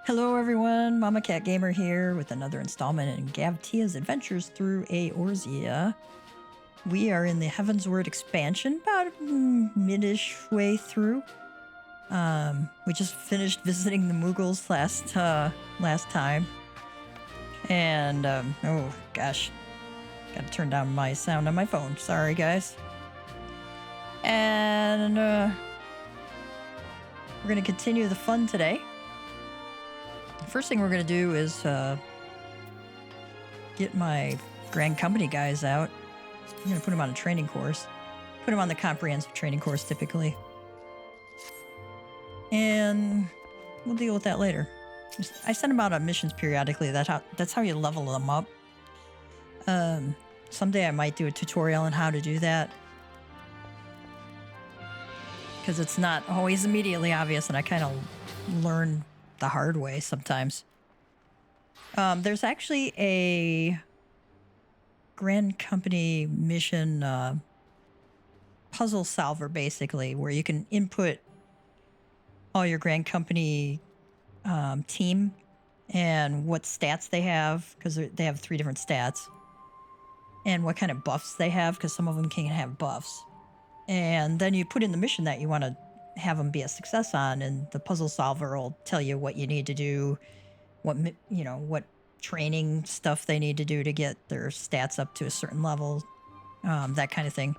Hello everyone, MamaCatGamer here with another installment in Gavtia's Adventures through Eorzea. We are in the Heavensward expansion, about mid-ish way through. We just finished visiting the moogles last time. And, oh gosh, gotta turn down my sound on my phone. Sorry guys. And, we're gonna continue the fun today. First thing we're going to do is get my Grand Company guys out. I'm going to put them on a training course. Put them on the comprehensive training course typically. And we'll deal with that later. I send them out on missions periodically. That's how you level them up. Someday I might do a tutorial on how to do that. Because it's not always immediately obvious, and I kind of learn the hard way sometimes. There's actually a Grand Company mission puzzle solver, basically, where you can input all your Grand Company team and what stats they have, because they have 3 different stats, and what kind of buffs they have, because some of them can have buffs. And then you put in the mission that you want to have them be a success on, and the puzzle solver will tell you what you need to do, what training stuff they need to do to get their stats up to a certain level, that kind of thing.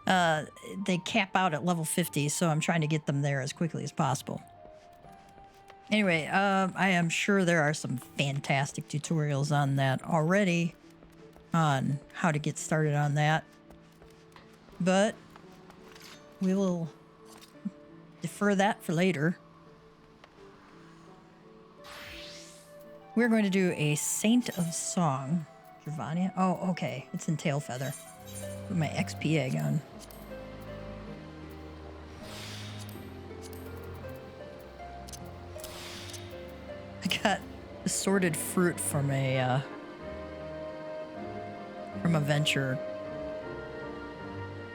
They cap out at level 50, so I'm trying to get them there as quickly as possible. Anyway, I am sure there are some fantastic tutorials on that already on how to get started on that, but we will defer that for later. We're going to do a Saint of Song. Giovanni? Oh, okay. It's in Tailfeather. Put my XP egg on. I got assorted fruit from a venture.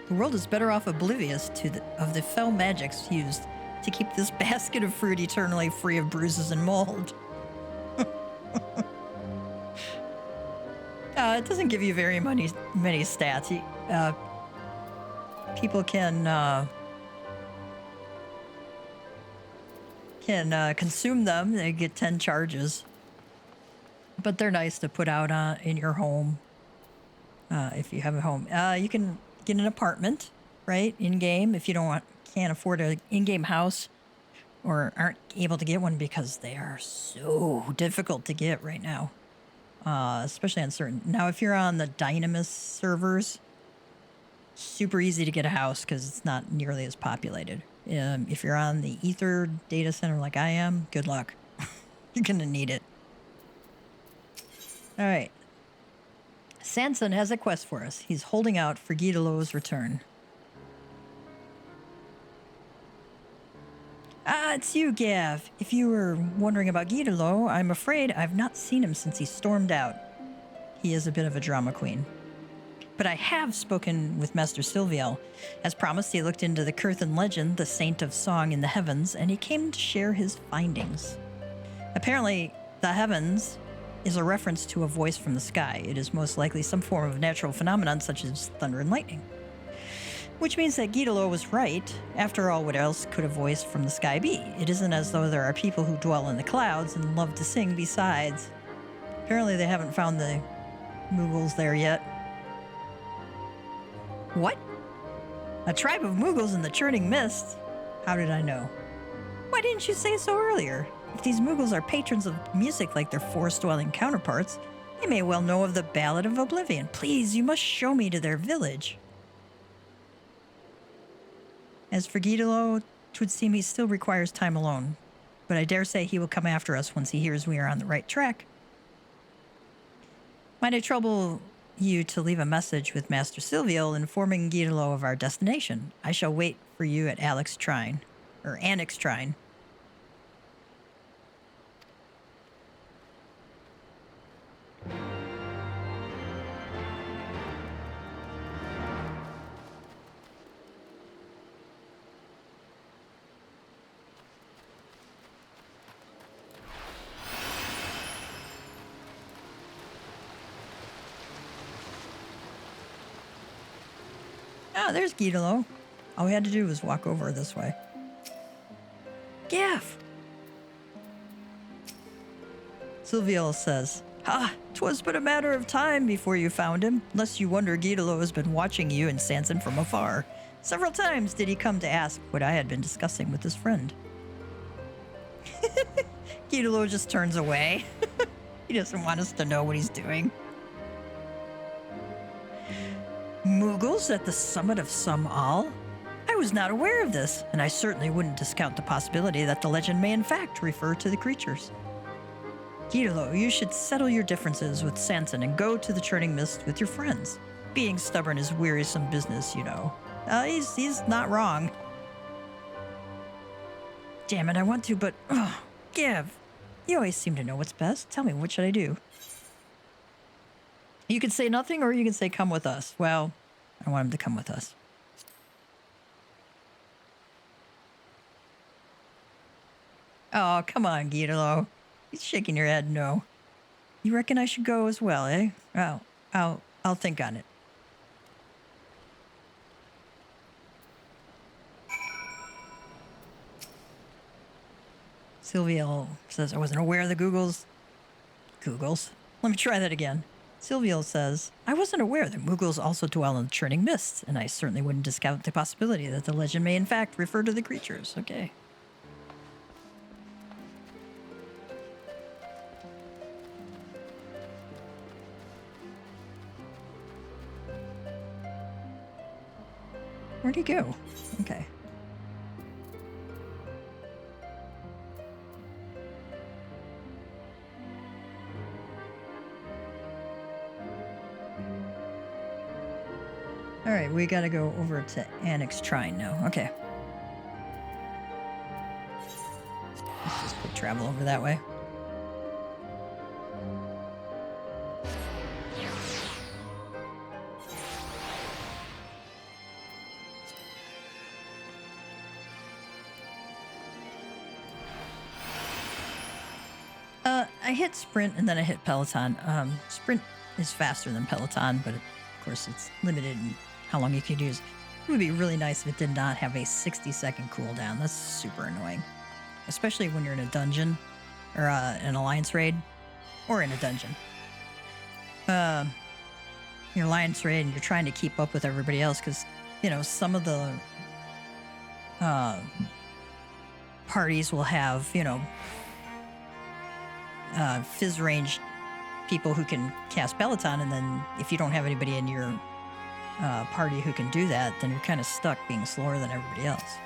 The world is better off oblivious of the fell magics used to keep this basket of fruit eternally free of bruises and mold. It doesn't give you very many stats. People can consume them. They get 10 charges, but they're nice to put out in your home if you have a home. You can get an apartment, right, in-game, if you can't afford an in-game house or aren't able to get one, because they are so difficult to get right now, especially on certain. Now, if you're on the Dynamis servers, super easy to get a house because it's not nearly as populated. If you're on the Ether data center like I am, good luck. You're going to need it. All right. Sanson has a quest for us. He's holding out for Guidelou's return. Ah, it's you, Gav. If you were wondering about Guidelou, I'm afraid I've not seen him since he stormed out. He is a bit of a drama queen. But I have spoken with Master Silviel. As promised, he looked into the Curthan legend, the Saint of Song in the Heavens, and he came to share his findings. Apparently, the Heavens is a reference to a voice from the sky. It is most likely some form of natural phenomenon such as thunder and lightning. Which means that Guidelou was right. After all, what else could a voice from the sky be? It isn't as though there are people who dwell in the clouds and love to sing besides. Apparently they haven't found the moogles there yet. What? A tribe of moogles in the churning mist? How did I know? Why didn't you say so earlier? If these moogles are patrons of music like their forest-dwelling counterparts, they may well know of the Ballad of Oblivion. Please, you must show me to their village. As for Guidelou, 'twould seem he still requires time alone, but I dare say he will come after us once he hears we are on the right track. Might I trouble you to leave a message with Master Silviel informing Guidelou of our destination? I shall wait for you at Annex Trine. Oh, there's Guidolo. All we had to do was walk over this way. Gaff! Silviel says, "Ha! 'Twas but a matter of time before you found him, lest you wonder Guidolo has been watching you and Sanson from afar. Several times did he come to ask what I had been discussing with his friend." Guidolo just turns away. He doesn't want us to know what he's doing. Moogles at the summit of Some-All? I was not aware of this, and I certainly wouldn't discount the possibility that the legend may in fact refer to the creatures. Guidolo, you should settle your differences with Sanson and go to the Churning Mist with your friends. Being stubborn is wearisome business, you know. He's not wrong. Damn it, I want to, but... Give. You always seem to know what's best. Tell me, what should I do? You can say nothing, or you can say come with us. Well, I want him to come with us. Oh, come on, Guidolo. He's shaking your head no. You reckon I should go as well, eh? Oh, I'll think on it. Silviel says, I wasn't aware of the Googles. Let me try that again. Silviel says, I wasn't aware that Moogles also dwell in the Churning Mists, and I certainly wouldn't discount the possibility that the legend may in fact refer to the creatures. Okay. Where'd he go? Okay. All right, we gotta go over to Annex Shrine now. Okay. Let's just quick travel over that way. I hit sprint and then I hit Peloton. Sprint is faster than Peloton, but of course it's limited in how long you can use. It would be really nice if it did not have a 60-second cooldown. That's super annoying, especially when you're in a dungeon or an alliance raid, or in a dungeon. Your alliance raid and you're trying to keep up with everybody else because, you know, some of the parties will have, you know, fizz range people who can cast Peloton, and then if you don't have anybody in your party who can do that, then you're kind of stuck being slower than everybody else.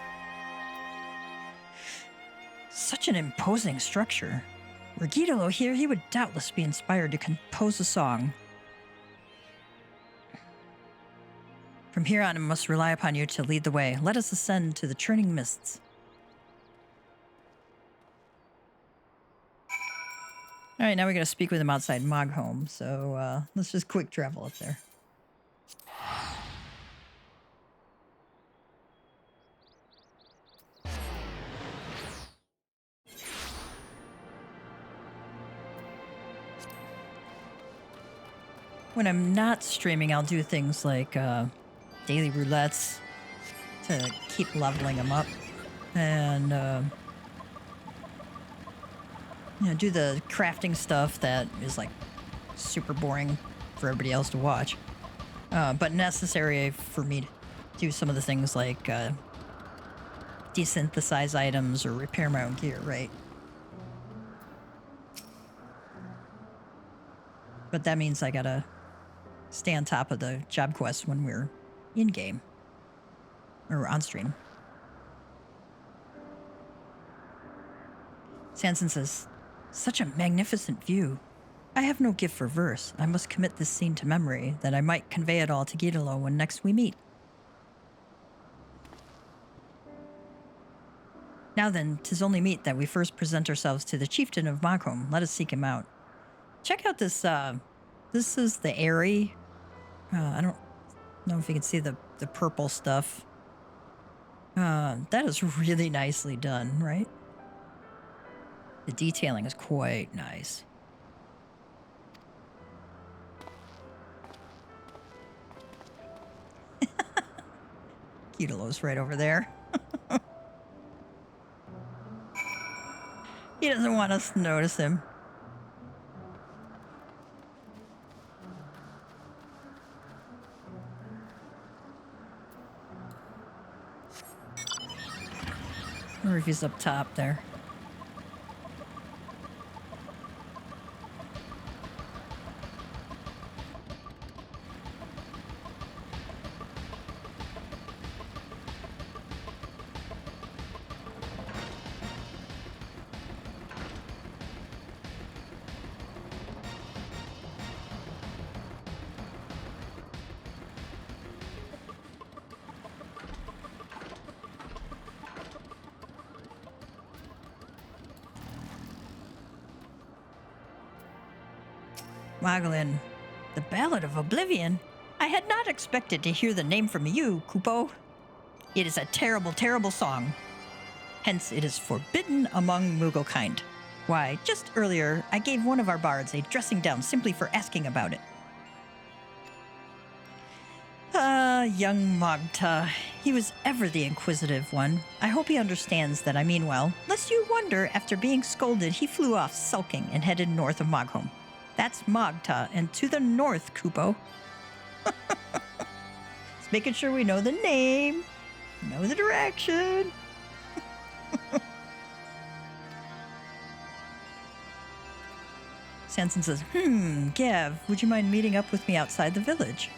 Such an imposing structure. Were Guidolo here, he would doubtless be inspired to compose a song. From here on, I must rely upon you to lead the way. Let us ascend to the Churning Mists. All right, now we got to speak with him outside Mogholm, so let's just quick travel up there. When I'm not streaming, I'll do things like daily roulettes to keep leveling them up, and you know, do the crafting stuff that is like super boring for everybody else to watch, but necessary for me to do some of the things like desynthesize items or repair my own gear, right? But that means I gotta stay on top of the job quests when we're in-game or on stream. Sanson says, such a magnificent view. I have no gift for verse. I must commit this scene to memory, that I might convey it all to Guidolo when next we meet. Now then, 'tis only meet that we first present ourselves to the chieftain of Mogholm. Let us seek him out. Check out this, this is the Airy. I don't know if you can see the purple stuff. That is really nicely done, right? The detailing is quite nice. Pedalo's right over there. He doesn't want us to notice him. I wonder if he's up top there. Moglin, the Ballad of Oblivion? I had not expected to hear the name from you, Kupo. It is a terrible, terrible song. Hence, it is forbidden among Moogle kind. Why, just earlier, I gave one of our bards a dressing down simply for asking about it. Young Mogta. He was ever the inquisitive one. I hope he understands that I mean well. Lest you wonder, after being scolded, he flew off sulking and headed north of Mogholm. That's Mogta, and to the north, Kupo. Just making sure we know the name, know the direction. Sanson says, Gav, would you mind meeting up with me outside the village?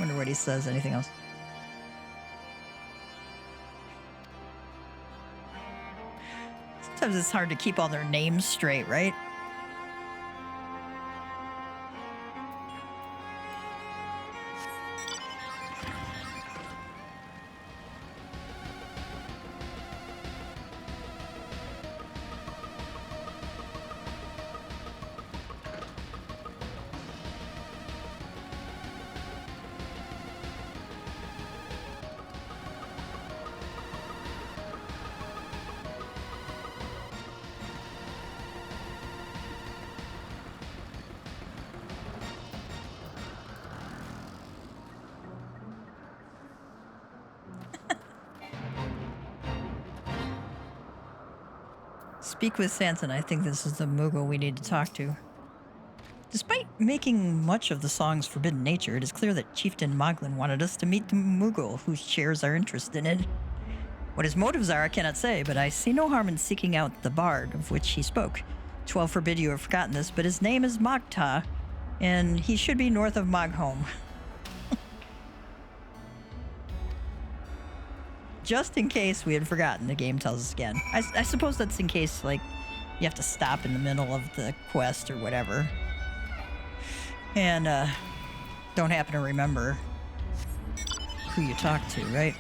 Wonder what he says. Anything else? Sometimes it's hard to keep all their names straight, right? Speak with Sanson. I think this is the Moogle we need to talk to. Despite making much of the song's forbidden nature, it is clear that Chieftain Moglin wanted us to meet the Moogle who shares our interest in it. What his motives are, I cannot say, but I see no harm in seeking out the bard of which he spoke. 12 forbid you have forgotten this, but his name is Mogta, and he should be north of Mogholm. Just in case we had forgotten, the game tells us again. I suppose that's in case, like, you have to stop in the middle of the quest or whatever. And, don't happen to remember who you talked to, right?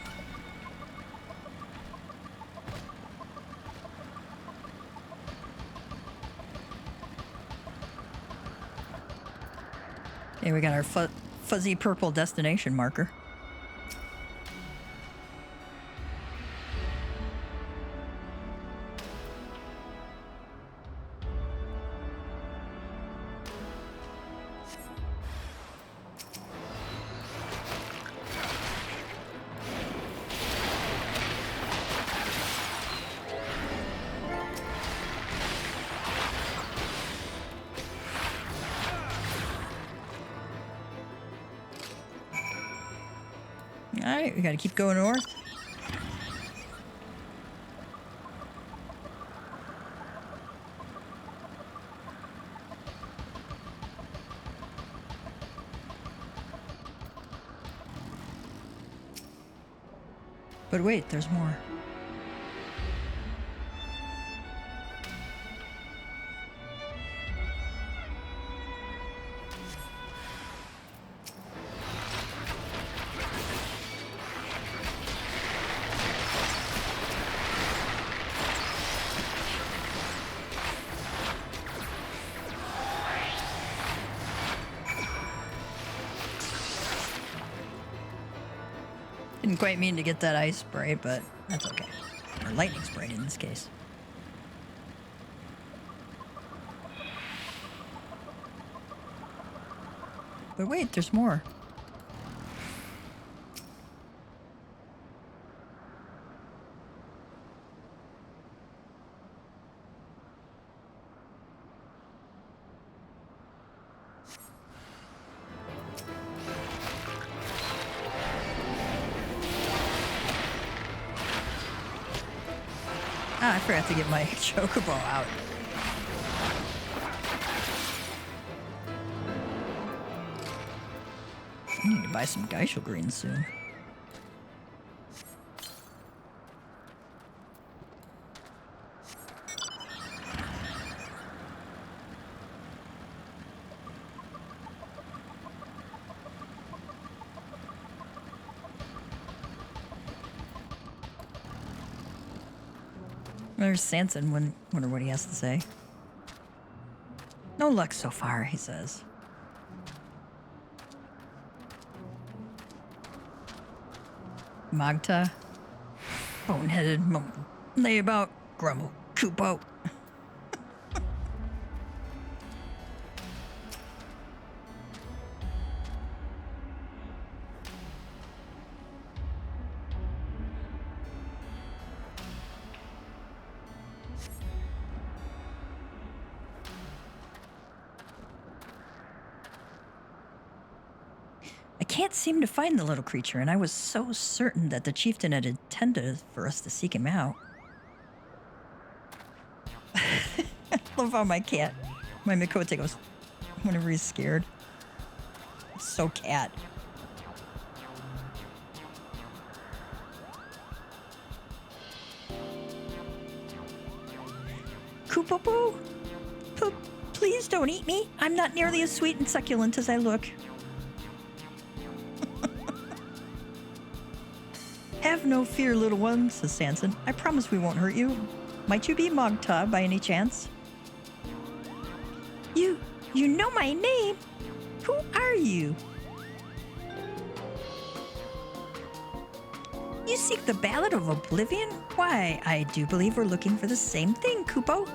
Okay, we got our fuzzy purple destination marker. Alright, we gotta keep going north. But wait, there's more. Didn't quite mean to get that ice spray, but that's okay. Or lightning spray in this case. But wait, there's more. Ah, I forgot to get my chocobo out. I need to buy some geishel greens soon. There's Sanson. Wonder what he has to say. No luck so far, he says. Magta. Boneheaded. Layabout. Grumble. Kupo. Can't seem to find the little creature, and I was so certain that the chieftain had intended for us to seek him out. I love how my Mikote goes whenever he's scared. So cat. Kupopo, please don't eat me. I'm not nearly as sweet and succulent as I look. Have no fear, little one, says Sanson. I promise we won't hurt you. Might you be Mogta by any chance? You know my name? Who are you? You seek the Ballad of Oblivion? Why, I do believe we're looking for the same thing, Kupo.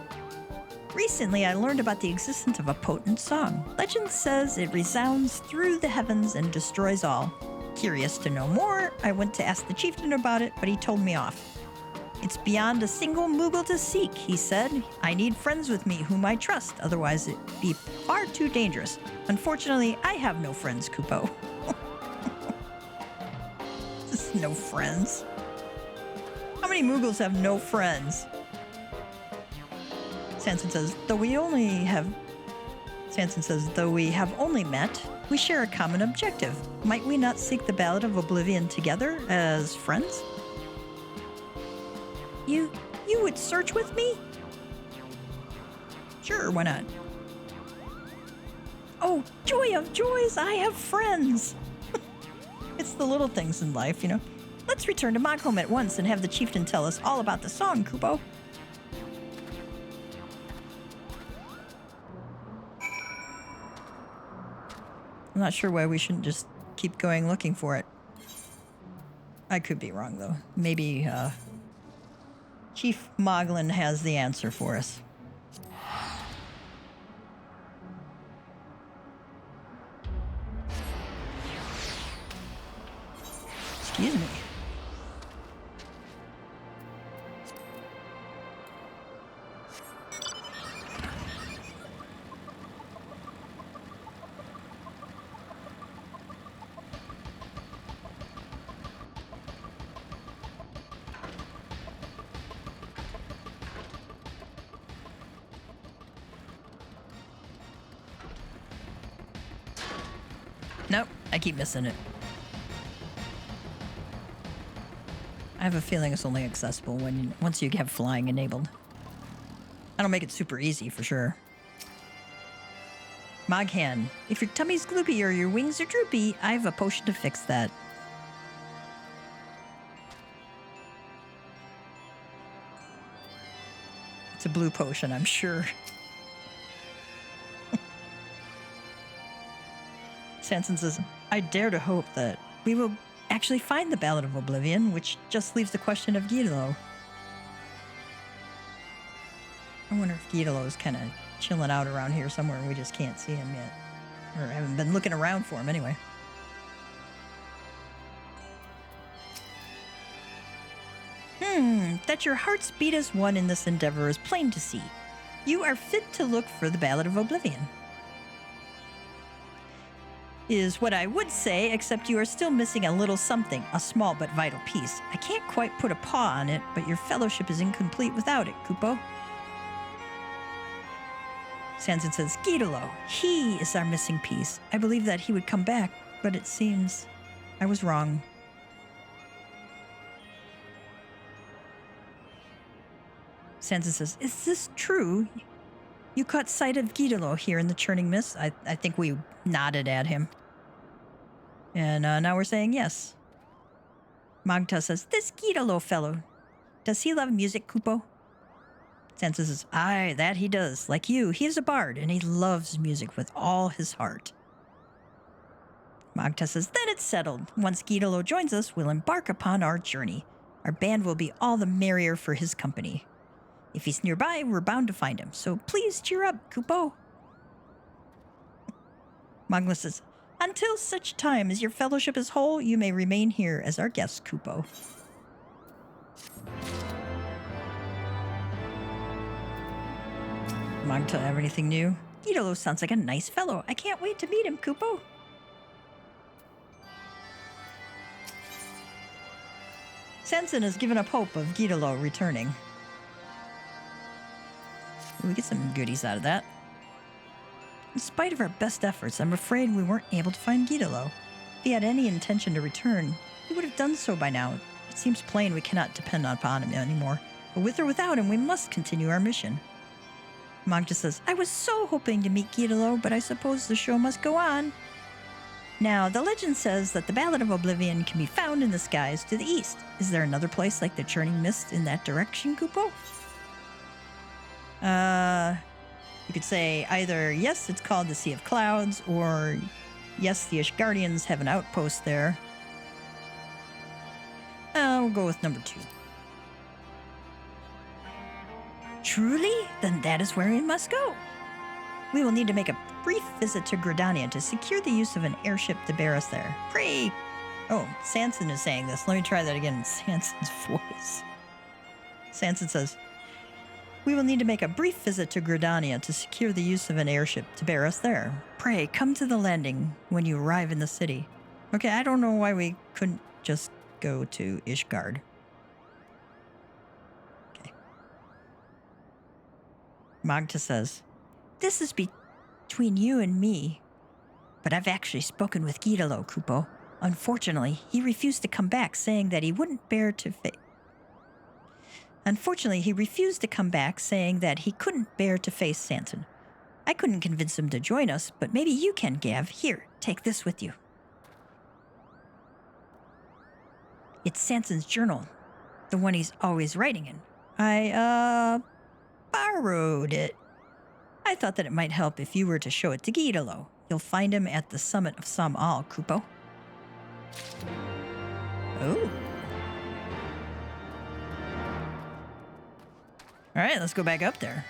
Recently, I learned about the existence of a potent song. Legend says it resounds through the heavens and destroys all. Curious to know more, I went to ask the chieftain about it, but he told me off. It's beyond a single moogle to seek, he said. I need friends with me whom I trust, otherwise it'd be far too dangerous. Unfortunately, I have no friends, Kupo. No friends. How many moogles have no friends? Sanson says, though we have only met, we share a common objective. Might we not seek the Ballad of Oblivion together as friends? You would search with me? Sure, why not? Oh, joy of joys, I have friends! It's the little things in life, you know. Let's return to Mogholm at once and have the chieftain tell us all about the song, Kupo. I'm not sure why we shouldn't just keep going looking for it. I could be wrong, though. Maybe Chief Moglin has the answer for us. Excuse me. Nope, I keep missing it. I have a feeling it's only accessible once you have flying enabled. That'll make it super easy for sure. Moghan, if your tummy's gloopy or your wings are droopy, I have a potion to fix that. It's a blue potion, I'm sure. Sanson says, I dare to hope that we will actually find the Ballad of Oblivion, which just leaves the question of Guidolo. I wonder if Guidolo's kind of chilling out around here somewhere and we just can't see him yet. Or haven't been looking around for him anyway. That your hearts beat as one in this endeavor is plain to see. You are fit to look for the Ballad of Oblivion. is what I would say, except you are still missing a little something, a small but vital piece. I can't quite put a paw on it, but your fellowship is incomplete without it, Kupo. Sanson says, Gidolo, he is our missing piece. I believe that he would come back, but it seems I was wrong. Sanson says, is this true? You caught sight of Gidolo here in the churning mist? I think we nodded at him. And now we're saying yes. Magta says, this Gidolo fellow, does he love music, Kupo? Sansa says, aye, that he does. Like you, he is a bard, and he loves music with all his heart. Magta says, then it's settled. Once Gidolo joins us, we'll embark upon our journey. Our band will be all the merrier for his company. If he's nearby, we're bound to find him, so please cheer up, Kupo. Magla says, until such time as your fellowship is whole, you may remain here as our guest, Kupo. Magta, have anything new? Gidolo sounds like a nice fellow. I can't wait to meet him, Kupo. Sanson has given up hope of Gidolo returning. We get some goodies out of that. In spite of our best efforts, I'm afraid we weren't able to find Gidolo. If he had any intention to return, he would have done so by now. It seems plain we cannot depend upon him anymore. But with or without him, we must continue our mission. Magda says, I was so hoping to meet Gidolo, but I suppose the show must go on. Now, the legend says that the Ballad of Oblivion can be found in the skies to the east. Is there another place like the Churning Mist in that direction, Kupo? You could say either, yes, it's called the Sea of Clouds, or yes, the Ishgardians have an outpost there. We'll go with number 2. Truly? Then that is where we must go. We will need to make a brief visit to Gridania to secure the use of an airship to bear us there. Pray! Oh, Sanson is saying this. Let me try that again in Sanson's voice. Sanson says, we will need to make a brief visit to Gridania to secure the use of an airship to bear us there. Pray, come to the landing when you arrive in the city. Okay, I don't know why we couldn't just go to Ishgard. Okay. Magta says, this is between you and me, but I've actually spoken with Gidolo, Kupo. Unfortunately, he refused to come back, saying that he wouldn't bear to Unfortunately, he refused to come back, saying that he couldn't bear to face Sanson. I couldn't convince him to join us, but maybe you can, Gav. Here, take this with you. It's Sanson's journal, the one he's always writing in. I, borrowed it. I thought that it might help if you were to show it to Gidolo. You'll find him at the summit of Samal, Kupo. Oh. All right, let's go back up there.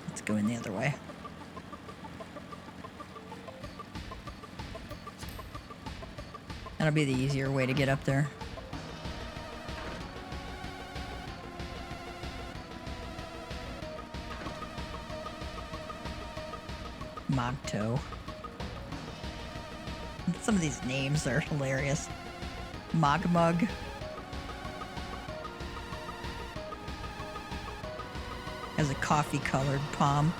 Let's go in the other way. That'll be the easier way to get up there. Mogto. Some of these names are hilarious. Mogmug. Has a coffee-colored palm.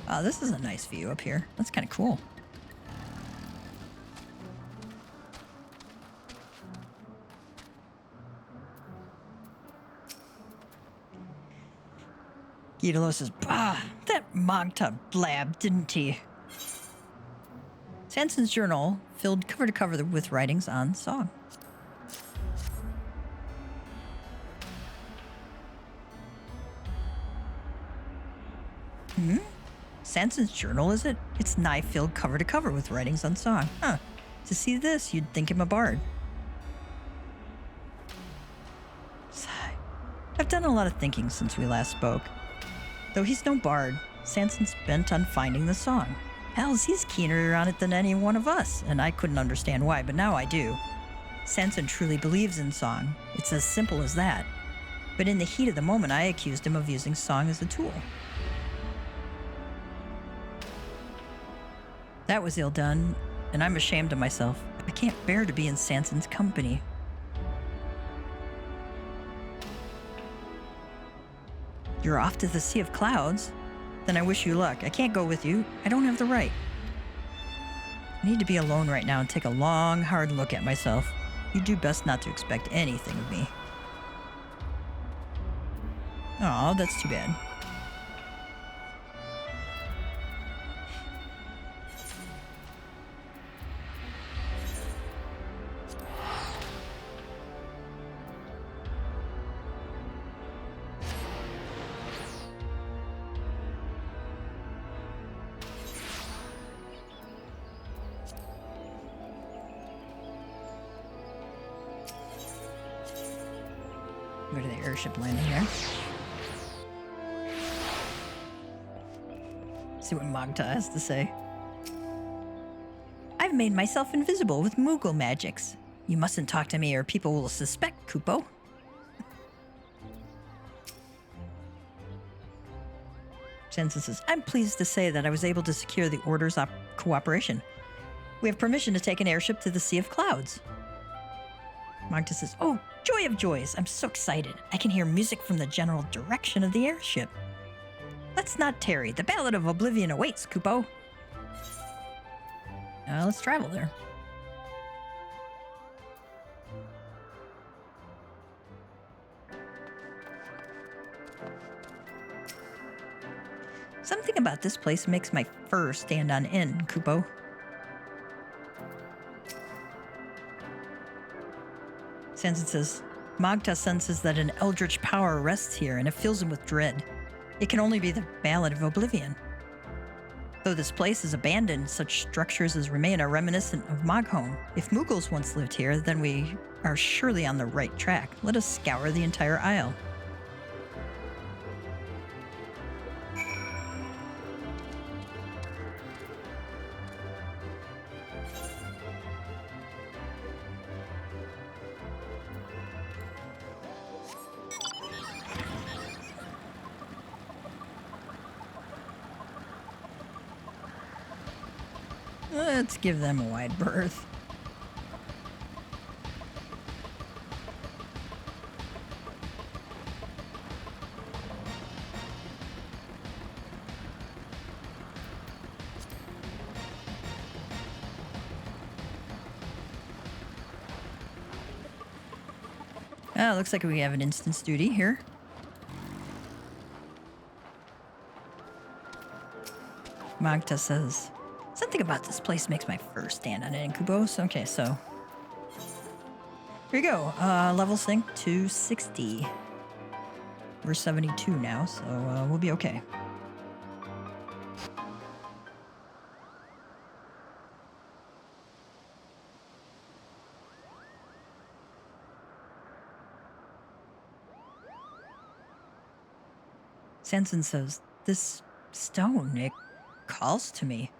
Oh, this is a nice view up here. That's kind of cool. Gidolo says, bah, that Mogta blabbed, didn't he? Sanson's journal filled cover to cover with writings on song. Sanson's journal, is it? It's nigh filled cover to cover with writings on song. Huh. To see this, you'd think him a bard. Sigh. I've done a lot of thinking since we last spoke. Though he's no bard, Sanson's bent on finding the song. Hells, he's keener on it than any one of us, and I couldn't understand why, but now I do. Sanson truly believes in song. It's as simple as that. But in the heat of the moment, I accused him of using song as a tool. That was ill done, and I'm ashamed of myself. I can't bear to be in Sanson's company. You're off to the Sea of Clouds? Then I wish you luck. I can't go with you. I don't have the right. I need to be alone right now and take a long, hard look at myself. You do best not to expect anything of me. Aw, that's too bad. Go to the airship landing there. See what Magta has to say. I've made myself invisible with Moogle magics. You mustn't talk to me or people will suspect, Kupo. Sanson says, I'm pleased to say that I was able to secure the Order's cooperation. We have permission to take an airship to the Sea of Clouds. Magta says, oh, joy of joys. I'm so excited. I can hear music from the general direction of the airship. Let's not tarry. The Ballad of Oblivion awaits, Kupo. Let's travel there. Something about this place makes my fur stand on end, Kupo. Sanson says, Magta senses that an eldritch power rests here and it fills him with dread. It can only be the Ballad of Oblivion. Though this place is abandoned, such structures as remain are reminiscent of Moghome. If Moogles once lived here, then we are surely on the right track. Let us scour the entire isle. Let's give them a wide berth. Looks like we have an instance duty here. Magta says, something about this place makes my fur stand on it, Kubos. Okay, so here you go. Level sync to 60. We're 72 now, so we'll be okay. Sanson says, this stone, it calls to me.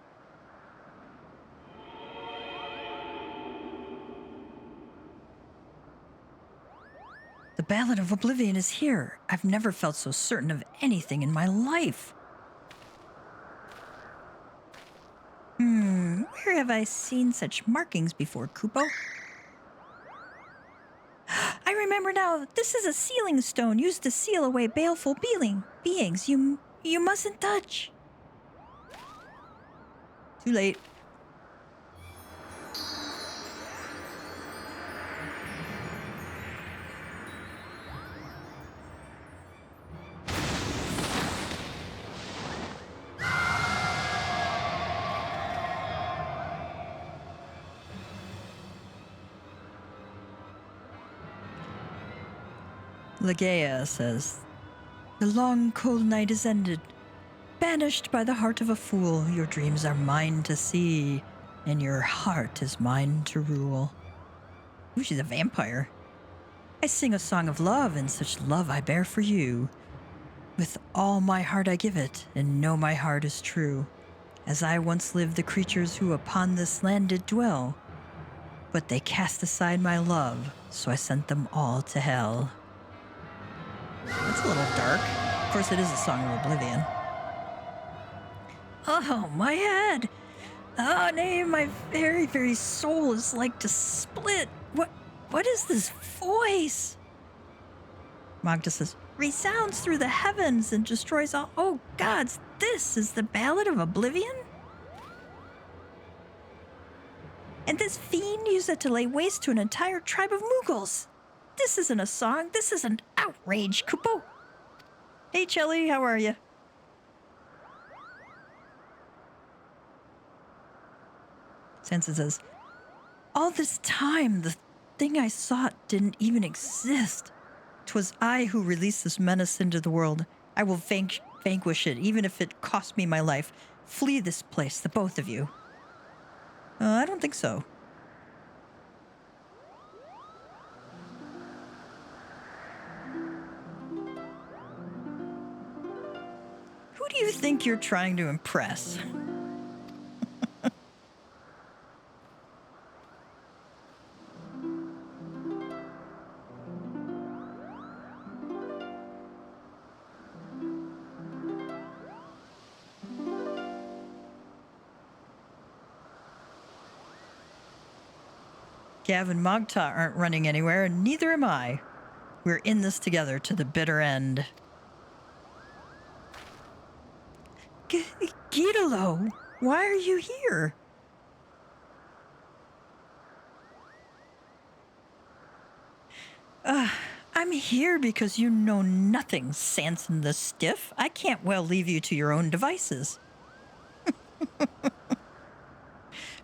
The Ballad of Oblivion is here. I've never felt so certain of anything in my life. Where have I seen such markings before, Kupo? I remember now. This is a sealing stone used to seal away baleful beings you mustn't touch. Too late. Legea says, the long cold night is ended. Banished by the heart of a fool, your dreams are mine to see, and your heart is mine to rule. Ooh, she's a vampire. I sing a song of love, and such love I bear for you. With all my heart I give it, and know my heart is true. As I once lived the creatures who upon this land did dwell, but they cast aside my love, so I sent them all to hell. That's a little dark. Of course, it is a song of oblivion. Oh, my head! Oh, nay, my very, very soul is like to split. What is this voice? Magda says, resounds through the heavens and destroys all. Oh, gods, this is the Ballad of Oblivion? And this fiend used it to lay waste to an entire tribe of moogles. This isn't a song, this is an outrage, Kupo. Hey, Chelly, how are you? Sansa says, all this time, the thing I sought didn't even exist. 'Twas I who released this menace into the world. I will vanquish it, even if it cost me my life. Flee this place, the both of you. I don't think so. Who do you think you're trying to impress? Gav and Magta aren't running anywhere, and neither am I. We're in this together to the bitter end. Gitalo, why are you here? I'm here because you know nothing, Sanson the Stiff. I can't well leave you to your own devices.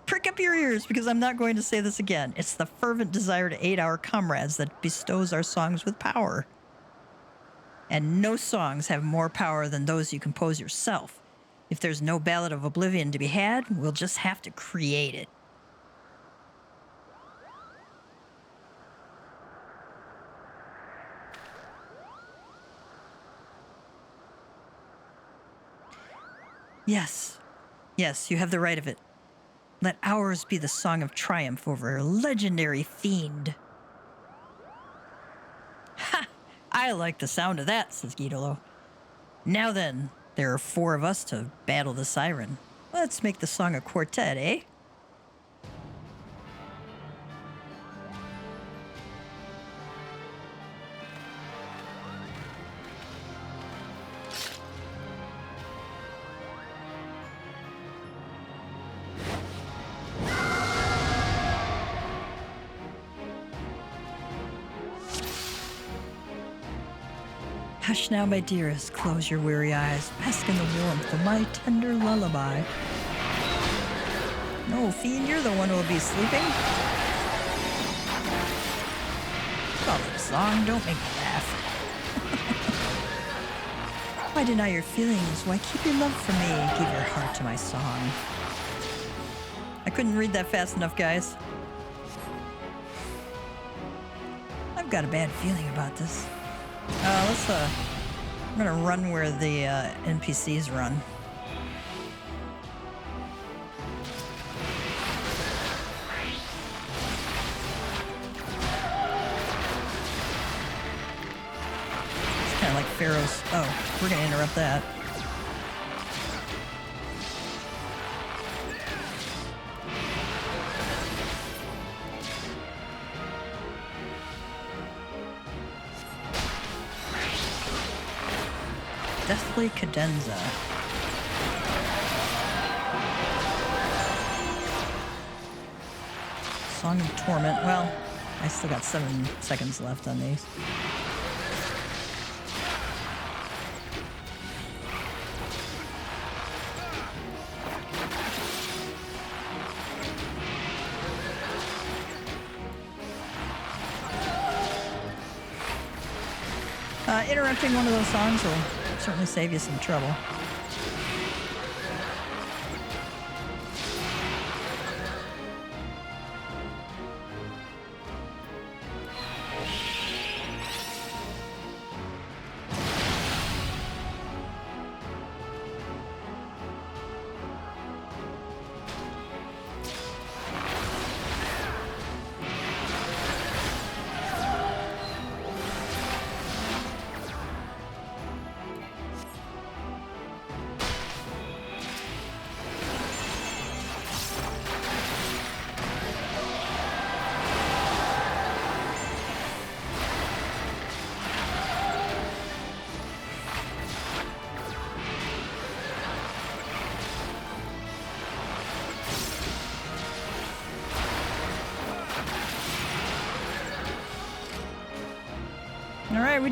Prick up your ears, because I'm not going to say this again. It's the fervent desire to aid our comrades that bestows our songs with power. And no songs have more power than those you compose yourself. If there's no Ballad of Oblivion to be had, we'll just have to create it. Yes. Yes, you have the right of it. Let ours be the song of triumph over a legendary fiend. Ha! I like the sound of that, says Gitalo. Now then, there are 4 of us to battle the siren. Let's make the song a quartet, eh? Hush now, my dearest, close your weary eyes, bask in the warmth of my tender lullaby. No, fiend, you're the one who will be sleeping. Call it a song, don't make me laugh. Why deny your feelings? Why keep your love for me? Give your heart to my song. I couldn't read that fast enough, guys. I've got a bad feeling about this. I'm gonna run where the NPCs run. It's kind of like Pharaoh's. Oh, we're gonna interrupt that. Deathly Cadenza. Song of Torment. Well, I still got 7 seconds left on these. Interrupting one of those songs will certainly save you some trouble.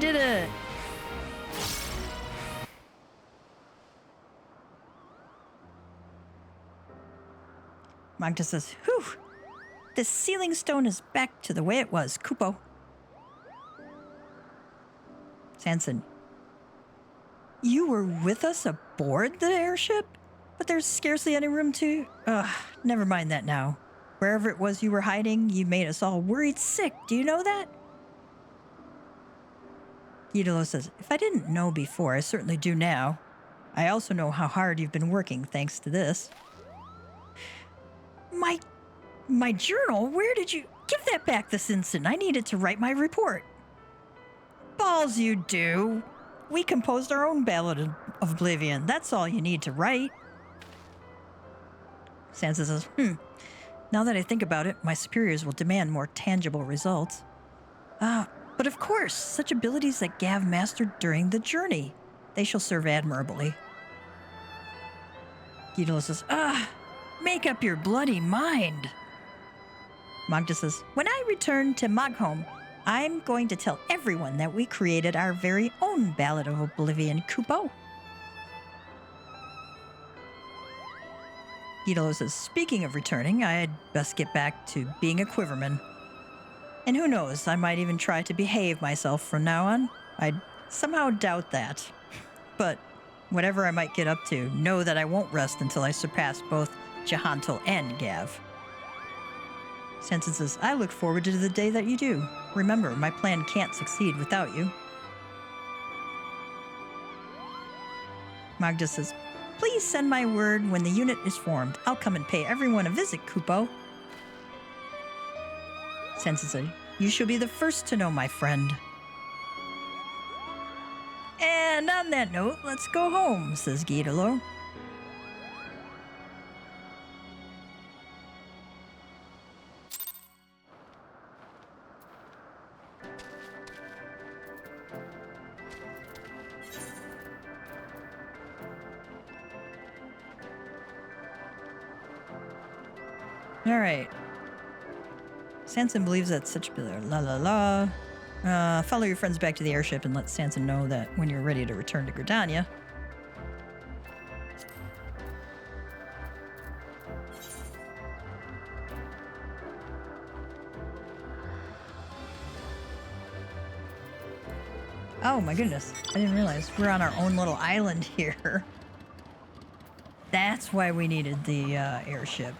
did it! Magda says, whew! The sealing stone is back to the way it was, Kupo. Sanson, you were with us aboard the airship? But there's scarcely any room to... never mind that now. Wherever it was you were hiding, you made us all worried sick. Do you know that? Gyude says, if I didn't know before, I certainly do now. I also know how hard you've been working thanks to this. My journal? Where did you... Give that back this instant. I need it to write my report. Balls you do. We composed our own Ballad of Oblivion. That's all you need to write. Sansa says, now that I think about it, my superiors will demand more tangible results. But of course, such abilities that Gav mastered during the journey. They shall serve admirably. Gyude says, make up your bloody mind. Magda says, when I return to Mogholm, I'm going to tell everyone that we created our very own Ballad of Oblivion, Kupo. Gyude says, speaking of returning, I'd best get back to being a quiverman. And who knows, I might even try to behave myself from now on. I somehow doubt that. But whatever I might get up to, know that I won't rest until I surpass both Jahantel and Gav. Sanson says, I look forward to the day that you do. Remember, my plan can't succeed without you. Magda says, please send my word when the unit is formed. I'll come and pay everyone a visit, Kupo. Sansa says, you shall be the first to know, my friend. And on that note, let's go home, says Gyude. All right. Sanson believes that such... follow your friends back to the airship and let Sanson know that when you're ready to return to Gridania. Oh my goodness. I didn't realize we're on our own little island here. That's why we needed the airship.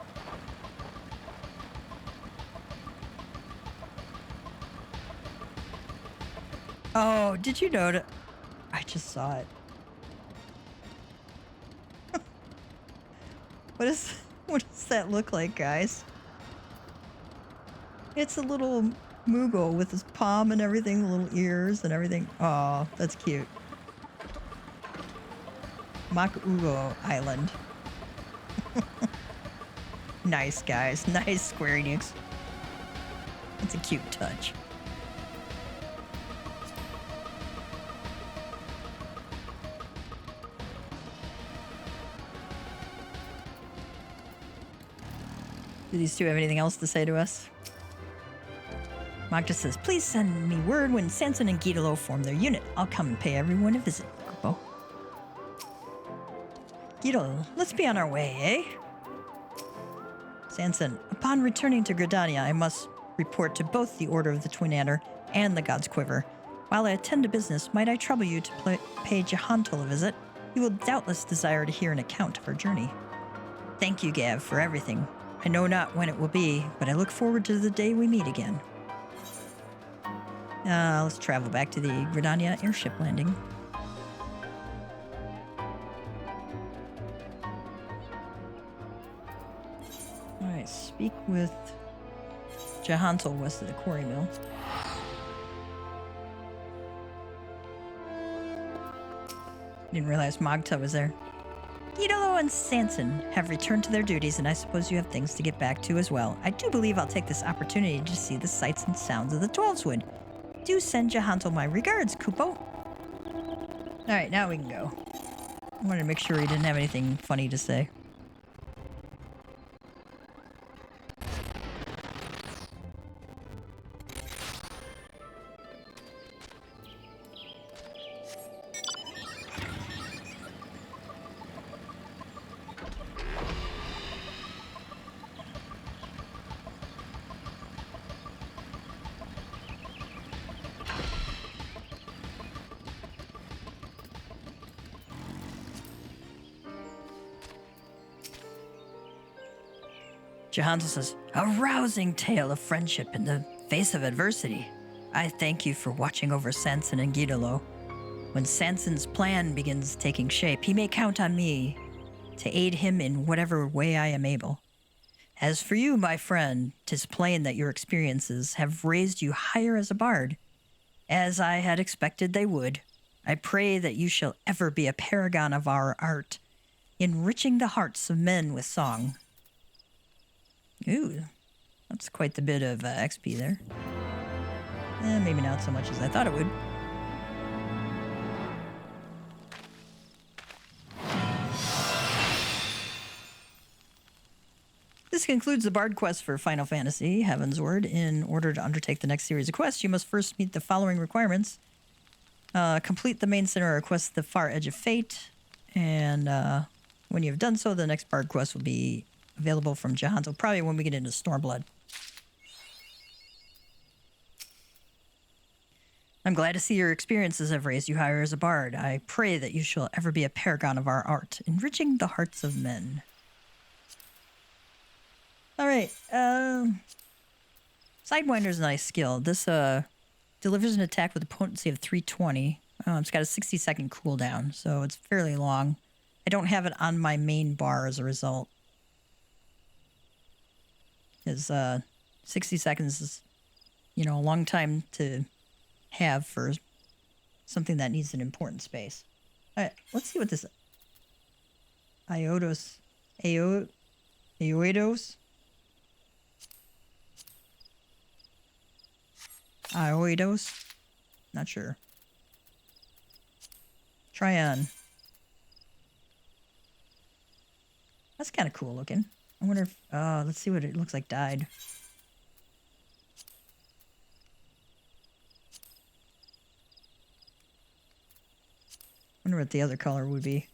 Oh, did you notice? I just saw it. What does that look like, guys? It's a little moogle with his palm and everything, little ears and everything. Oh, that's cute. Makugo Island. Nice, guys. Nice, Square Enix. It's a cute touch. Do these two have anything else to say to us? Magda says, please send me word when Sanson and Gyude form their unit. I'll come and pay everyone a visit, Kupo. Gyude, let's be on our way, eh? Sanson, upon returning to Gridania, I must report to both the Order of the Twin Adder and the God's Quiver. While I attend to business, might I trouble you to pay Jahantel a visit? You will doubtless desire to hear an account of our journey. Thank you, Gav, for everything. I know not when it will be, but I look forward to the day we meet again. Let's travel back to the Gridania airship landing. Alright, speak with Jahantel west of the quarry mill. Didn't realize Magda was there. Gyude and Sanson have returned to their duties, and I suppose you have things to get back to as well. I do believe I'll take this opportunity to see the sights and sounds of the Twelveswood. Do send Jahantel my regards, Kupo. Alright, now we can go. I wanted to make sure he didn't have anything funny to say. Johanzo says, a rousing tale of friendship in the face of adversity. I thank you for watching over Sanson and Guidolo. When Sanson's plan begins taking shape, he may count on me to aid him in whatever way I am able. As for you, my friend, 'tis plain that your experiences have raised you higher as a bard, as I had expected they would. I pray that you shall ever be a paragon of our art, enriching the hearts of men with song. Ooh, that's quite the bit of XP there. Maybe not so much as I thought it would. This concludes the Bard quest for Final Fantasy Heavensward. In order to undertake the next series of quests, you must first meet the following requirements. Complete the main center quest, The Far Edge of Fate, and when you've done so, the next Bard quest will be available from Johanzo, probably when we get into Stormblood. I'm glad to see your experiences have raised you higher as a bard. I pray that you shall ever be a paragon of our art, enriching the hearts of men. All right. Sidewinder's a nice skill. This delivers an attack with a potency of 320. It's got a 60-second cooldown, so it's fairly long. I don't have it on my main bar as a result. Because 60 seconds is, you know, a long time to have for something that needs an important space. All right, let's see what this Iodos. Not sure. Try on. That's kind of cool looking. I wonder if, let's see what it looks like dyed. Wonder what the other color would be.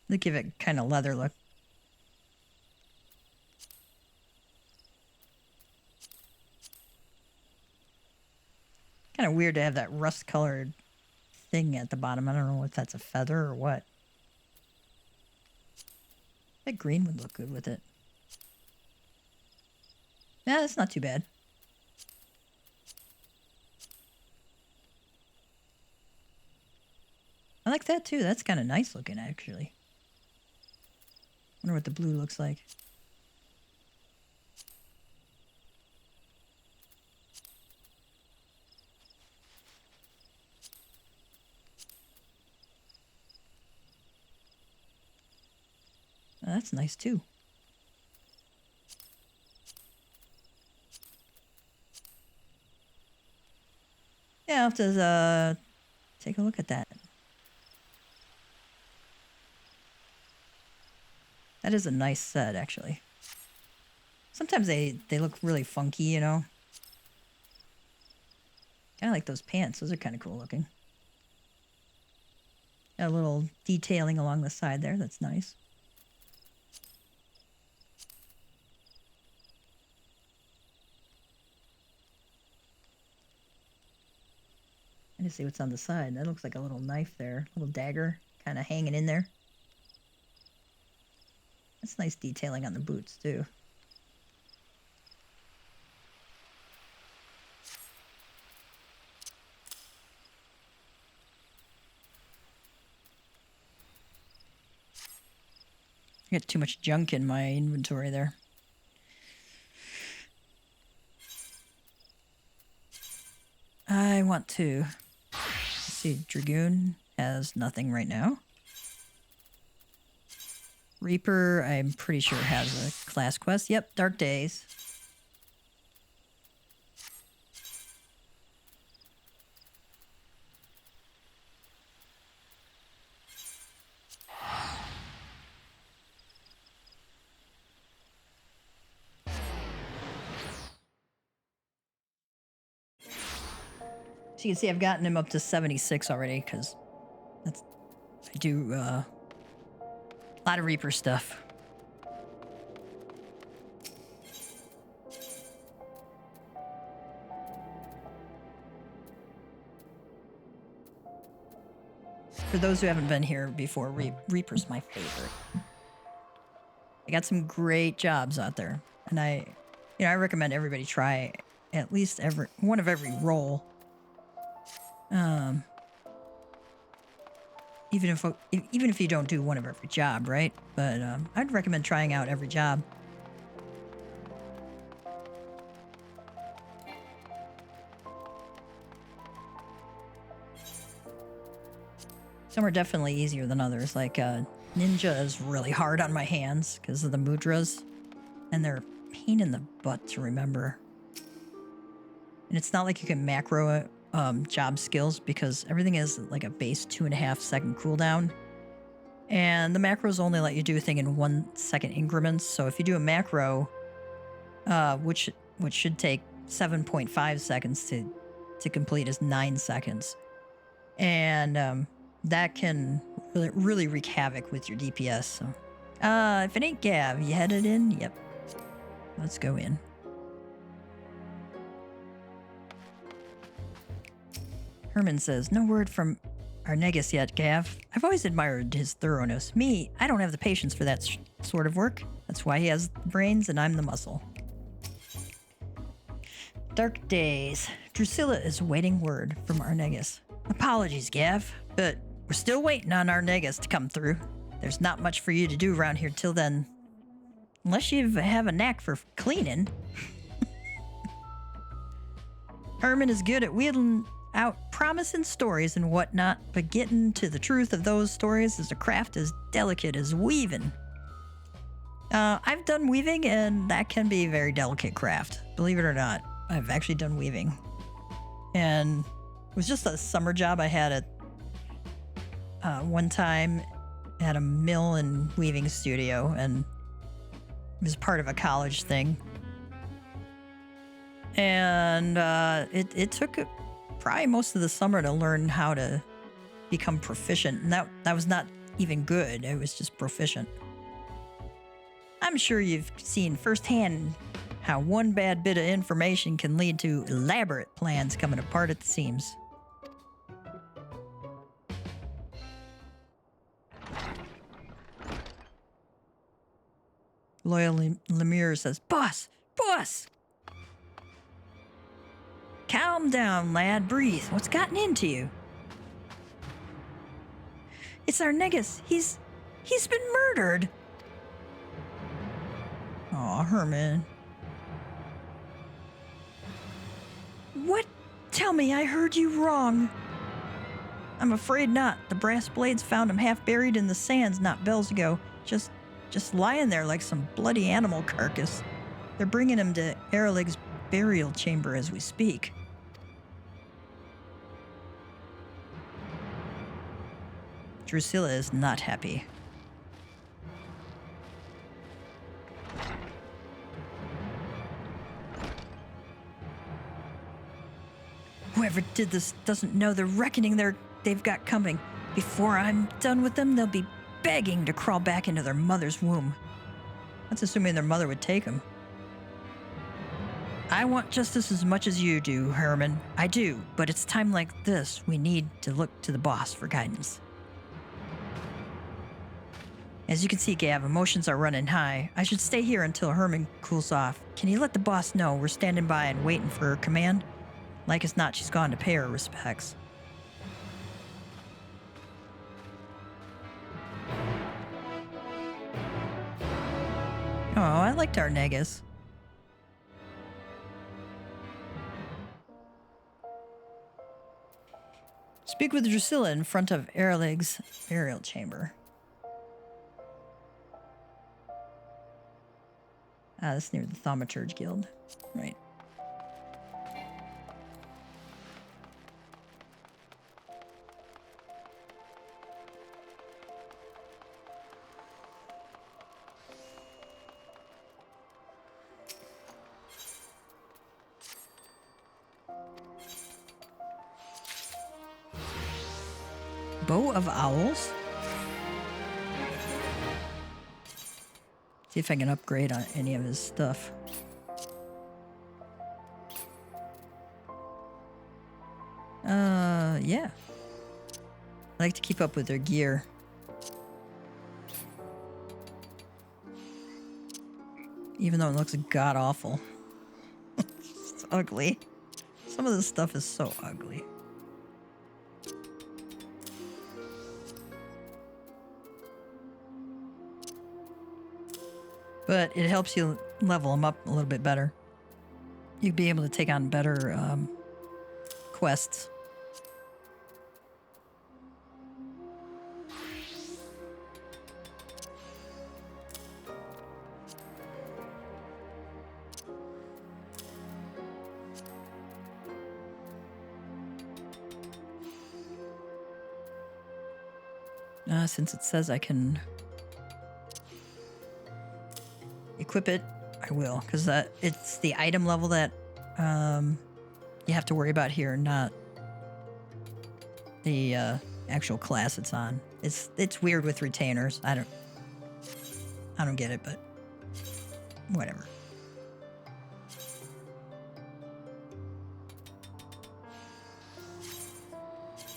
They give it kind of leather look. Kind of weird to have that rust-colored thing at the bottom. I don't know if that's a feather or what. That green would look good with it. Yeah, that's not too bad. I like that too. That's kind of nice looking, actually. Wonder what the blue looks like. Oh, that's nice too. Yeah, I'll have to take a look at that. That is a nice set, actually. Sometimes they look really funky, you know. Kind of like those pants. Those are kind of cool looking. Got a little detailing along the side there. That's nice. I just see what's on the side. That looks like a little knife there. A little dagger kind of hanging in there. That's nice detailing on the boots, too. I got too much junk in my inventory there. I want to... Let's see, Dragoon has nothing right now. Reaper, I'm pretty sure has a class quest. Yep, Dark Days. So you can see I've gotten him up to 76 already, because that's... I do, A lot of Reaper stuff. For those who haven't been here before, Reaper's my favorite. I got some great jobs out there, and I recommend everybody try at least one of every role. Even if you don't do one of every job, right? But I'd recommend trying out every job. Some are definitely easier than others. Like Ninja is really hard on my hands because of the mudras, and they're a pain in the butt to remember. And it's not like you can macro job skills because everything is like a base 2.5 second cooldown. And the macros only let you do a thing in 1 second increments. So if you do a macro, which should take 7.5 seconds to complete, is 9 seconds. And that can really wreak havoc with your DPS. So, if it ain't Gav, you headed in? Yep. Let's go in. Herman says, no word from Arnegus yet, Gav. I've always admired his thoroughness. Me, I don't have the patience for that sort of work. That's why he has the brains and I'm the muscle. Dark days. Drusilla is awaiting word from Arnegus. Apologies, Gav, but we're still waiting on Arnegus to come through. There's not much for you to do around here till then. Unless you have a knack for cleaning. Herman is good at wheedling out promising stories and whatnot, but getting to the truth of those stories is a craft as delicate as weaving. I've done weaving, and that can be a very delicate craft. Believe it or not, I've actually done weaving. And it was just a summer job I had at one time at a mill and weaving studio, and it was part of a college thing. And it took probably most of the summer to learn how to become proficient. And that was not even good. It was just proficient. I'm sure you've seen firsthand how one bad bit of information can lead to elaborate plans coming apart at the seams. Loyal Lemire says, Boss! Calm down, lad. Breathe. What's gotten into you? It's Arnegus. He's been murdered. Aw, Herman. What? Tell me I heard you wrong. I'm afraid not. The brass blades found him half buried in the sands not bells ago. Just lying there like some bloody animal carcass. They're bringing him to Erlig's burial chamber as we speak. Drusilla is not happy. Whoever did this doesn't know the reckoning they've got coming. Before I'm done with them, they'll be begging to crawl back into their mother's womb. That's assuming their mother would take them. I want justice as much as you do, Herman. I do, but it's time like this we need to look to the boss for guidance. As you can see, Gav, emotions are running high. I should stay here until Herman cools off. Can you let the boss know we're standing by and waiting for her command? Like as not, she's gone to pay her respects. Oh, I liked Arnegus. Speak with Drusilla in front of Erlig's burial chamber. Ah, that's near the Thaumaturge Guild. Right. Bow of Owls? See if I can upgrade on any of his stuff. Yeah. I like to keep up with their gear. Even though it looks god-awful. It's ugly. Some of this stuff is so ugly. But it helps you level them up a little bit better. You'd be able to take on better quests. Since it says I can equip it, I will, because it's the item level that you have to worry about here, not the actual class it's on. It's weird with retainers. I don't get it, but whatever.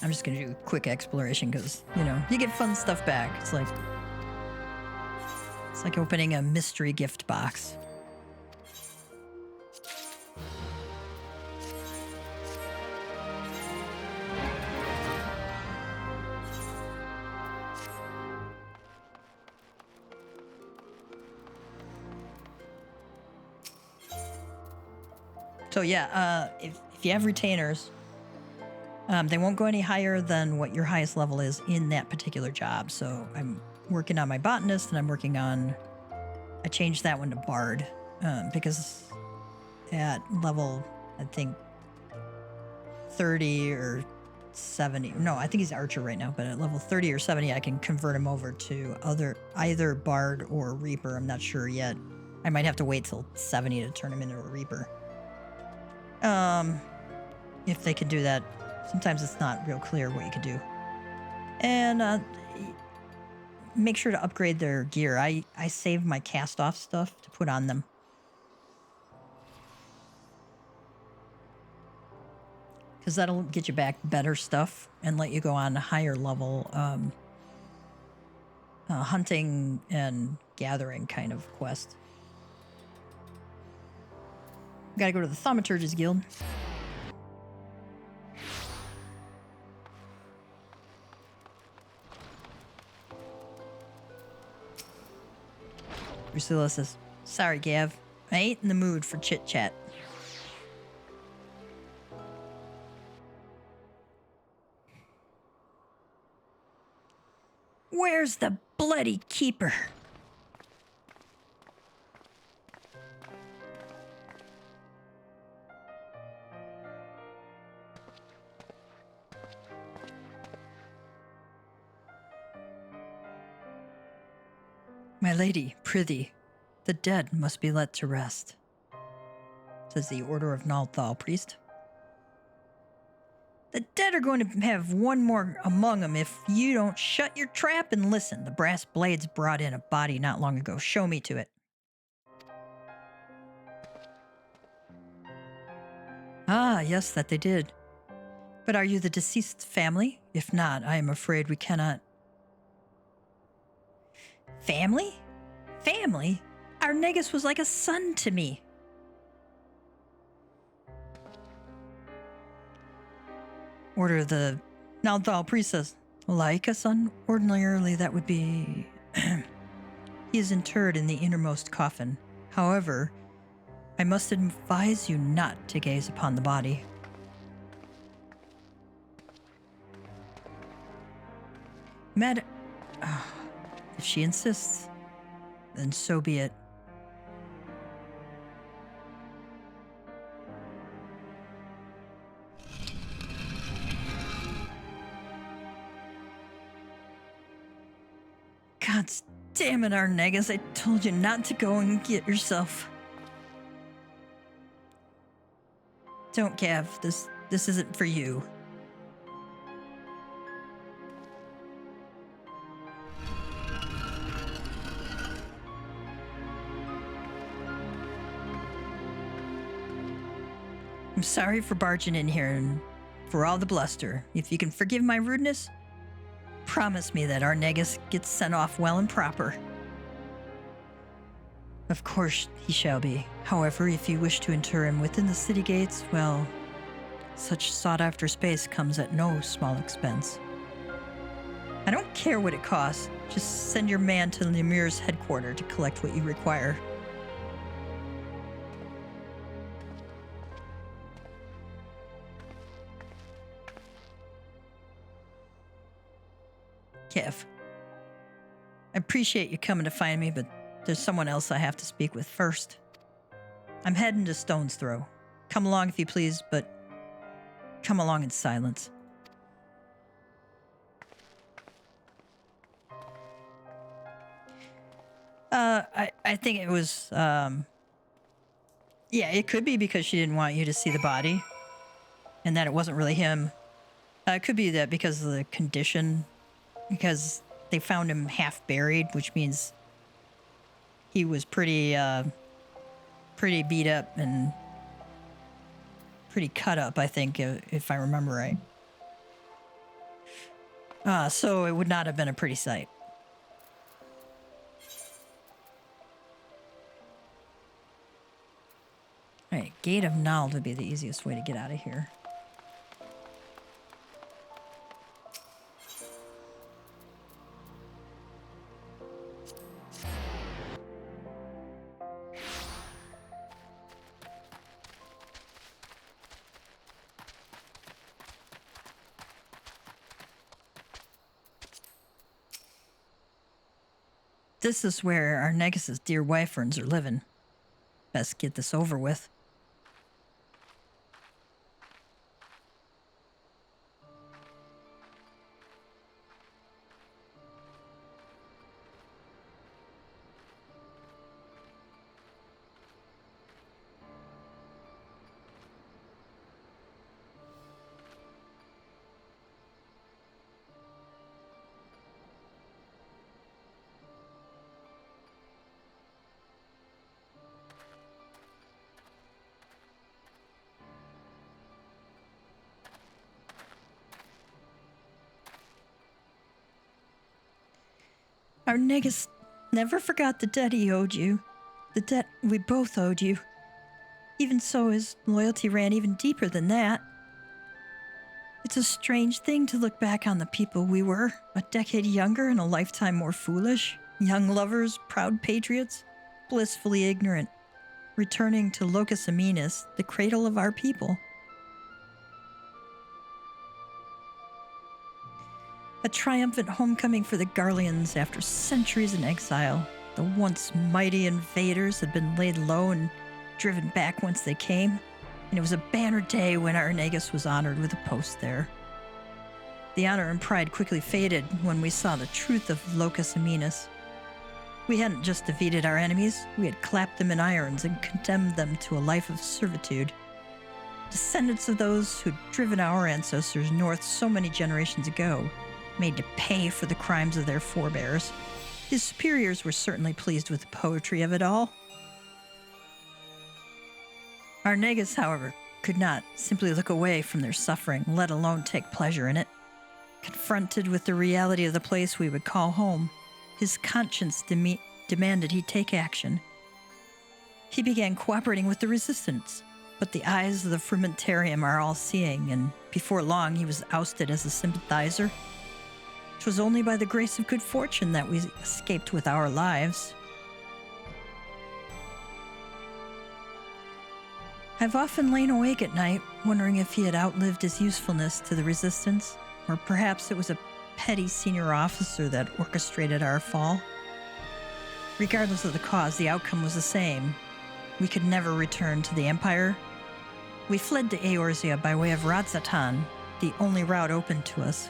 I'm just gonna do a quick exploration because, you know, you get fun stuff back. It's like opening a mystery gift box. So yeah, if you have retainers, they won't go any higher than what your highest level is in that particular job. So I'm working on my botanist, and I'm working on... I changed that one to bard because at level, I think, 30 or 70... No, I think he's archer right now, but at level 30 or 70, I can convert him over to either bard or reaper. I'm not sure yet. I might have to wait till 70 to turn him into a reaper. If they could do that. Sometimes it's not real clear what you could do. And make sure to upgrade their gear. I save my cast-off stuff to put on them. Because that'll get you back better stuff and let you go on a higher level hunting and gathering kind of quest. Gotta go to the Thaumaturge's Guild. Priscilla says, "Sorry, Gav. I ain't in the mood for chit-chat." Where's the bloody keeper? My lady, prithee, the dead must be let to rest, says the Order of Nidhogg priest. The dead are going to have one more among them if you don't shut your trap and listen. The brass blades brought in a body not long ago. Show me to it. Ah, yes, that they did. But are you the deceased's family? If not, I am afraid we cannot. Family? Family? Our Negus was like a son to me. Order of the Nidhogg priest says, like a son? Ordinarily that would be... He is interred in the innermost coffin. However, I must advise you not to gaze upon the body. If she insists, then so be it. God damn it, Arnegas, I told you not to go and get yourself. Don't, Gav. This isn't for you. I'm sorry for barging in here and for all the bluster. If you can forgive my rudeness, promise me that our Negus gets sent off well and proper. Of course he shall be. However, if you wish to inter him within the city gates, well, such sought-after space comes at no small expense. I don't care what it costs. Just send your man to the Emir's headquarters to collect what you require. Kev, I appreciate you coming to find me, but there's someone else I have to speak with first. I'm heading to Stone's Throw. Come along if you please, but come along in silence. I think it was, yeah, it could be because she didn't want you to see the body and that it wasn't really him. It could be that because of the condition, because they found him half buried, which means he was pretty beat up and pretty cut up, I think, if I remember right. So it would not have been a pretty sight. All right, Gate of Nald would be the easiest way to get out of here. This is where our Negus's dear wyverns are living. Best get this over with. Our Negus never forgot the debt he owed you. The debt we both owed you. Even so, his loyalty ran even deeper than that. It's a strange thing to look back on the people we were, a decade younger and a lifetime more foolish. Young lovers, proud patriots, blissfully ignorant, returning to Locus Aminus, the cradle of our people. A triumphant homecoming for the Garleans after centuries in exile. The once mighty invaders had been laid low and driven back whence they came, and it was a banner day when our Negus was honored with a post there. The honor and pride quickly faded when we saw the truth of Locus Aminus. We hadn't just defeated our enemies, we had clapped them in irons and condemned them to a life of servitude. Descendants of those who'd driven our ancestors north so many generations ago, made to pay for the crimes of their forebears. His superiors were certainly pleased with the poetry of it all. Our Negus, however, could not simply look away from their suffering, let alone take pleasure in it. Confronted with the reality of the place we would call home, his conscience demanded he take action. He began cooperating with the resistance, but the eyes of the Frumentarium are all-seeing, and before long he was ousted as a sympathizer. 'Twas only by the grace of good fortune that we escaped with our lives. I've often lain awake at night, wondering if he had outlived his usefulness to the resistance, or perhaps it was a petty senior officer that orchestrated our fall. Regardless of the cause, the outcome was the same. We could never return to the Empire. We fled to Eorzea by way of Radzatan, the only route open to us.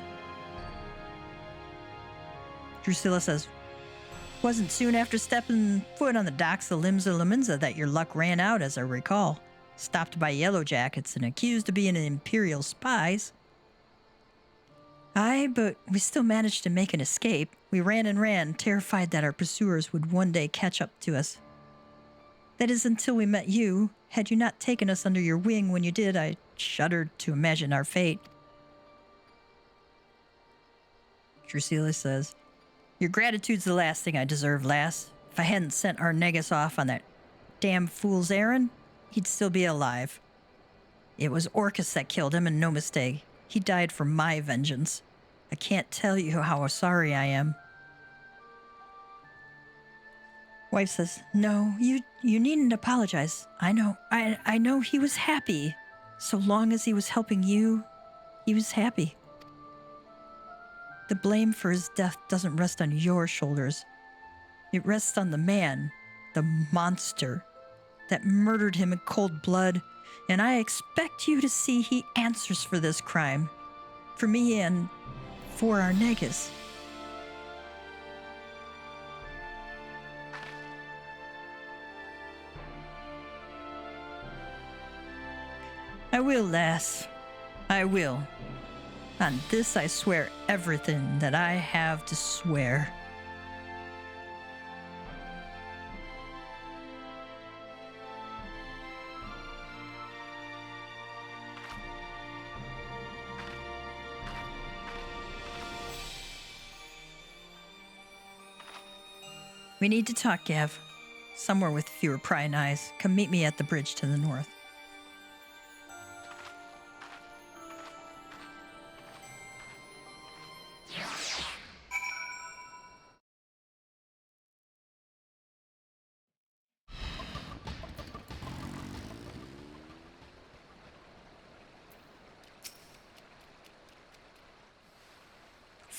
Drusilla says, "Wasn't soon after stepping foot on the docks of Limsa Laminza that your luck ran out, as I recall. Stopped by Yellow Jackets and accused of being Imperial spies." Aye, but we still managed to make an escape. We ran and ran, terrified that our pursuers would one day catch up to us. That is until we met you. Had you not taken us under your wing when you did, I shuddered to imagine our fate. Drusilla says, your gratitude's the last thing I deserve, lass. If I hadn't sent our Negus off on that damn fool's errand, he'd still be alive. It was Orcus that killed him, and no mistake. He died for my vengeance. I can't tell you how sorry I am. Wife says, no, you needn't apologize. I know. I know he was happy. So long as he was helping you, he was happy. The blame for his death doesn't rest on your shoulders. It rests on the man, the monster, that murdered him in cold blood, and I expect you to see he answers for this crime. For me and for our Negus. I will, lass. I will. On this I swear everything that I have to swear. We need to talk, Gav. Somewhere with fewer prying eyes. Come meet me at the bridge to the north.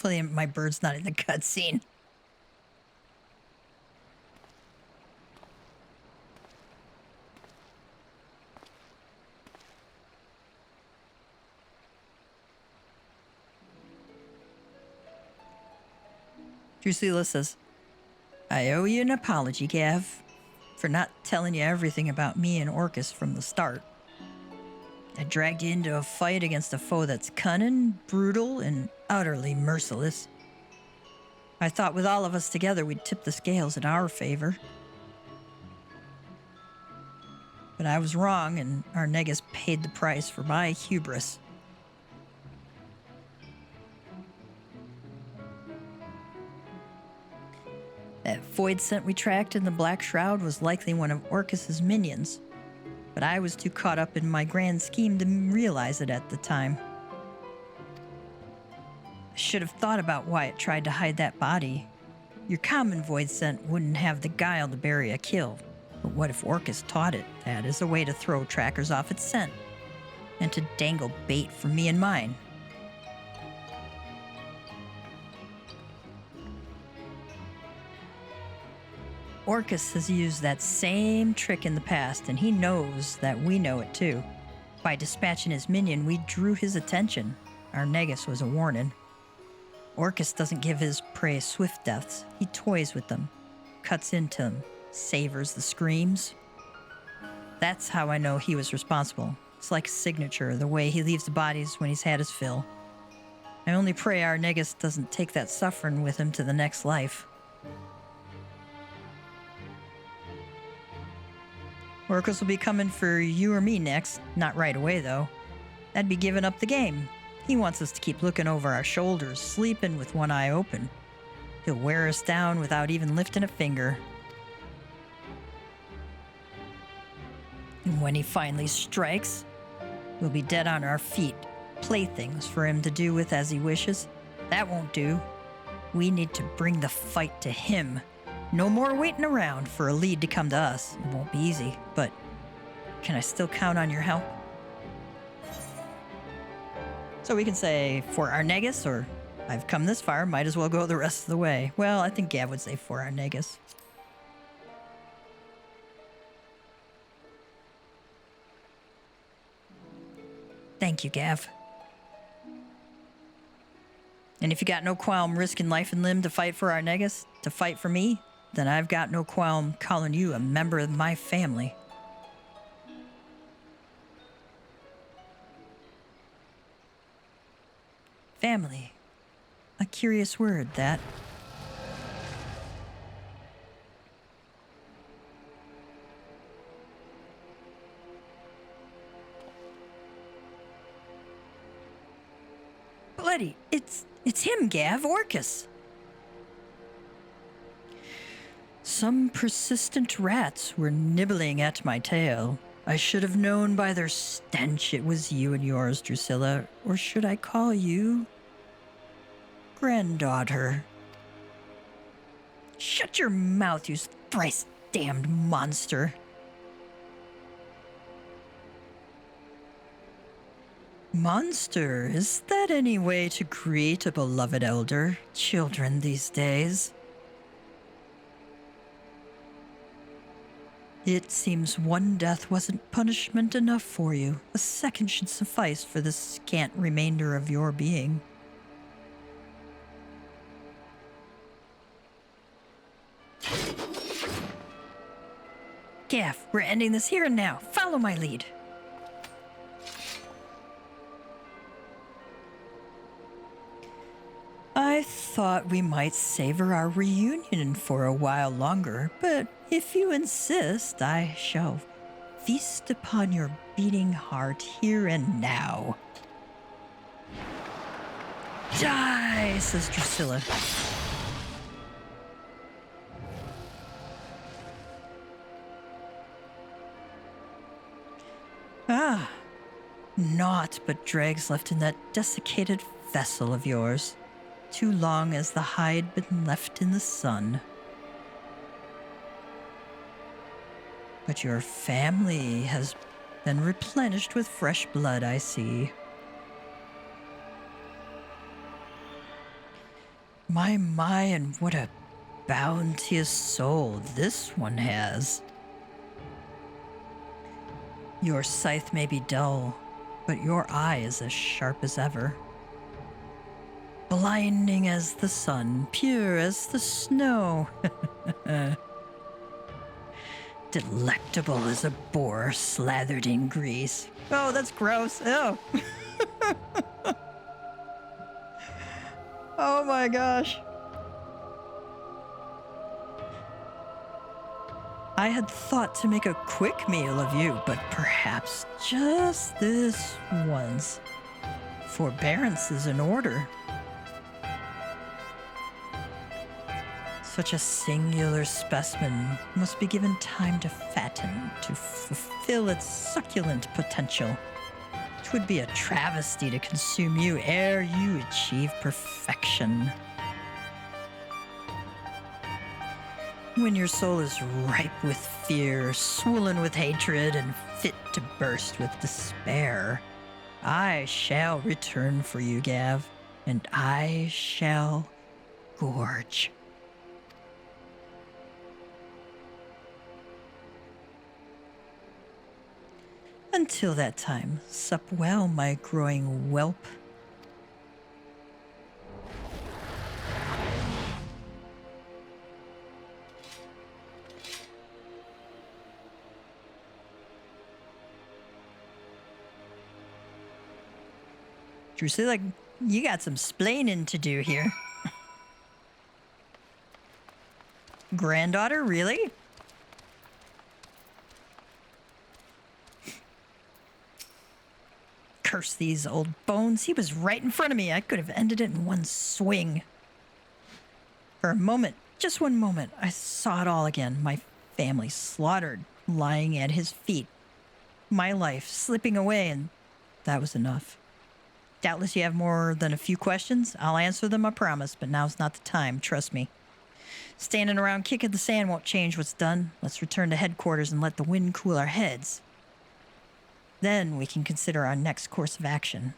Hopefully my bird's not in the cutscene. Drusilla says, I owe you an apology, Gav, for not telling you everything about me and Orcus from the start. I dragged you into a fight against a foe that's cunning, brutal, and utterly merciless. I thought with all of us together we'd tip the scales in our favor. But I was wrong, and our Negus paid the price for my hubris. That void scent we tracked in the Black Shroud was likely one of Orcus's minions, but I was too caught up in my grand scheme to realize it at the time. I should have thought about why it tried to hide that body. Your common void scent wouldn't have the guile to bury a kill, but what if Orcus taught it that as a way to throw trackers off its scent, and to dangle bait for me and mine? Orcus has used that same trick in the past, and he knows that we know it too. By dispatching his minion, we drew his attention. Our Negus was a warning. Orcus doesn't give his prey swift deaths. He toys with them, cuts into them, savors the screams. That's how I know he was responsible. It's like a signature, the way he leaves the bodies when he's had his fill. I only pray our Negus doesn't take that suffering with him to the next life. Orcus will be coming for you or me next. Not right away, though. That'd be giving up the game. He wants us to keep looking over our shoulders, sleeping with one eye open. He'll wear us down without even lifting a finger. And when he finally strikes, we'll be dead on our feet, playthings for him to do with as he wishes. That won't do. We need to bring the fight to him. No more waiting around for a lead to come to us. It won't be easy, but can I still count on your help? So we can say, for our Negus, or I've come this far, might as well go the rest of the way. Well, I think Gav would say for our Negus. Thank you, Gav. And if you got no qualm risking life and limb to fight for our Negus, to fight for me, then I've got no qualm calling you a member of my family. Family. A curious word, that. It's him, Gav, Orcus. Some persistent rats were nibbling at my tail. I should have known by their stench it was you and yours, Drusilla. Or should I call you granddaughter? Shut your mouth, you thrice-damned monster. Monster, is that any way to greet a beloved elder? Children these days. It seems one death wasn't punishment enough for you. A second should suffice for the scant remainder of your being. Gav, we're ending this here and now. Follow my lead. I thought we might savor our reunion for a while longer, but if you insist, I shall feast upon your beating heart here and now. Die, says Drusilla. Ah, naught but dregs left in that desiccated vessel of yours. Too long as the hide been left in the sun. But your family has been replenished with fresh blood, I see. My, and what a bounteous soul this one has. Your scythe may be dull, but your eye is as sharp as ever. Blinding as the sun, pure as the snow. Delectable as a boar slathered in grease. Oh, that's gross. Oh. Oh my gosh. I had thought to make a quick meal of you, but perhaps just this once. Forbearance is in order. Such a singular specimen must be given time to fatten, to fulfill its succulent potential. 'Twould be a travesty to consume you ere you achieve perfection. When your soul is ripe with fear, swollen with hatred, and fit to burst with despair, I shall return for you, Gav, and I shall gorge. Until that time, sup well, my growing whelp. Drusilla, you got some splaining to do here. Granddaughter, really? Curse these old bones. He was right in front of me. I could have ended it in one swing. For a moment, just one moment, I saw it all again. My family slaughtered, lying at his feet. My life slipping away, and that was enough. Doubtless you have more than a few questions. I'll answer them, I promise, but now's not the time, trust me. Standing around kicking the sand won't change what's done. Let's return to headquarters and let the wind cool our heads. Then we can consider our next course of action.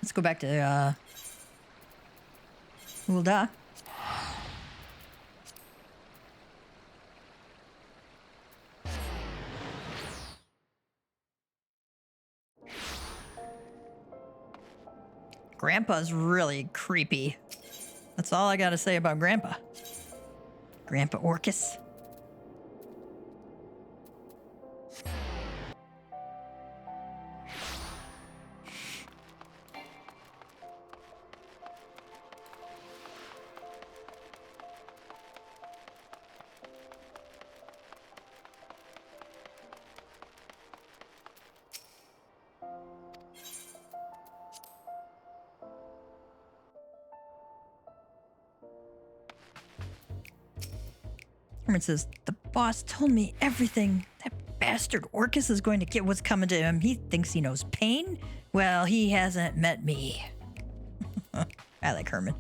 Let's go back to, Ulda. Grandpa's really creepy. That's all I gotta say about Grandpa. Grandpa Orcus. Herman says, the boss told me everything. That bastard Orcus is going to get what's coming to him. He thinks he knows pain. Well, he hasn't met me. I like Herman.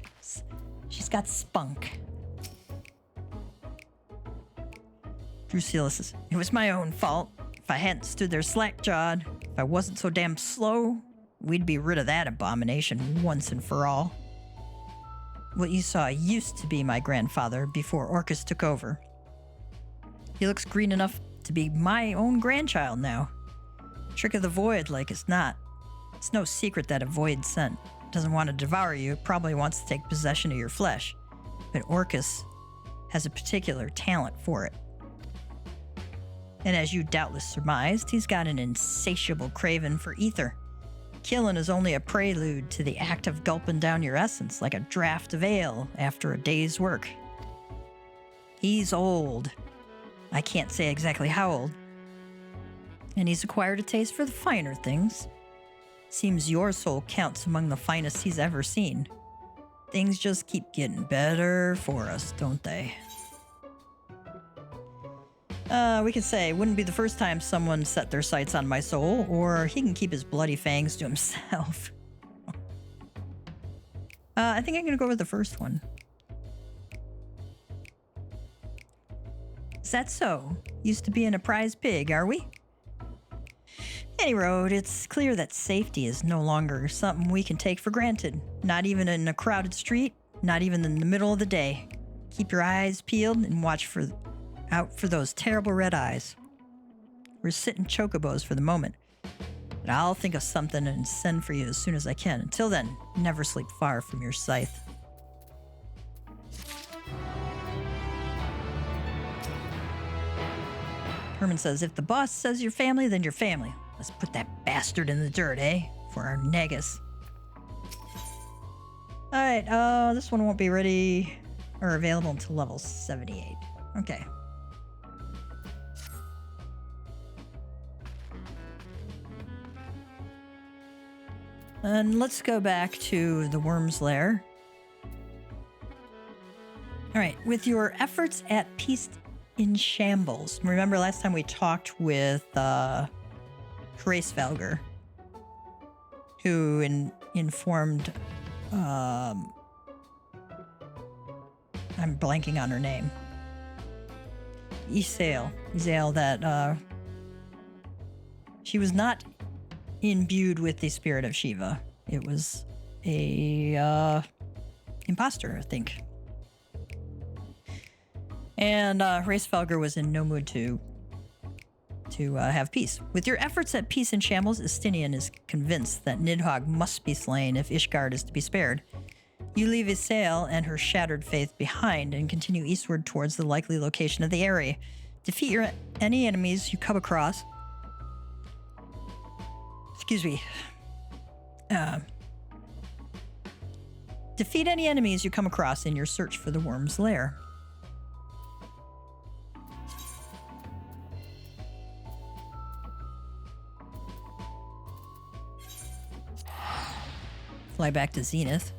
She's got spunk. Drusilla says, it was my own fault. If I hadn't stood there slack-jawed, if I wasn't so damn slow, we'd be rid of that abomination once and for all. What you saw used to be my grandfather before Orcus took over. He looks green enough to be my own grandchild now. Trick of the void like it's not. It's no secret that a void scent doesn't want to devour you. It probably wants to take possession of your flesh. But Orcus has a particular talent for it. And as you doubtless surmised, he's got an insatiable craving for ether. Killing is only a prelude to the act of gulping down your essence like a draught of ale after a day's work. He's old. I can't say exactly how old. And he's acquired a taste for the finer things. Seems your soul counts among the finest he's ever seen. Things just keep getting better for us, don't they? We could say, wouldn't be the first time someone set their sights on my soul, or he can keep his bloody fangs to himself. I think I'm gonna go with the first one. Is that so? Used to being a prize pig, are we? Any road, it's clear that safety is no longer something we can take for granted. Not even in a crowded street, not even in the middle of the day. Keep your eyes peeled and watch out for those terrible red eyes. We're sitting chocobos for the moment, but I'll think of something and send for you as soon as I can. Until then, never sleep far from your scythe. Herman says, if the boss says your family, then your family. Let's put that bastard in the dirt, eh? For our negus. Alright, this one won't be ready or available until level 78. Okay. And let's go back to the worm's lair. Alright, with your efforts at peace in shambles. Remember last time we talked with Hraesvelgr, who informed I'm blanking on her name. Isael, that she was not imbued with the spirit of Shiva. It was a imposter, I think. And Hraesvelgr was in no mood to have peace. With your efforts at peace in shambles, Estinien is convinced that Nidhogg must be slain if Ishgard is to be spared. You leave Isael and her shattered faith behind and continue eastward towards the likely location of the area. Defeat any enemies you come across. Excuse me. Defeat any enemies you come across in your search for the worm's lair. Fly back to Zenith.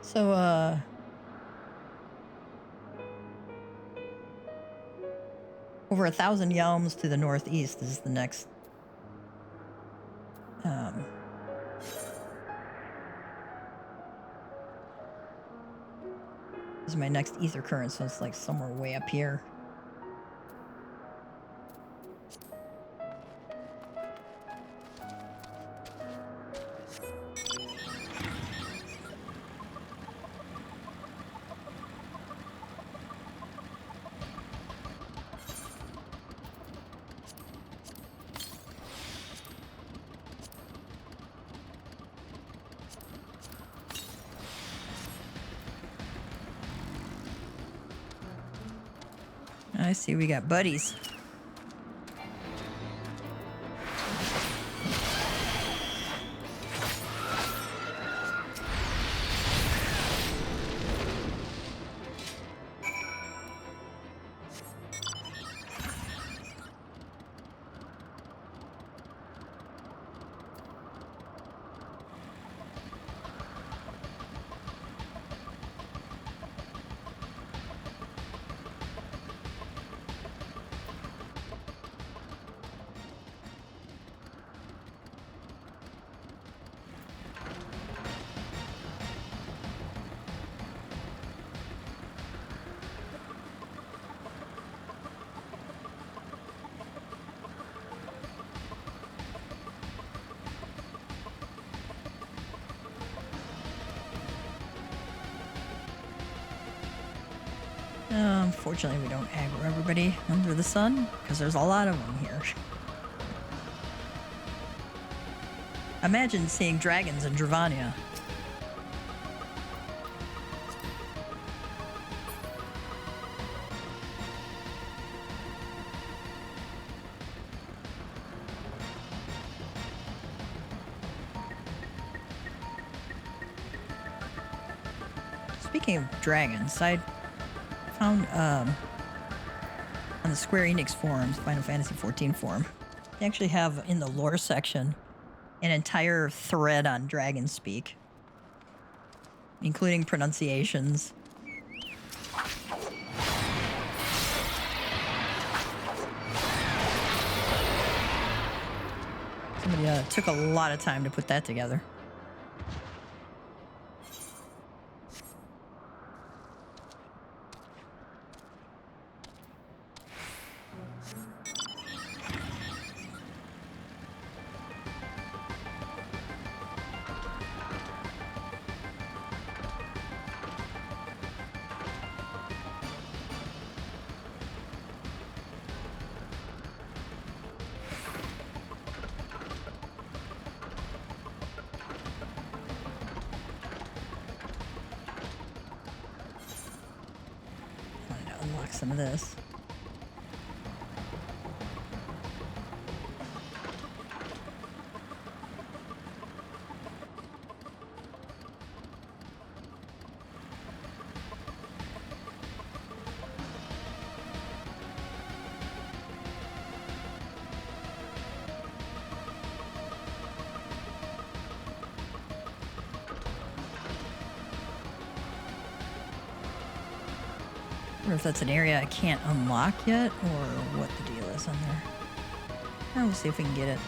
So, over 1,000 yalms to the northeast is the next is my next ether current, so it's like somewhere way up here. I see we got buddies. Unfortunately, we don't aggro everybody under the sun, because there's a lot of them here. Imagine seeing dragons in Dravania. Speaking of dragons, I found on the Square Enix forums, Final Fantasy XIV forum, they actually have in the lore section an entire thread on dragon speak, including pronunciations. Somebody took a lot of time to put that together. Some of this. I wonder if that's an area I can't unlock yet, or what the deal is on there. Oh, we'll see if we can get it.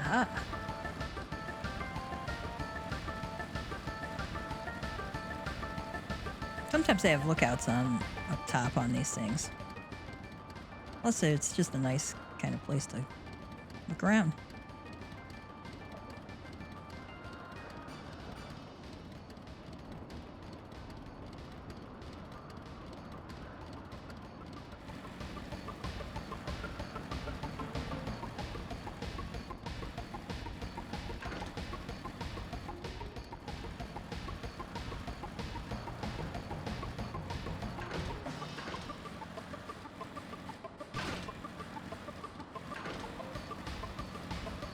Ah. Sometimes they have lookouts on up top on these things. Plus, it's just a nice kind of place to look around.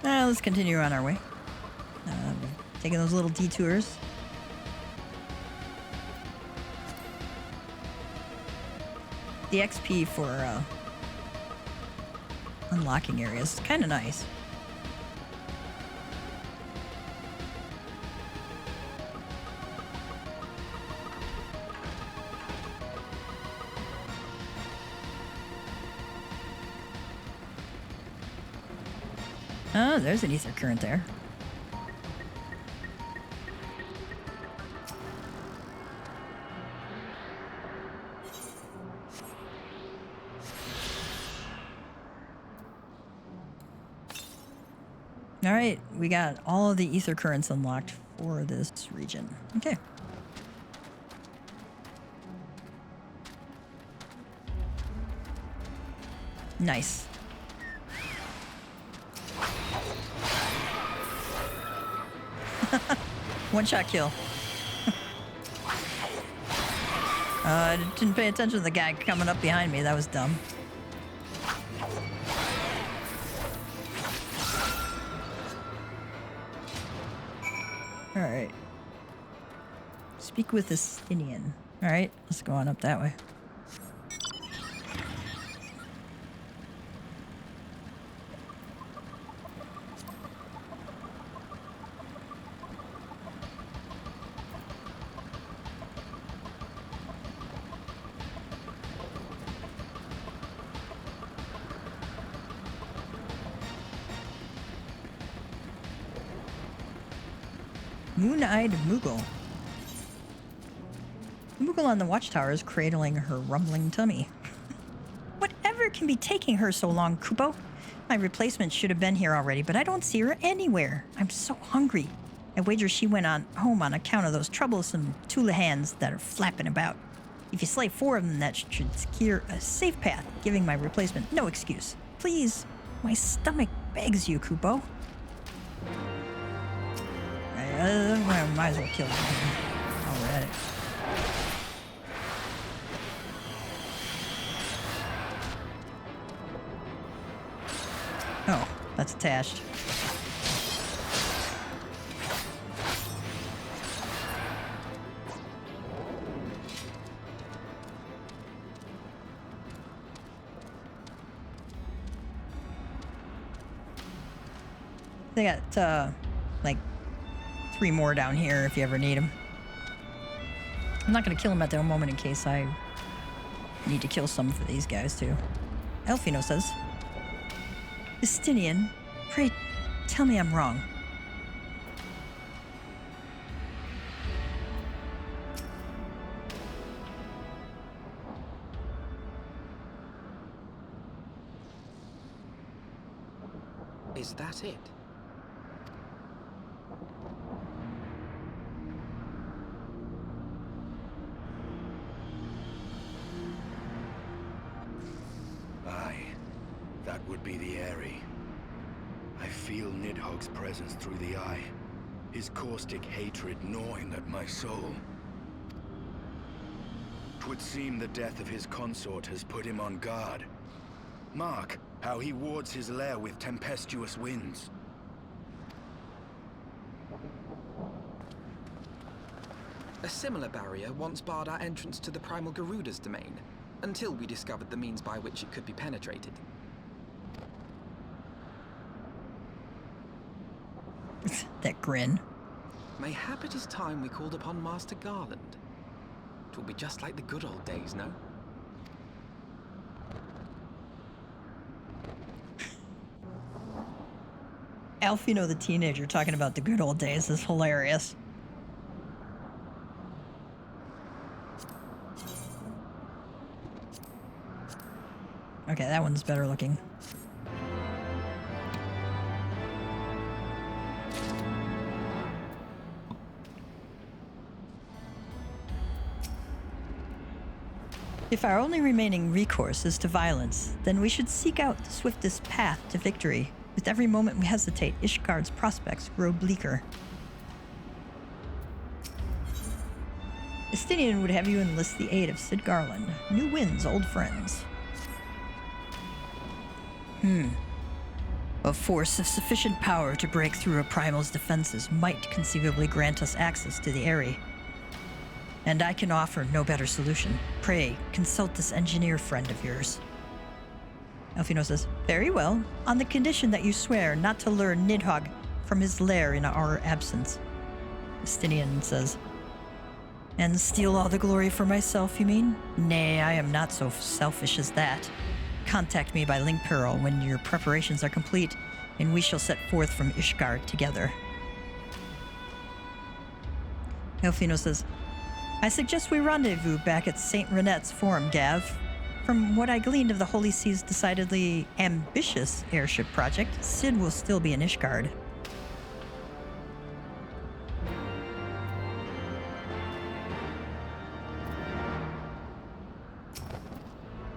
Let's continue on our way. Taking those little detours. The XP for unlocking areas is kind of nice. Oh, there's an ether current there. All right, we got all of the ether currents unlocked for this region. Okay. Nice. One-shot kill. I didn't pay attention to the guy coming up behind me. That was dumb. All right. Speak with Estinien. All right, let's go on up that way. Moon-eyed Moogle. The Moogle on the watchtower is cradling her rumbling tummy. Whatever can be taking her so long, Kupo? My replacement should have been here already, but I don't see her anywhere. I'm so hungry. I wager she went on home on account of those troublesome Tulahans that are flapping about. If you slay 4 of them, that should secure a safe path, giving my replacement no excuse. Please, my stomach begs you, Kupo. I might as well kill him while we're at it. Oh, that's attached. They got, like, 3 more down here if you ever need them. I'm not going to kill them at that moment in case I need to kill some for these guys, too. Alphinaud says, Estinien, pray tell me I'm wrong. Is that it? Aye, that would be the Airy. I feel Nidhogg's presence through the eye, his caustic hatred gnawing at my soul. 'Twould seem the death of his consort has put him on guard. Mark how he wards his lair with tempestuous winds. A similar barrier once barred our entrance to the primal Garuda's domain, until we discovered the means by which it could be penetrated. That grin. Mayhap it is time we called upon Master Garland. It will be just like the good old days, no? Alphinaud the teenager talking about the good old days is hilarious. Okay, that one's better looking. If our only remaining recourse is to violence, then we should seek out the swiftest path to victory. With every moment we hesitate, Ishgard's prospects grow bleaker. Estinien would have you enlist the aid of Sid Garland. New wins, old friends. A force of sufficient power to break through a primal's defenses might conceivably grant us access to the Airy. And I can offer no better solution. Pray, consult this engineer friend of yours. Alphinaud says, very well, on the condition that you swear not to lure Nidhogg from his lair in our absence. Estinien says, and steal all the glory for myself, you mean? Nay, I am not so selfish as that. Contact me by link peril when your preparations are complete, and we shall set forth from Ishgard together. Alphinaud says, I suggest we rendezvous back at St. Renette's Forum, Gav. From what I gleaned of the Holy Sea's decidedly ambitious airship project, Sid will still be in Ishgard.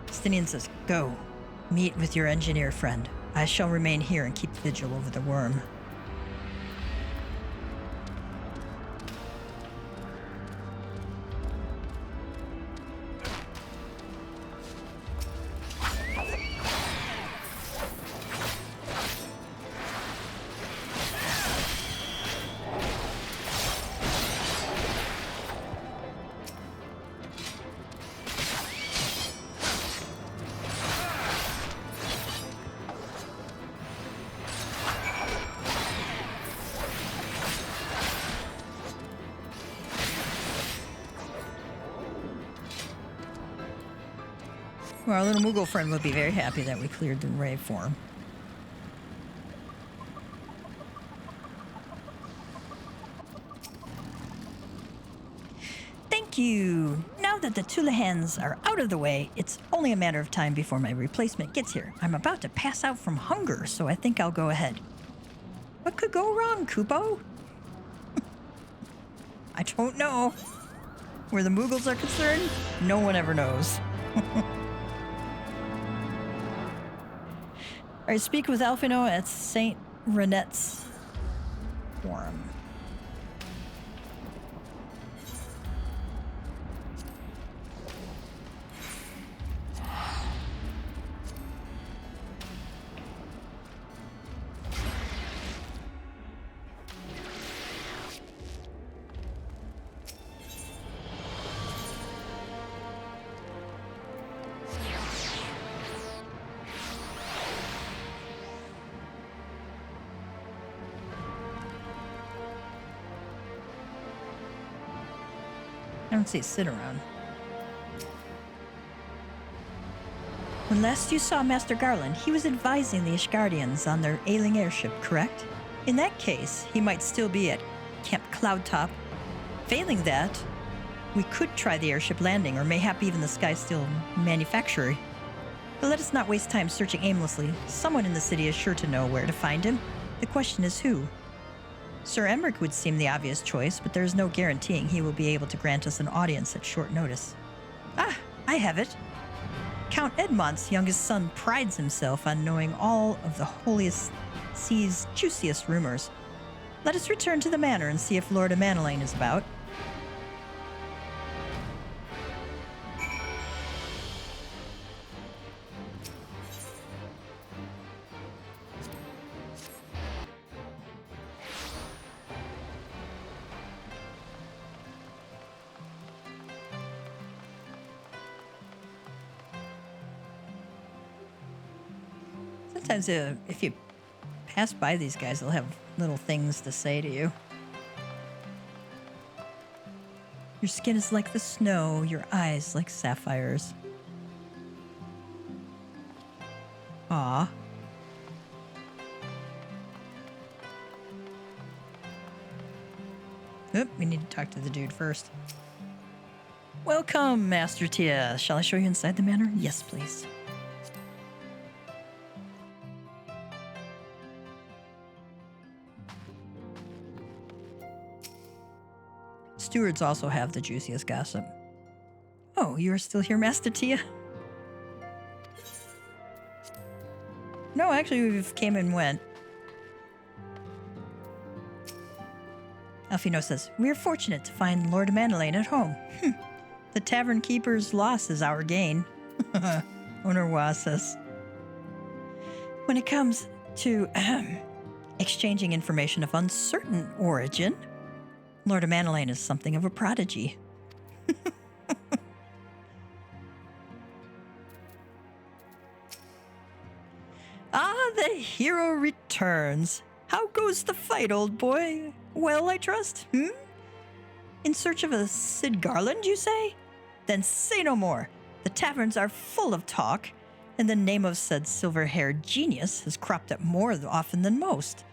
Estinien says, go. Meet with your engineer friend. I shall remain here and keep vigil over the wyrm. Well, our little Moogle friend would be very happy that we cleared the rave for him. Thank Thank you. Now that the Tulahans are out of the way, it's only a matter of time before my replacement gets here. I'm about to pass out from hunger, so I think I'll go ahead. What could go wrong, Kupo? I don't know. Where the moogles are concerned, no one ever knows. Alright, speak with Alphinaud at St. Renette's Forum. I don't see it sit around. When last you saw Master Garland, he was advising the Ishgardians on their ailing airship, correct? In that case, he might still be at Camp Cloudtop. Failing that, we could try the airship landing, or mayhap even the Skysteel manufactory. But let us not waste time searching aimlessly. Someone in the city is sure to know where to find him. The question is who? Sir Emmerich would seem the obvious choice, but there is no guaranteeing he will be able to grant us an audience at short notice. Ah, I have it. Count Edmont's youngest son prides himself on knowing all of the holiest sea's juiciest rumors. Let us return to the manor and see if Lord Amanelaine is about. Sometimes if you pass by these guys, they'll have little things to say to you. Your skin is like the snow, your eyes like sapphires. Aw. Oop, we need to talk to the dude first. Welcome, Master Tia. Shall I show you inside the manor? Yes, please. Stewards also have the juiciest gossip. Oh, you are still here, Master Tia? No, actually, we've came and went. Alphinaud says, we are fortunate to find Lord Amanelaine at home. The tavern keeper's loss is our gain. Honorwa says. When it comes to exchanging information of uncertain origin, Lord Amanelaine is something of a prodigy. Ah, the hero returns. How goes the fight, old boy? Well, I trust, In search of a Sid Garland, you say? Then say no more. The taverns are full of talk, and the name of said silver-haired genius has cropped up more often than most.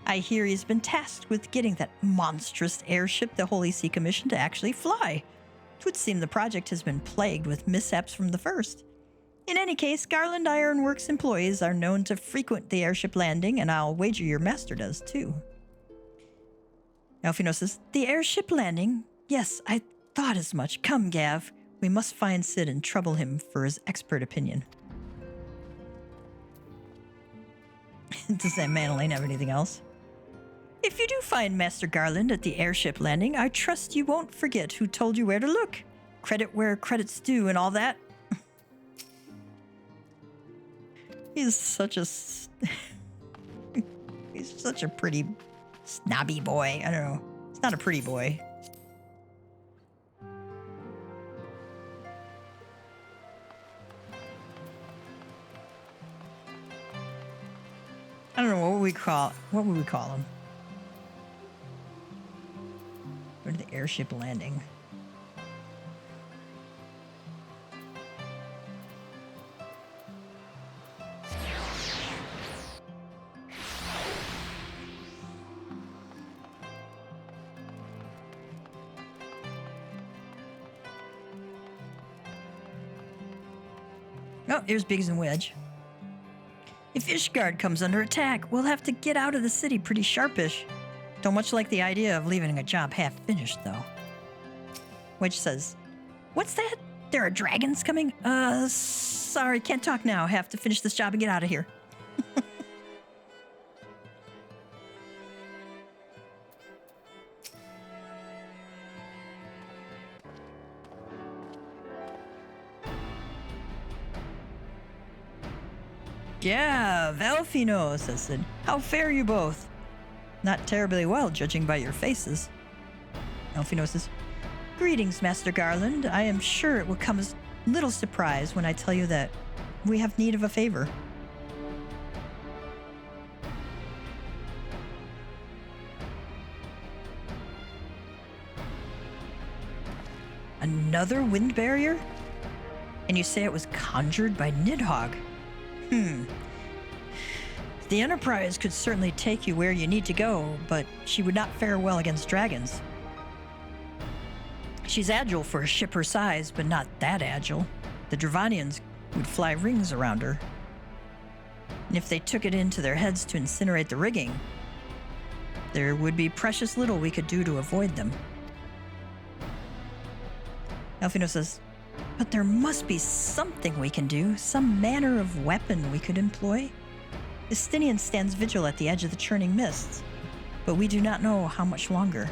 I hear he's been tasked with getting that monstrous airship the Holy See commissioned to actually fly. 'Twould seem the project has been plagued with mishaps from the first. In any case, Garland Ironworks employees are known to frequent the airship landing, and I'll wager your master does too. Alphinaud says, the airship landing? Yes, I thought as much. Come, Gav. We must find Sid and trouble him for his expert opinion. Does that Amanelaine have anything else? If you do find Master Garland at the airship landing, I trust you won't forget who told you where to look. Credit where credit's due and all that. He's such a... He's such a pretty snobby boy. I don't know. He's not a pretty boy. I don't know, what would we call him? Go to the airship landing. Oh, here's Biggs and Wedge. If Ishgard comes under attack, we'll have to get out of the city pretty sharpish. Don't much like the idea of leaving a job half finished, though. Wedge says, "What's that? There are dragons coming? Sorry, can't talk now. Have to finish this job and get out of here." "Yeah, Alphinaud," says Sid. "How fare you both?" "Not terribly well, judging by your faces." Alphinaud says, "Greetings, Master Garland. I am sure it will come as little surprise when I tell you that we have need of a favor." "Another wind barrier? And you say it was conjured by Nidhogg? The Enterprise could certainly take you where you need to go, but she would not fare well against dragons. She's agile for a ship her size, but not that agile. The Dravanians would fly rings around her. And if they took it into their heads to incinerate the rigging, there would be precious little we could do to avoid them." Alphinaud says, "But there must be something we can do, some manner of weapon we could employ. Estinien stands vigil at the edge of the churning mists, but we do not know how much longer."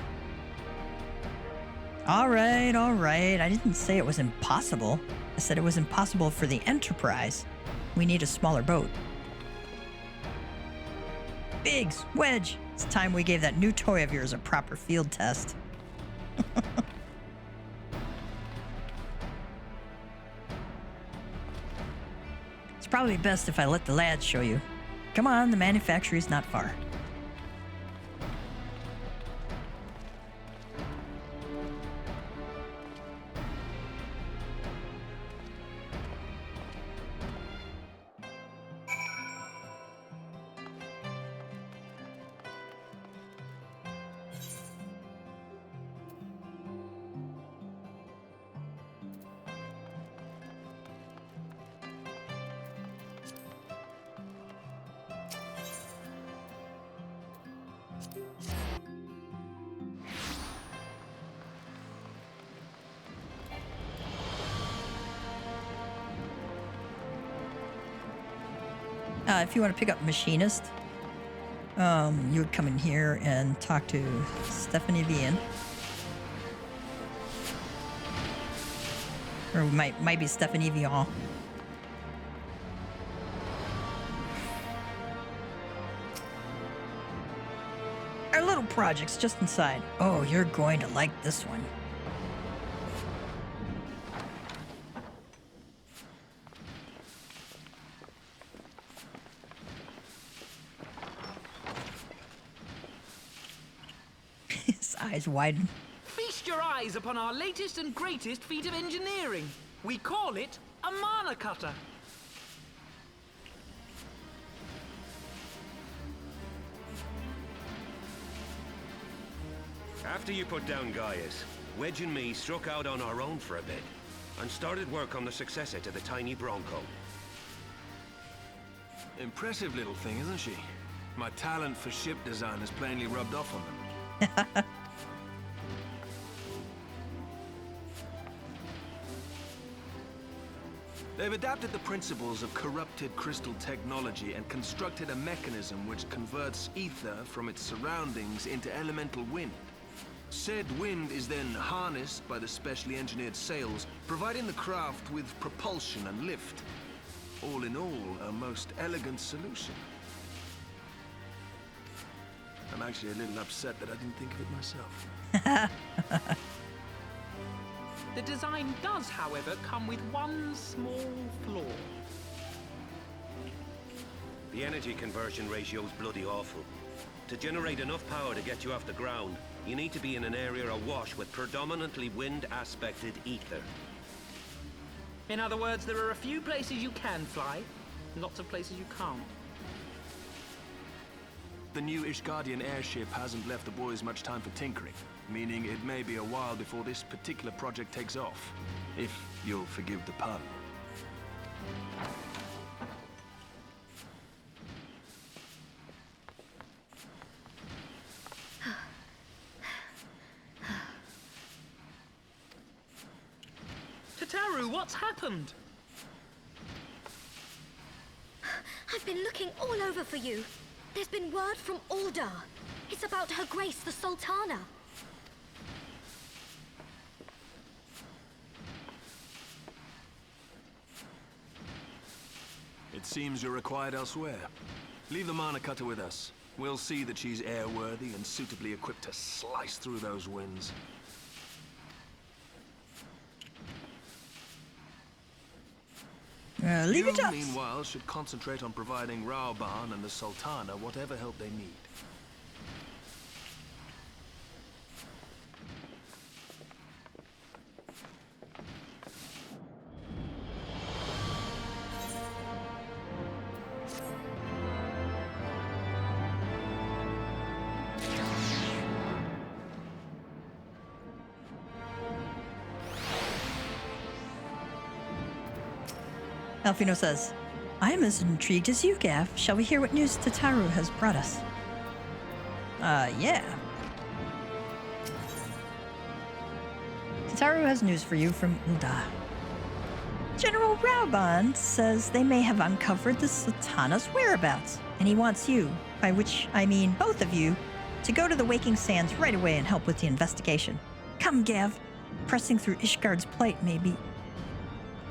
All right. I didn't say it was impossible. I said it was impossible for the Enterprise. We need a smaller boat. "Biggs, Wedge, it's time we gave that new toy of yours a proper field test." "It's probably best if I let the lads show you. Come on, the manufactory's not far." If you want to pick up Machinist, you would come in here and talk to Stephanie Vian. Or it might be Stephanie Vian. Our little project's just inside. Oh, you're going to like this one. His eyes widen. Feast your eyes upon our latest and greatest feat of engineering. We call it a mana cutter. After you put down Gaius, Wedge and me struck out on our own for a bit and started work on the successor to the tiny Bronco. Impressive little thing, isn't she? My talent for ship design has plainly rubbed off on them. They've adapted the principles of corrupted crystal technology and constructed a mechanism which converts ether from its surroundings into elemental wind. Said wind is then harnessed by the specially engineered sails, providing the craft with propulsion and lift. All in all, a most elegant solution. I'm actually a little upset that I didn't think of it myself. The design does, however, come with one small flaw. The energy conversion ratio's bloody awful. To generate enough power to get you off the ground, you need to be in an area awash with predominantly wind-aspected ether. In other words, there are a few places you can fly, lots of places you can't. The new Ishgardian airship hasn't left the boys much time for tinkering, meaning it may be a while before this particular project takes off. If you'll forgive the pun. Tataru, what's happened? I've been looking all over for you. There's been word from Ulda. It's about Her Grace, the Sultana. It seems you're required elsewhere. Leave the MamaCatGamer with us. We'll see that she's airworthy and suitably equipped to slice through those winds. Leave You, it up. meanwhile, should concentrate on providing Raoban and the Sultana whatever help they need. Alphinaud says, I am as intrigued as you, Gav. Shall we hear what news Tataru has brought us? Yeah. Tataru has news for you from Ulda. General Raoban says they may have uncovered the Sultana's whereabouts, and he wants you, by which I mean both of you, to go to the Waking Sands right away and help with the investigation. Come, Gav. Pressing through Ishgard's plight may be...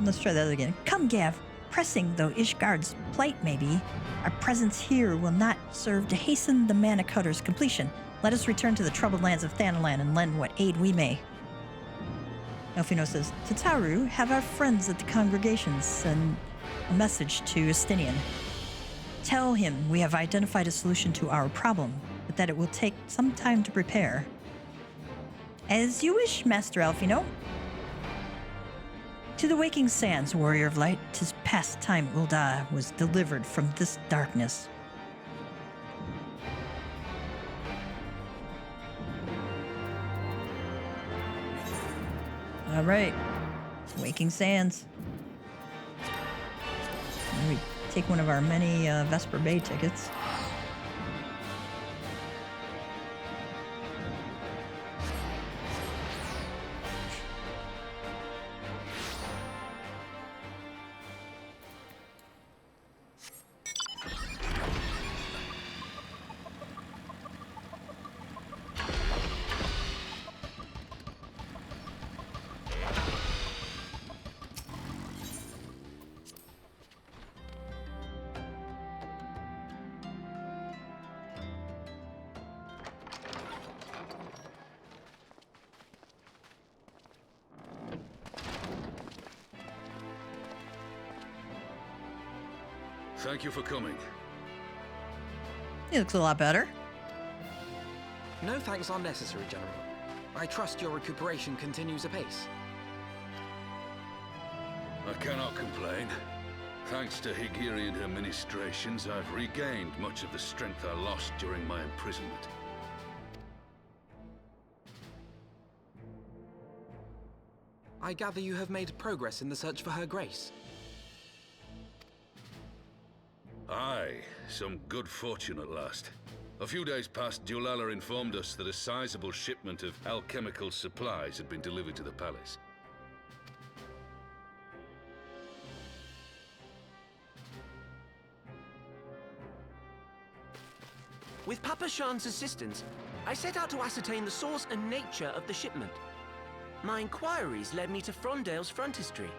Let's try that again. Come, Gav. Pressing though Ishgard's plight may be, our presence here will not serve to hasten the MamaCatGamer's completion. Let us return to the troubled lands of Thanalan and lend what aid we may. Alphinaud says, Tataru, have our friends at the congregation send a message to Estinien. Tell him we have identified a solution to our problem, but that it will take some time to prepare. As you wish, Master Alphinaud. To the Waking Sands, warrior of light, 'tis past time Ulda was delivered from this darkness. All right, Waking Sands. Let me take one of our many Vesper Bay tickets. Thank you for coming. He looks a lot better. No thanks are necessary, General. I trust your recuperation continues apace. I cannot complain. Thanks to Higiri and her ministrations, I've regained much of the strength I lost during my imprisonment. I gather you have made progress in the search for Her Grace. Aye, some good fortune at last. A few days past, Dulala informed us that a sizable shipment of alchemical supplies had been delivered to the palace. With Papa Shan's assistance, I set out to ascertain the source and nature of the shipment. My inquiries led me to Frondale's frontistery.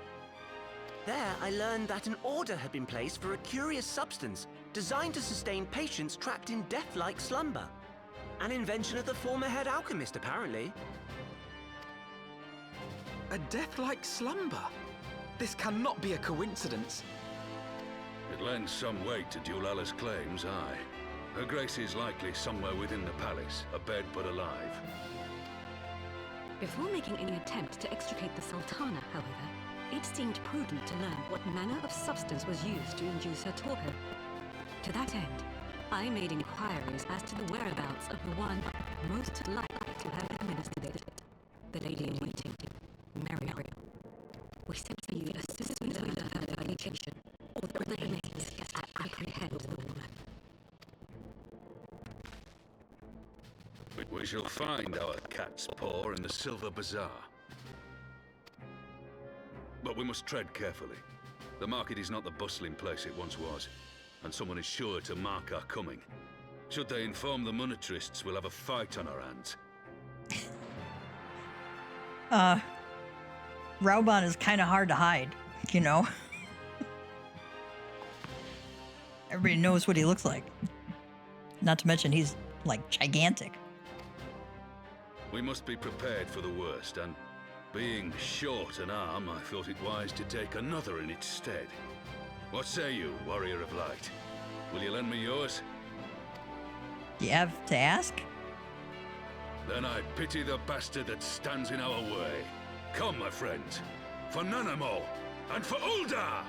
There, I learned that an order had been placed for a curious substance designed to sustain patients trapped in death-like slumber. An invention of the former head alchemist, apparently. A death-like slumber? This cannot be a coincidence. It lends some weight to Dulala's claims, aye. Her Grace is likely somewhere within the palace, abed but alive. Before making any attempt to extricate the Sultana, however, it seemed prudent to learn what manner of substance was used to induce her torpor. To that end, I made inquiries as to the whereabouts of the one most likely to have administered it, the lady in waiting, Mary. We sent for you as soon as we learned of her location. We shall find our cat's paw in the Silver Bazaar. But we must tread carefully. The market is not the bustling place it once was, and someone is sure to mark our coming. Should they inform the monetarists, we'll have a fight on our hands. Raubon is kind of hard to hide, you know? Everybody knows what he looks like. Not to mention he's, like, gigantic. We must be prepared for the worst, and being short an arm, I thought it wise to take another in its stead. What say you, Warrior of Light? Will you lend me yours? You have to ask? Then I pity the bastard that stands in our way. Come, my friends, for Nanamo, and for Uldar!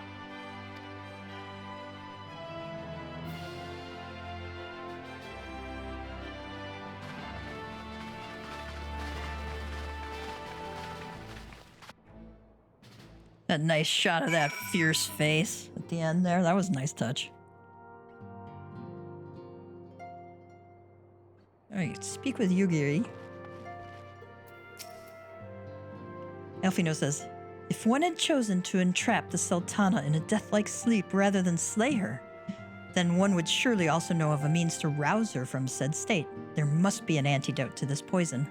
That nice shot of that fierce face at the end there. That was a nice touch. Alright, speak with Yugiri. Alphinaud says, if one had chosen to entrap the Sultana in a death-like sleep rather than slay her, then one would surely also know of a means to rouse her from said state. There must be an antidote to this poison.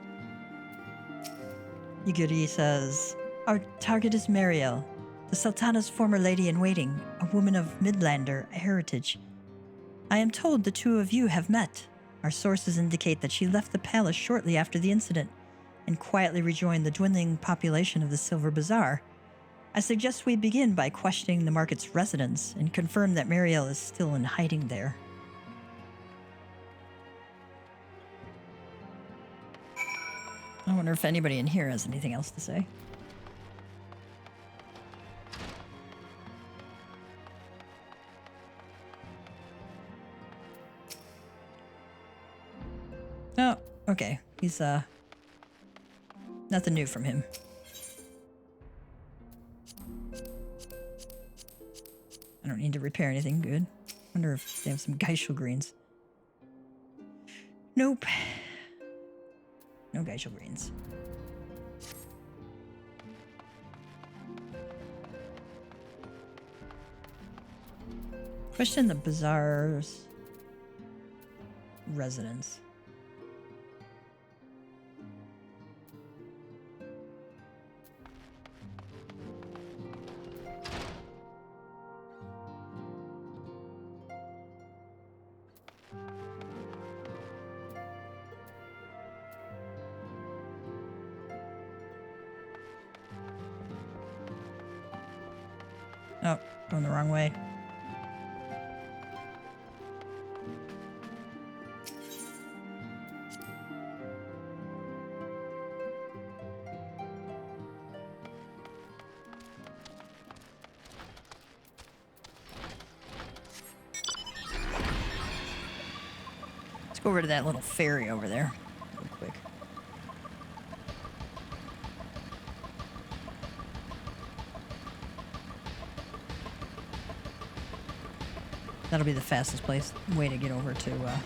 Yugiri says, our target is Mariel, the Sultana's former lady-in-waiting, a woman of Midlander heritage. I am told the two of you have met. Our sources indicate that she left the palace shortly after the incident and quietly rejoined the dwindling population of the Silver Bazaar. I suggest we begin by questioning the market's residents and confirm that Mariel is still in hiding there. I wonder if anybody in here has anything else to say. Oh, okay. He's, nothing new from him. I don't need to repair anything. Good. Wonder if they have some Geishel greens. Nope. No Geishel greens. Question the bazaar's residence. Oh, going the wrong way. Let's go over to that little ferry over there real quick. That'll be the fastest way to get over to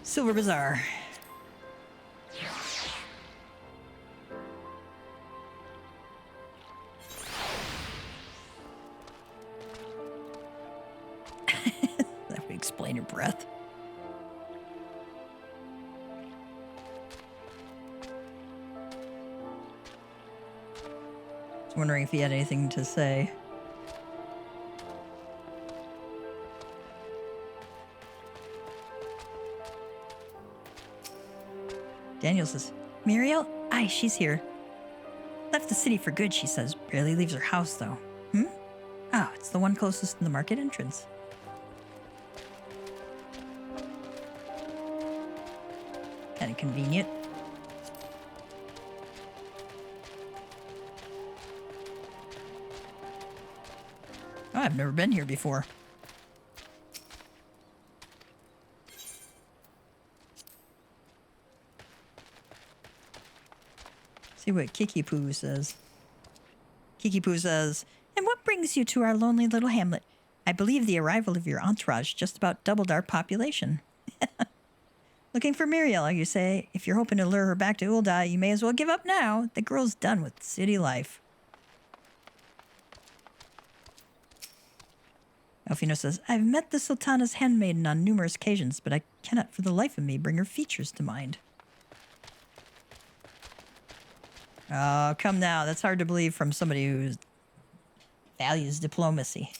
Silver Bazaar. That would explain your breath. I was wondering if he had anything to say. Daniel says, Muriel? Aye, she's here. Left the city for good, she says. Barely leaves her house, though. Hmm? Oh, it's the one closest to the market entrance. Kind of convenient. Oh, I've never been here before. See what Kiki Poo says. Kiki Poo says, and what brings you to our lonely little hamlet? I believe the arrival of your entourage just about doubled our population. Looking for Muriel, you say. If you're hoping to lure her back to Ul'dah, you may as well give up now. The girl's done with city life. Alphinaud says, I've met the Sultana's handmaiden on numerous occasions, but I cannot for the life of me bring her features to mind. Oh, come now. That's hard to believe from somebody who values diplomacy.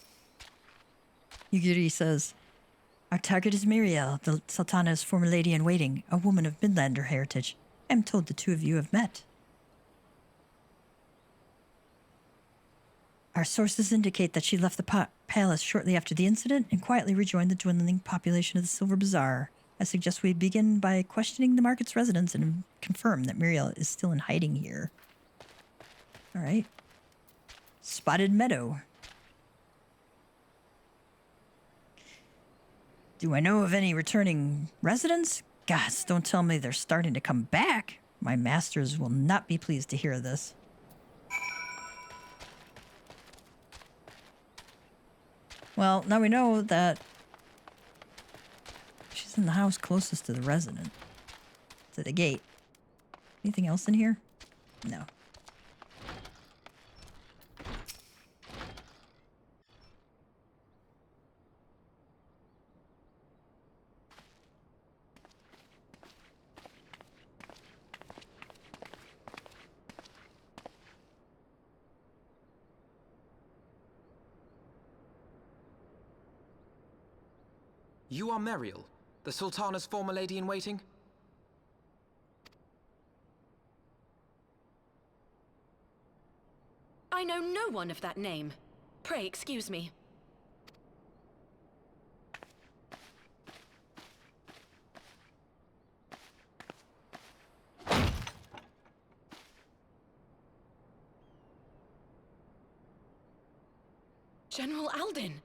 Yugiri says, our target is Muriel, the Sultana's former lady-in-waiting, a woman of Midlander heritage. I am told the two of you have met. Our sources indicate that she left the palace shortly after the incident and quietly rejoined the dwindling population of the Silver Bazaar. I suggest we begin by questioning the market's residents and confirm that Muriel is still in hiding here. All right. Spotted Meadow. Do I know of any returning residents? Gods, don't tell me they're starting to come back. My masters will not be pleased to hear this. Well, now we know that she's in the house closest to the resident. To the gate. Anything else in here? No. You are Muriel, the Sultana's former lady-in-waiting? I know no one of that name. Pray excuse me. General Alden!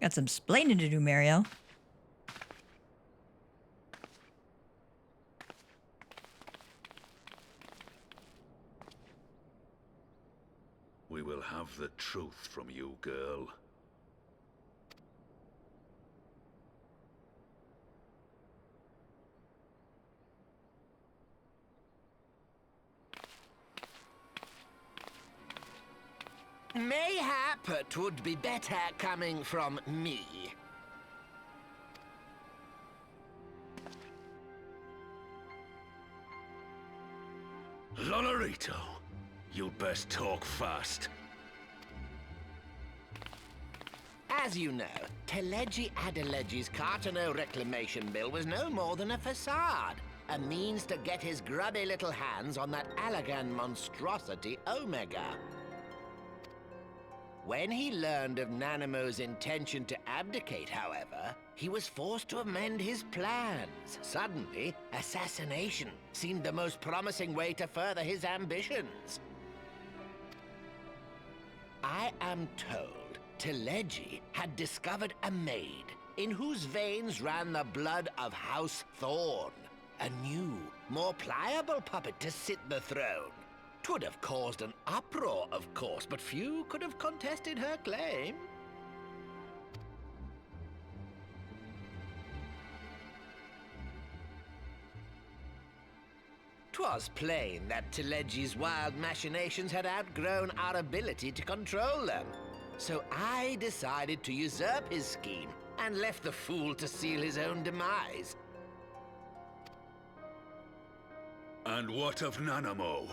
Got some splaining to do, Muriel. We will have the truth from you, girl. Mayhap it would be better coming from me. Lonorito, you'd best talk fast. As you know, Teleji Adeleji's Cartano reclamation bill was no more than a facade. A means to get his grubby little hands on that Allagan monstrosity Omega. When he learned of Nanamo's intention to abdicate, however, he was forced to amend his plans. Suddenly, assassination seemed the most promising way to further his ambitions. I am told Teleji had discovered a maid in whose veins ran the blood of House Thorn, a new, more pliable puppet to sit the throne. 'Twould have caused an uproar, of course, but few could have contested her claim. 'Twas plain that Teleji's wild machinations had outgrown our ability to control them. So I decided to usurp his scheme and left the fool to seal his own demise. And what of Nanamo?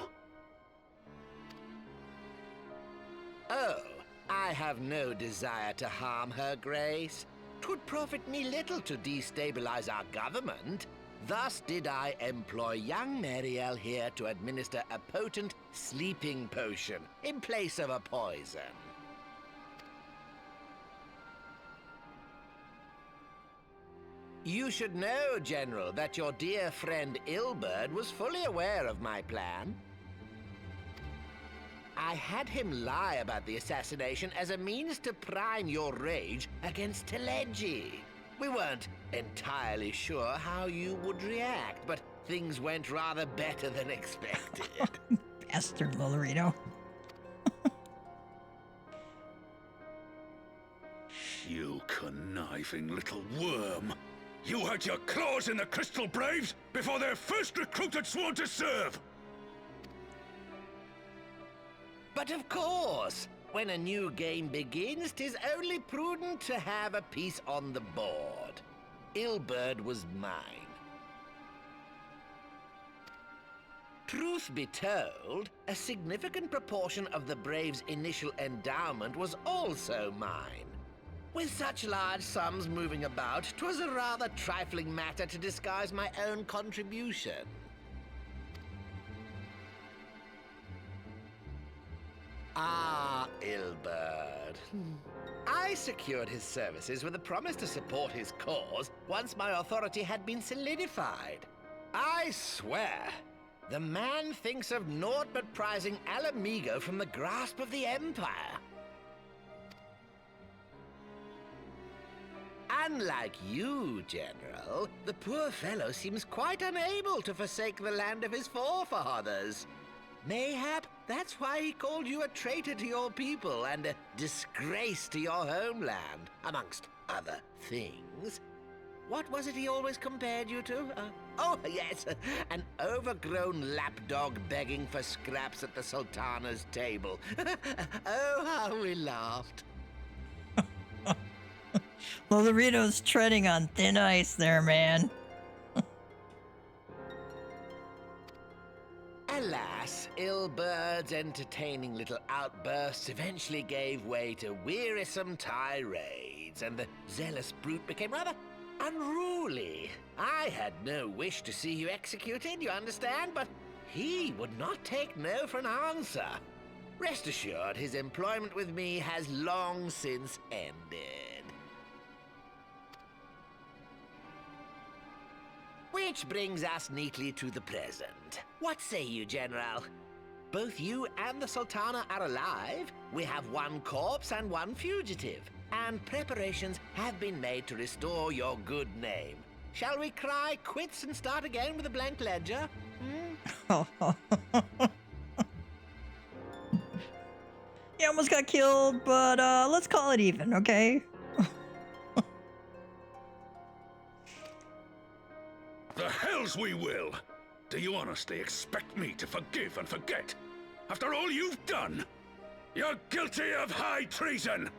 Oh, I have no desire to harm her grace. 'Twould profit me little to destabilize our government. Thus did I employ young Muriel here to administer a potent sleeping potion in place of a poison. You should know, General, that your dear friend Ilberd was fully aware of my plan. I had him lie about the assassination as a means to prime your rage against Teleji. We weren't entirely sure how you would react, but things went rather better than expected. Bastard Lolorito. You conniving little worm! You had your claws in the Crystal Braves before their first recruit had sworn to serve! But of course, when a new game begins, 'tis only prudent to have a piece on the board. Ilberd was mine. Truth be told, a significant proportion of the Braves' initial endowment was also mine. With such large sums moving about, 'twas a rather trifling matter to disguise my own contribution. Ah, Ilberd. I secured his services with a promise to support his cause once my authority had been solidified. I swear, the man thinks of naught but prizing Alamigo from the grasp of the Empire. Unlike you, General, the poor fellow seems quite unable to forsake the land of his forefathers. Mayhap that's why he called you a traitor to your people and a disgrace to your homeland, amongst other things. What was it he always compared you to? Oh, yes, an overgrown lapdog begging for scraps at the Sultana's table. Oh, how we laughed. Lolorito's treading on thin ice there, man. Alas, Ilberd's entertaining little outbursts eventually gave way to wearisome tirades, and the zealous brute became rather unruly. I had no wish to see you executed, you understand, but he would not take no for an answer. Rest assured, his employment with me has long since ended. Which brings us neatly to the present. What say you, General? Both you and the Sultana are alive. We have one corpse and one fugitive. And preparations have been made to restore your good name. Shall we cry quits and start again with a blank ledger? You almost got killed, but let's call it even, okay? The hells we will! Do you honestly expect me to forgive and forget? After all you've done? You're guilty of high treason!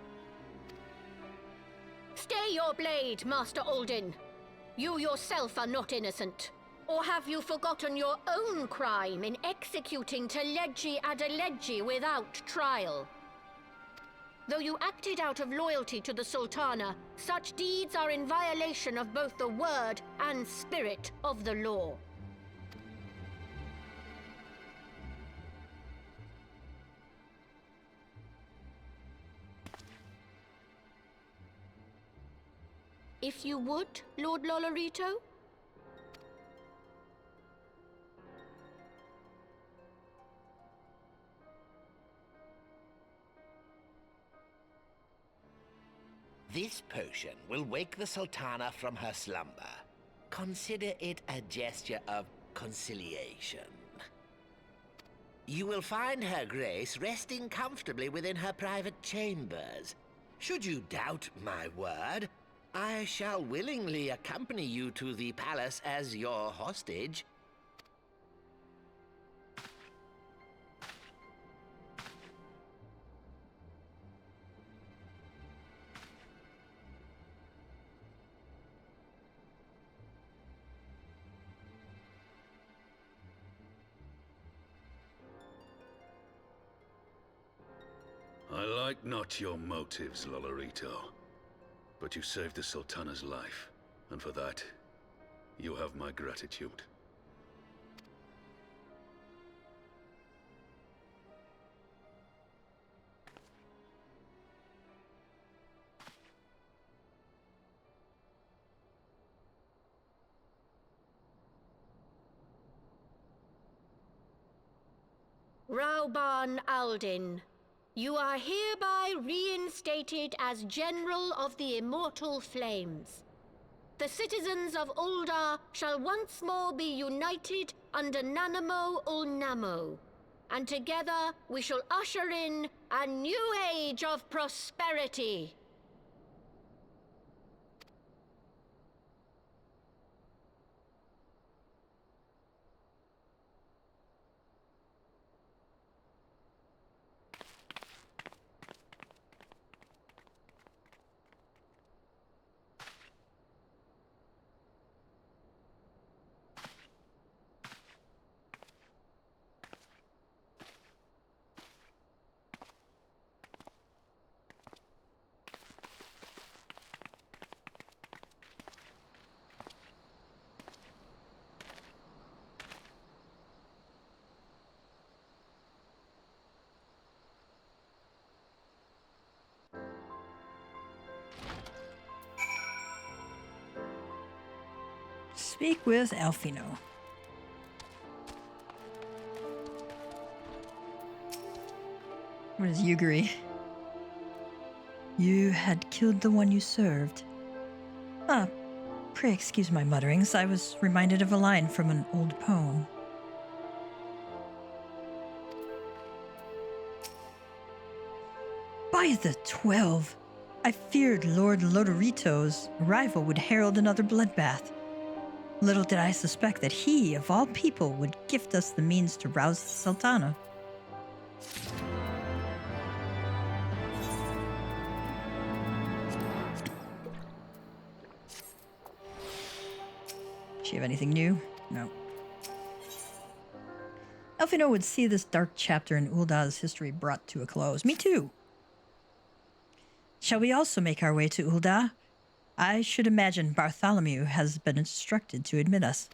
Stay your blade, Master Alden. You yourself are not innocent. Or have you forgotten your own crime in executing Teledji Adeledji without trial? Though you acted out of loyalty to the Sultana, such deeds are in violation of both the word and spirit of the law. If you would, Lord Lolorito? This potion will wake the Sultana from her slumber. Consider it a gesture of conciliation. You will find her grace resting comfortably within her private chambers. Should you doubt my word, I shall willingly accompany you to the palace as your hostage. I like not your motives, Lolorito. But you saved the Sultana's life, and for that, you have my gratitude. Rauban Aldin, you are hereby reinstated as General of the Immortal Flames. the citizens of Ul'dah shall once more be united under Nanamo Ul'Namo, and together we shall usher in a new age of prosperity. Speak with Alphinaud. What is Yuguri? You had killed the one you served. Ah, pray excuse my mutterings. I was reminded of a line from an old poem. By the 12! I feared Lord Lodorito's arrival would herald another bloodbath. Little did I suspect that he, of all people, would gift us the means to rouse the Sultana. Does she have anything new? No. Alphinaud would see this dark chapter in Uldah's history brought to a close. Me too! Shall we also make our way to Ul'dah? I should imagine Bartholomew has been instructed to admit us.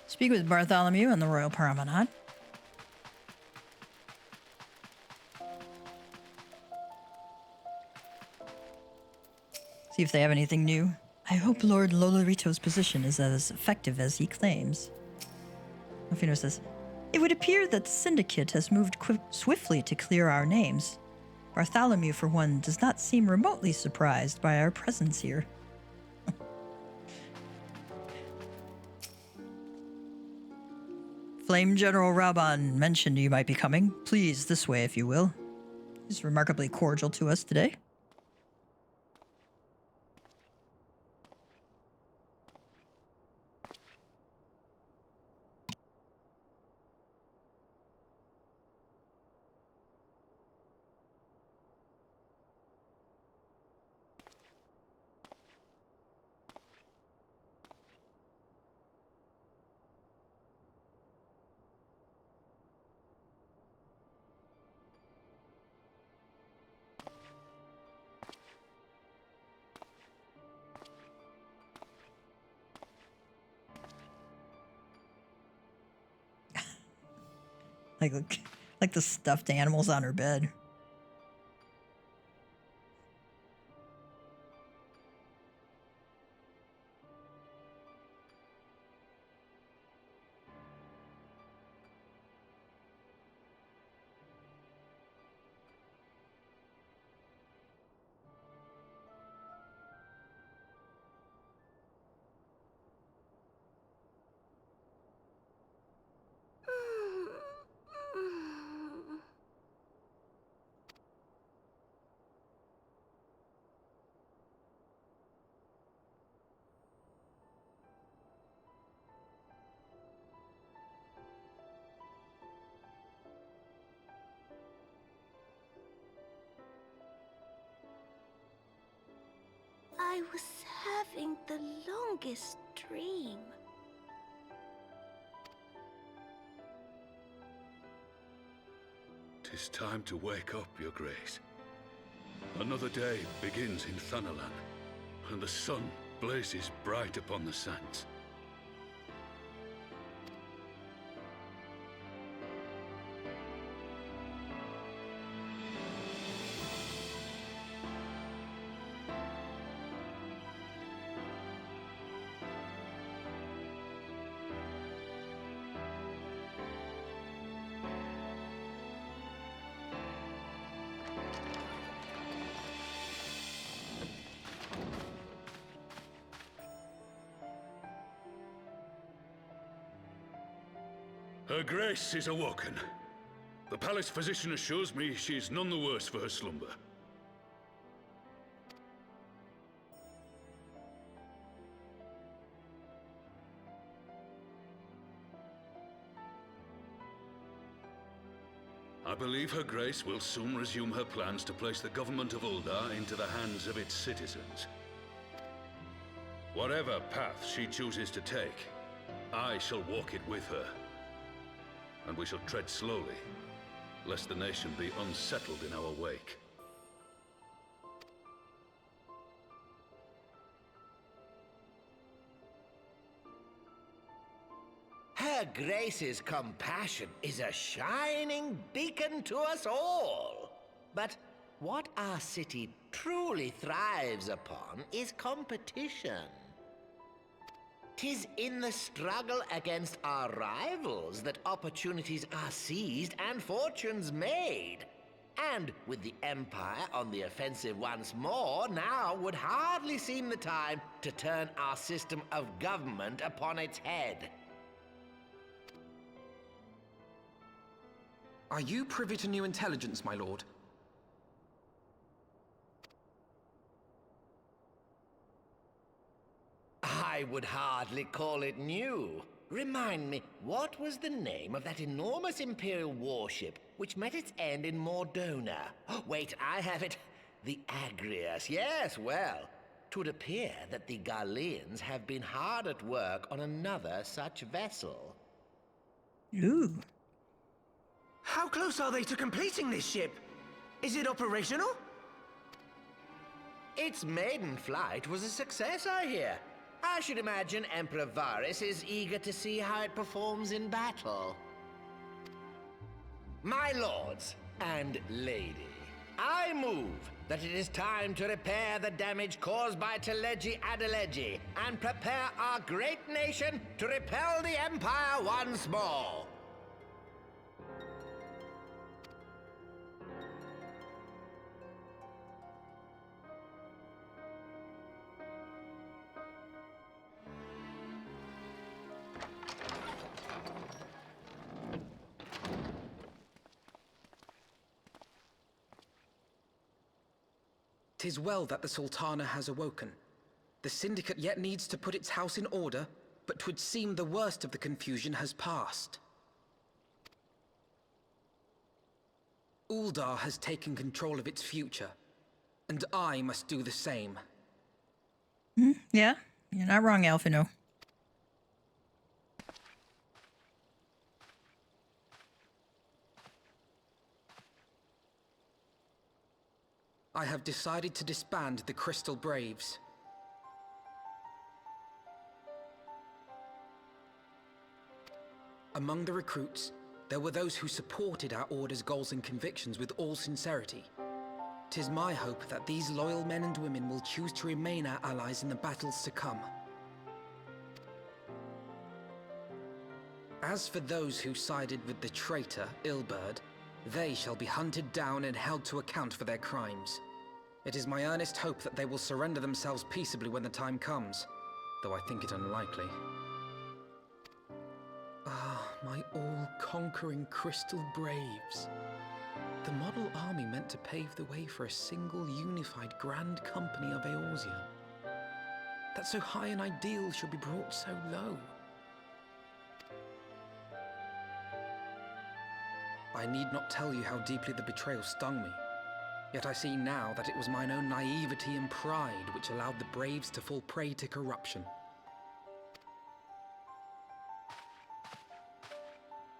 Speak with Bartholomew and the Royal Promenade. See if they have anything new. I hope Lord Lolorito's position is as effective as he claims. Alphinaud says, it would appear that the Syndicate has moved swiftly to clear our names. Bartholomew, for one, does not seem remotely surprised by our presence here. Flame General Raban mentioned you might be coming. Please, this way if you will. He's remarkably cordial to us today. Like the stuffed animals on her bed. I was having the longest dream. 'Tis time to wake up, Your Grace. Another day begins in Thanalan, and the sun blazes bright upon the sands. Her Grace is awoken. The palace physician assures me she is none the worse for her slumber. I believe Her Grace will soon resume her plans to place the government of Uldar into the hands of its citizens. Whatever path she chooses to take, I shall walk it with her. And we shall tread slowly, lest the nation be unsettled in our wake. Her Grace's compassion is a shining beacon to us all. But what our city truly thrives upon is competition. 'Tis in the struggle against our rivals that opportunities are seized and fortunes made. And with the Empire on the offensive once more, now would hardly seem the time to turn our system of government upon its head. Are you privy to new intelligence, my lord? I would hardly call it new. Remind me, what was the name of that enormous Imperial warship which met its end in Mordona? Oh, wait, I have it. The Agrias. Yes, well, 'twould appear that the Garleans have been hard at work on another such vessel. Ooh. How close are they to completing this ship? Is it operational? Its maiden flight was a success, I hear. I should imagine Emperor Varys is eager to see how it performs in battle. My lords and lady, I move that it is time to repair the damage caused by Teledji Adeledji and prepare our great nation to repel the Empire once more. "'Tis well that the Sultana has awoken. The Syndicate yet needs to put its house in order, but 'twould seem the worst of the confusion has passed. Uldar has taken control of its future, and I must do the same." Yeah, you're not wrong, Alphinaud. I have decided to disband the Crystal Braves. Among the recruits, there were those who supported our Order's goals and convictions with all sincerity. 'Tis my hope that these loyal men and women will choose to remain our allies in the battles to come. As for those who sided with the traitor, Ilberd, they shall be hunted down and held to account for their crimes. It is my earnest hope that they will surrender themselves peaceably when the time comes, though I think it unlikely. Ah, my all-conquering Crystal Braves. The model army meant to pave the way for a single unified Grand Company of Eorzea. That so high an ideal should be brought so low. I need not tell you how deeply the betrayal stung me. Yet I see now that it was mine own naivety and pride which allowed the Braves to fall prey to corruption.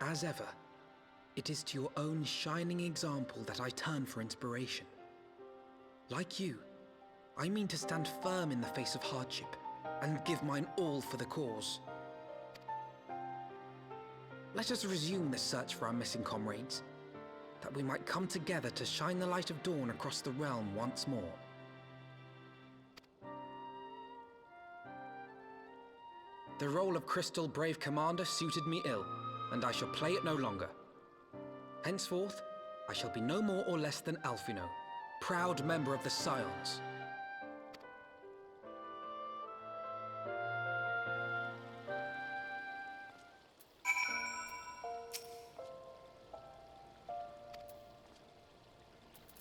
As ever, It is to your own shining example that I turn for inspiration. Like you, I mean to stand firm in the face of hardship and give mine all for the cause. Let us resume the search for our missing comrades, that we might come together to shine the light of dawn across the realm once more. The role of Crystal Brave Commander suited me ill, and I shall play it no longer. Henceforth, I shall be no more or less than Alphinaud, proud member of the Scions.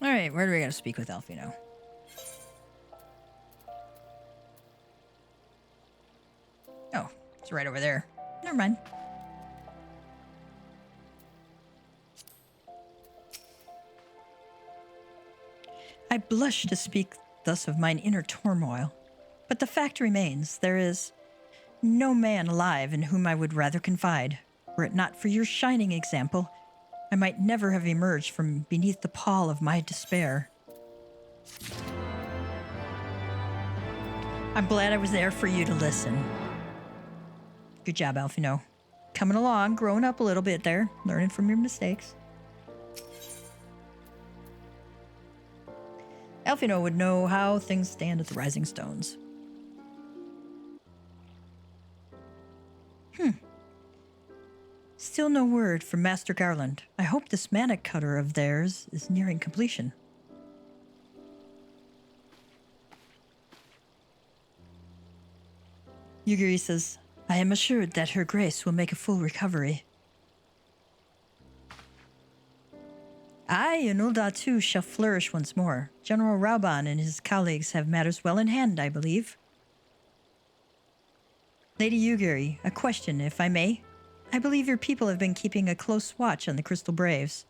Alright, where do we gotta speak with Alphinaud? Oh, it's right over there. Never mind. I blush to speak thus of mine inner turmoil, but the fact remains, there is no man alive in whom I would rather confide. Were it not for your shining example, I might never have emerged from beneath the pall of my despair. I'm glad I was there for you to listen. Good job, Alphinaud. Coming along, growing up a little bit there, learning from your mistakes. Alphinaud would know how things stand at the Rising Stones. Still no word from Master Garland. I hope this mana cutter of theirs is nearing completion. Yugiri says, I am assured that Her Grace will make a full recovery. I and Ul'dah too shall flourish once more. General Rauban and his colleagues have matters well in hand, I believe. Lady Yugiri, a question, if I may. I believe your people have been keeping a close watch on the Crystal Braves.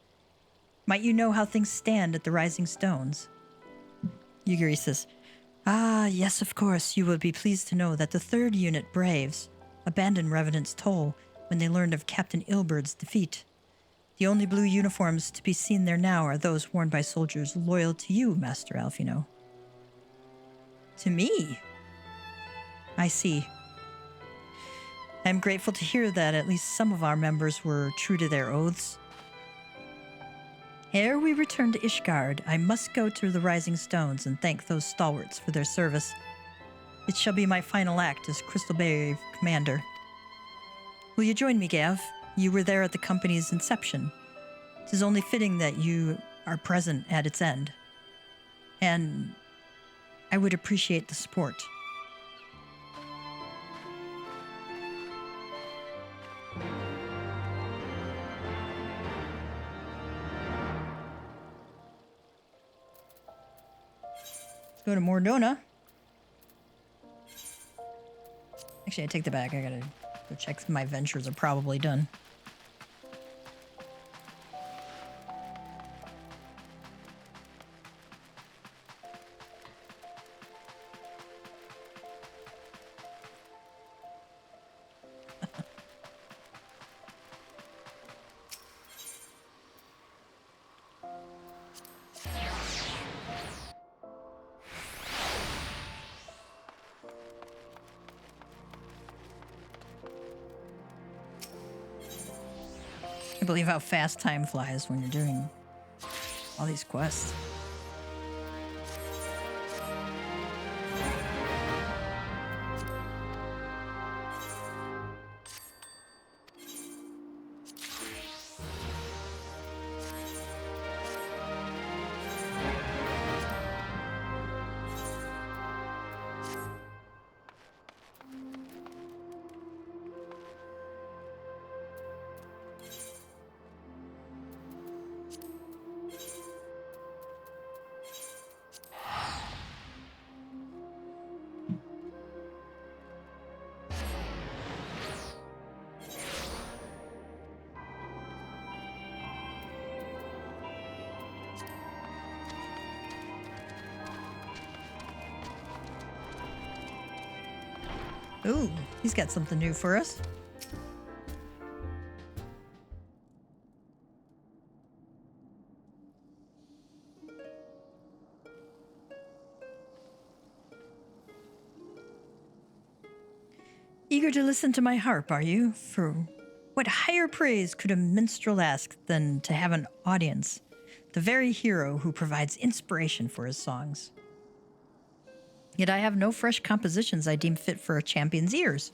Might you know how things stand at the Rising Stones? Yugiri says, Ah, yes, of course. You will be pleased to know that the 3rd Unit Braves abandoned Revenant's Toll when they learned of Captain Ilbert's defeat. The only blue uniforms to be seen there now are those worn by soldiers loyal to you, Master Alphinaud. To me? I see. I am grateful to hear that at least some of our members were true to their oaths. Ere we return to Ishgard, I must go to the Rising Stones and thank those stalwarts for their service. It shall be my final act as Crystal Brave Commander. Will you join me, Gav? You were there at the company's inception. 'Tis only fitting that you are present at its end. And I would appreciate the support. Let's go to Mordona. Actually, I take that back. I gotta go check if my ventures are probably done. I believe how fast time flies when you're doing all these quests. Ooh, he's got something new for us. Eager to listen to my harp, are you? For what higher praise could a minstrel ask than to have an audience, the very hero who provides inspiration for his songs? Yet I have no fresh compositions I deem fit for a champion's ears.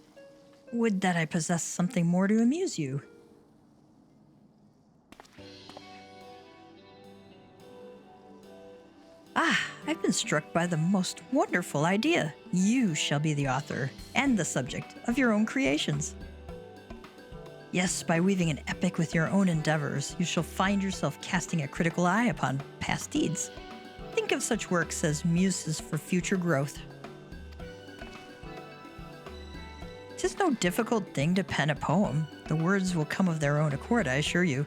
Would that I possessed something more to amuse you. Ah, I've been struck by the most wonderful idea. You shall be the author and the subject of your own creations. Yes, by weaving an epic with your own endeavors, you shall find yourself casting a critical eye upon past deeds. Think of such works as muses for future growth. 'Tis no difficult thing to pen a poem. The words will come of their own accord, I assure you.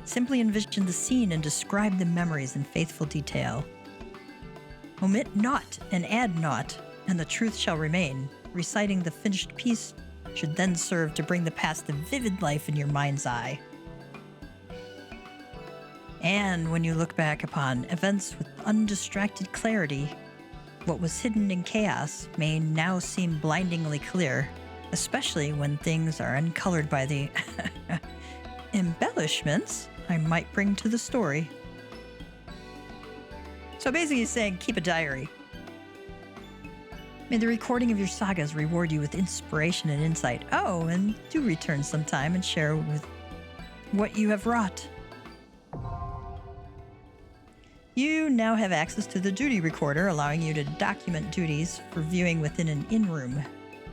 Simply envision the scene and describe the memories in faithful detail. Omit naught and add naught, and the truth shall remain. Reciting the finished piece should then serve to bring the past to vivid life in your mind's eye. And when you look back upon events with undistracted clarity, what was hidden in chaos may now seem blindingly clear, especially when things are uncolored by the embellishments I might bring to the story. So basically he's saying, keep a diary. May the recording of your sagas reward you with inspiration and insight. Oh, and do return sometime and share with what you have wrought. You now have access to the duty recorder, allowing you to document duties for viewing within an in-room.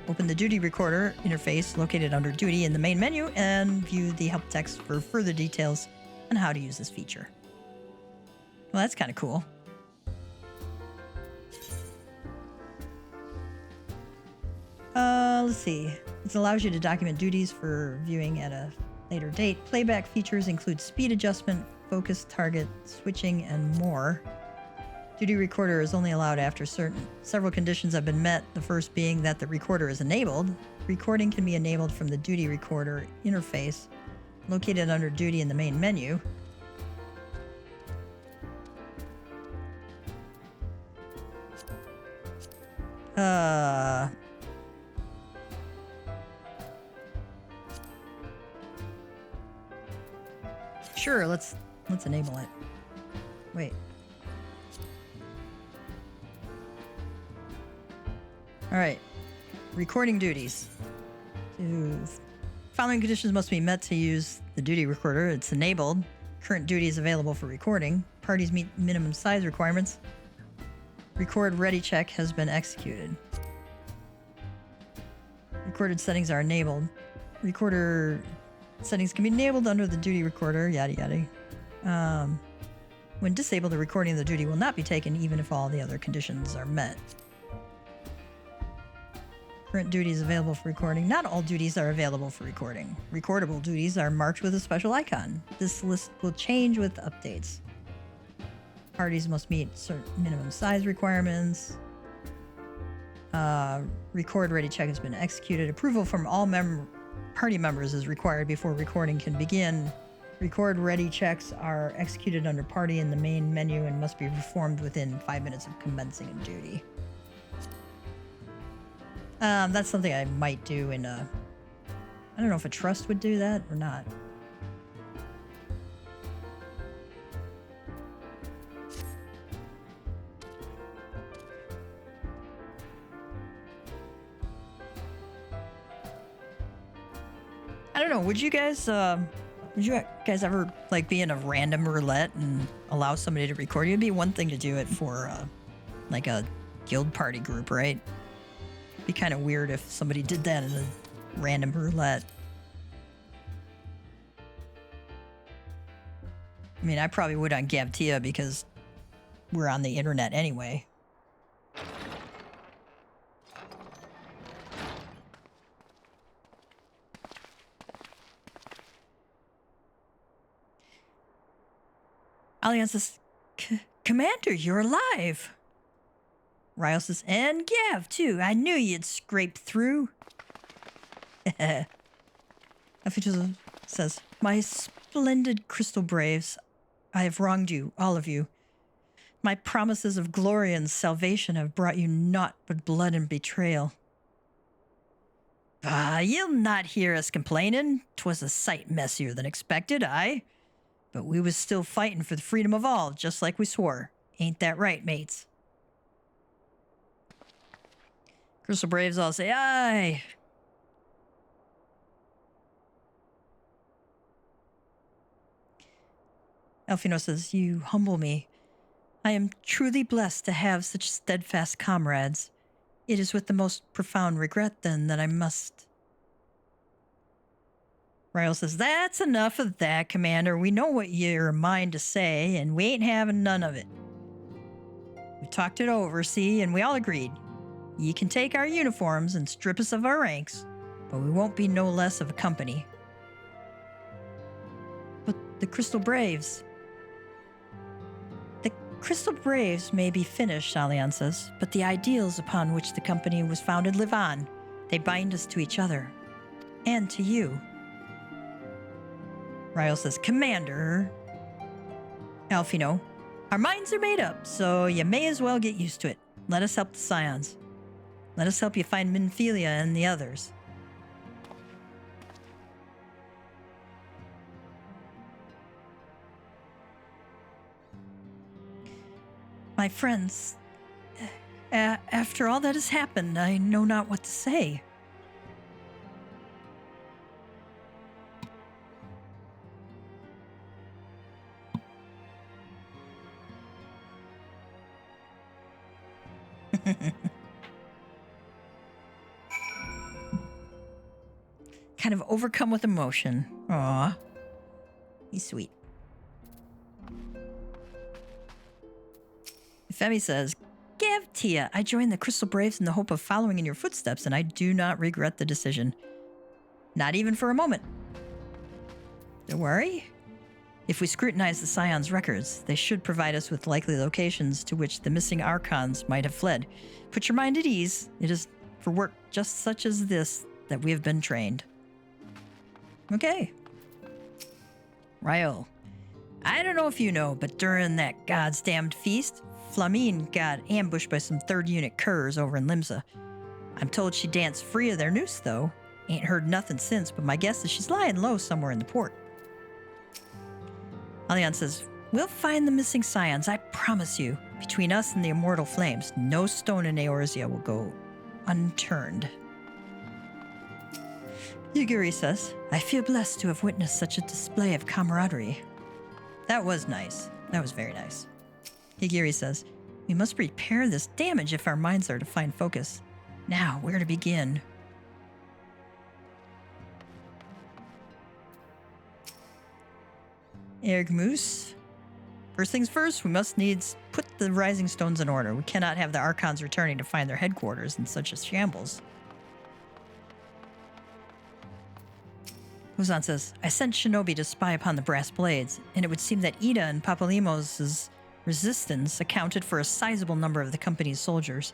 Open the duty recorder interface located under duty in the main menu and view the help text for further details on how to use this feature. Well, that's kind of cool. Let's see. This allows you to document duties for viewing at a later date. Playback features include speed adjustment, focus, target, switching, and more. Duty recorder is only allowed after several conditions have been met, the first being that the recorder is enabled. Recording can be enabled from the duty recorder interface, located under duty in the main menu. Sure, let's enable it. Wait. All right. Recording duties. Following conditions must be met to use the duty recorder. It's enabled. Current duty is available for recording. Parties meet minimum size requirements. Record ready check has been executed. Recorded settings are enabled. Recorder settings can be enabled under the duty recorder, yada yada. When disabled, the recording of the duty will not be taken even if all the other conditions are met. Current duties available for recording. Not all duties are available for recording. Recordable duties are marked with a special icon. This list will change with updates. Parties must meet certain minimum size requirements. Record ready check has been executed. Approval from all party members is required before recording can begin. Record ready checks are executed under party in the main menu and must be performed within 5 minutes of commencing a duty. That's something I might do in a... I don't know if a trust would do that or not. I don't know. Would you guys ever like be in a random roulette and allow somebody to record you? It'd be one thing to do it for like a guild party group, right? It'd be kind of weird if somebody did that in a random roulette. I mean, I probably would on Gavtia because we're on the internet anyway. Alliance says, Commander, you're alive. Ryle says, and Gav, too. I knew you'd scrape through. Alphinaud says, my splendid crystal braves, I have wronged you, all of you. My promises of glory and salvation have brought you naught but blood and betrayal. You'll not hear us complaining. 'Twas a sight messier than expected, aye. But we was still fighting for the freedom of all, just like we swore. Ain't that right, mates? Crystal Braves all say, aye. Alphinaud says, you humble me. I am truly blessed to have such steadfast comrades. It is with the most profound regret, then, that I must... Ryle says, that's enough of that, Commander. We know what you're a mind to say, and we ain't having none of it. We talked it over, see, and we all agreed. Ye can take our uniforms and strip us of our ranks, but we won't be no less of a company. But the Crystal Braves... Crystal Braves may be finished, Allian says, but the ideals upon which the company was founded live on. They bind us to each other. And to you. Ryle says, Commander. Alphinaud, our minds are made up, so you may as well get used to it. Let us help the Scions. Let us help you find Minfilia and the others. My friends, after all that has happened, I know not what to say. Kind of overcome with emotion. Aw. He's sweet. Femi says, Gavtia, I joined the Crystal Braves in the hope of following in your footsteps, and I do not regret the decision. Not even for a moment. Don't worry. If we scrutinize the Scion's records, they should provide us with likely locations to which the missing Archons might have fled. Put your mind at ease. It is for work just such as this that we have been trained. Okay. Ryle, I don't know if you know, but during that God's damned feast, Flamine got ambushed by some 3rd unit curs over in Limsa. I'm told she danced free of their noose, though. Ain't heard nothing since, but my guess is she's lying low somewhere in the port. Allian says, we'll find the missing Scions, I promise you. Between us and the immortal flames, no stone in Eorzea will go unturned. Yugiri says, I feel blessed to have witnessed such a display of camaraderie. That was nice. That was very nice. Higiri says, we must repair this damage if our minds are to find focus. Now, where to begin? Ergmoose. First things first, we must needs put the rising stones in order. We cannot have the Archons returning to find their headquarters in such a shambles. Huzan says, I sent Shinobi to spy upon the brass blades, and it would seem that Ida and Papalimos' resistance accounted for a sizable number of the company's soldiers.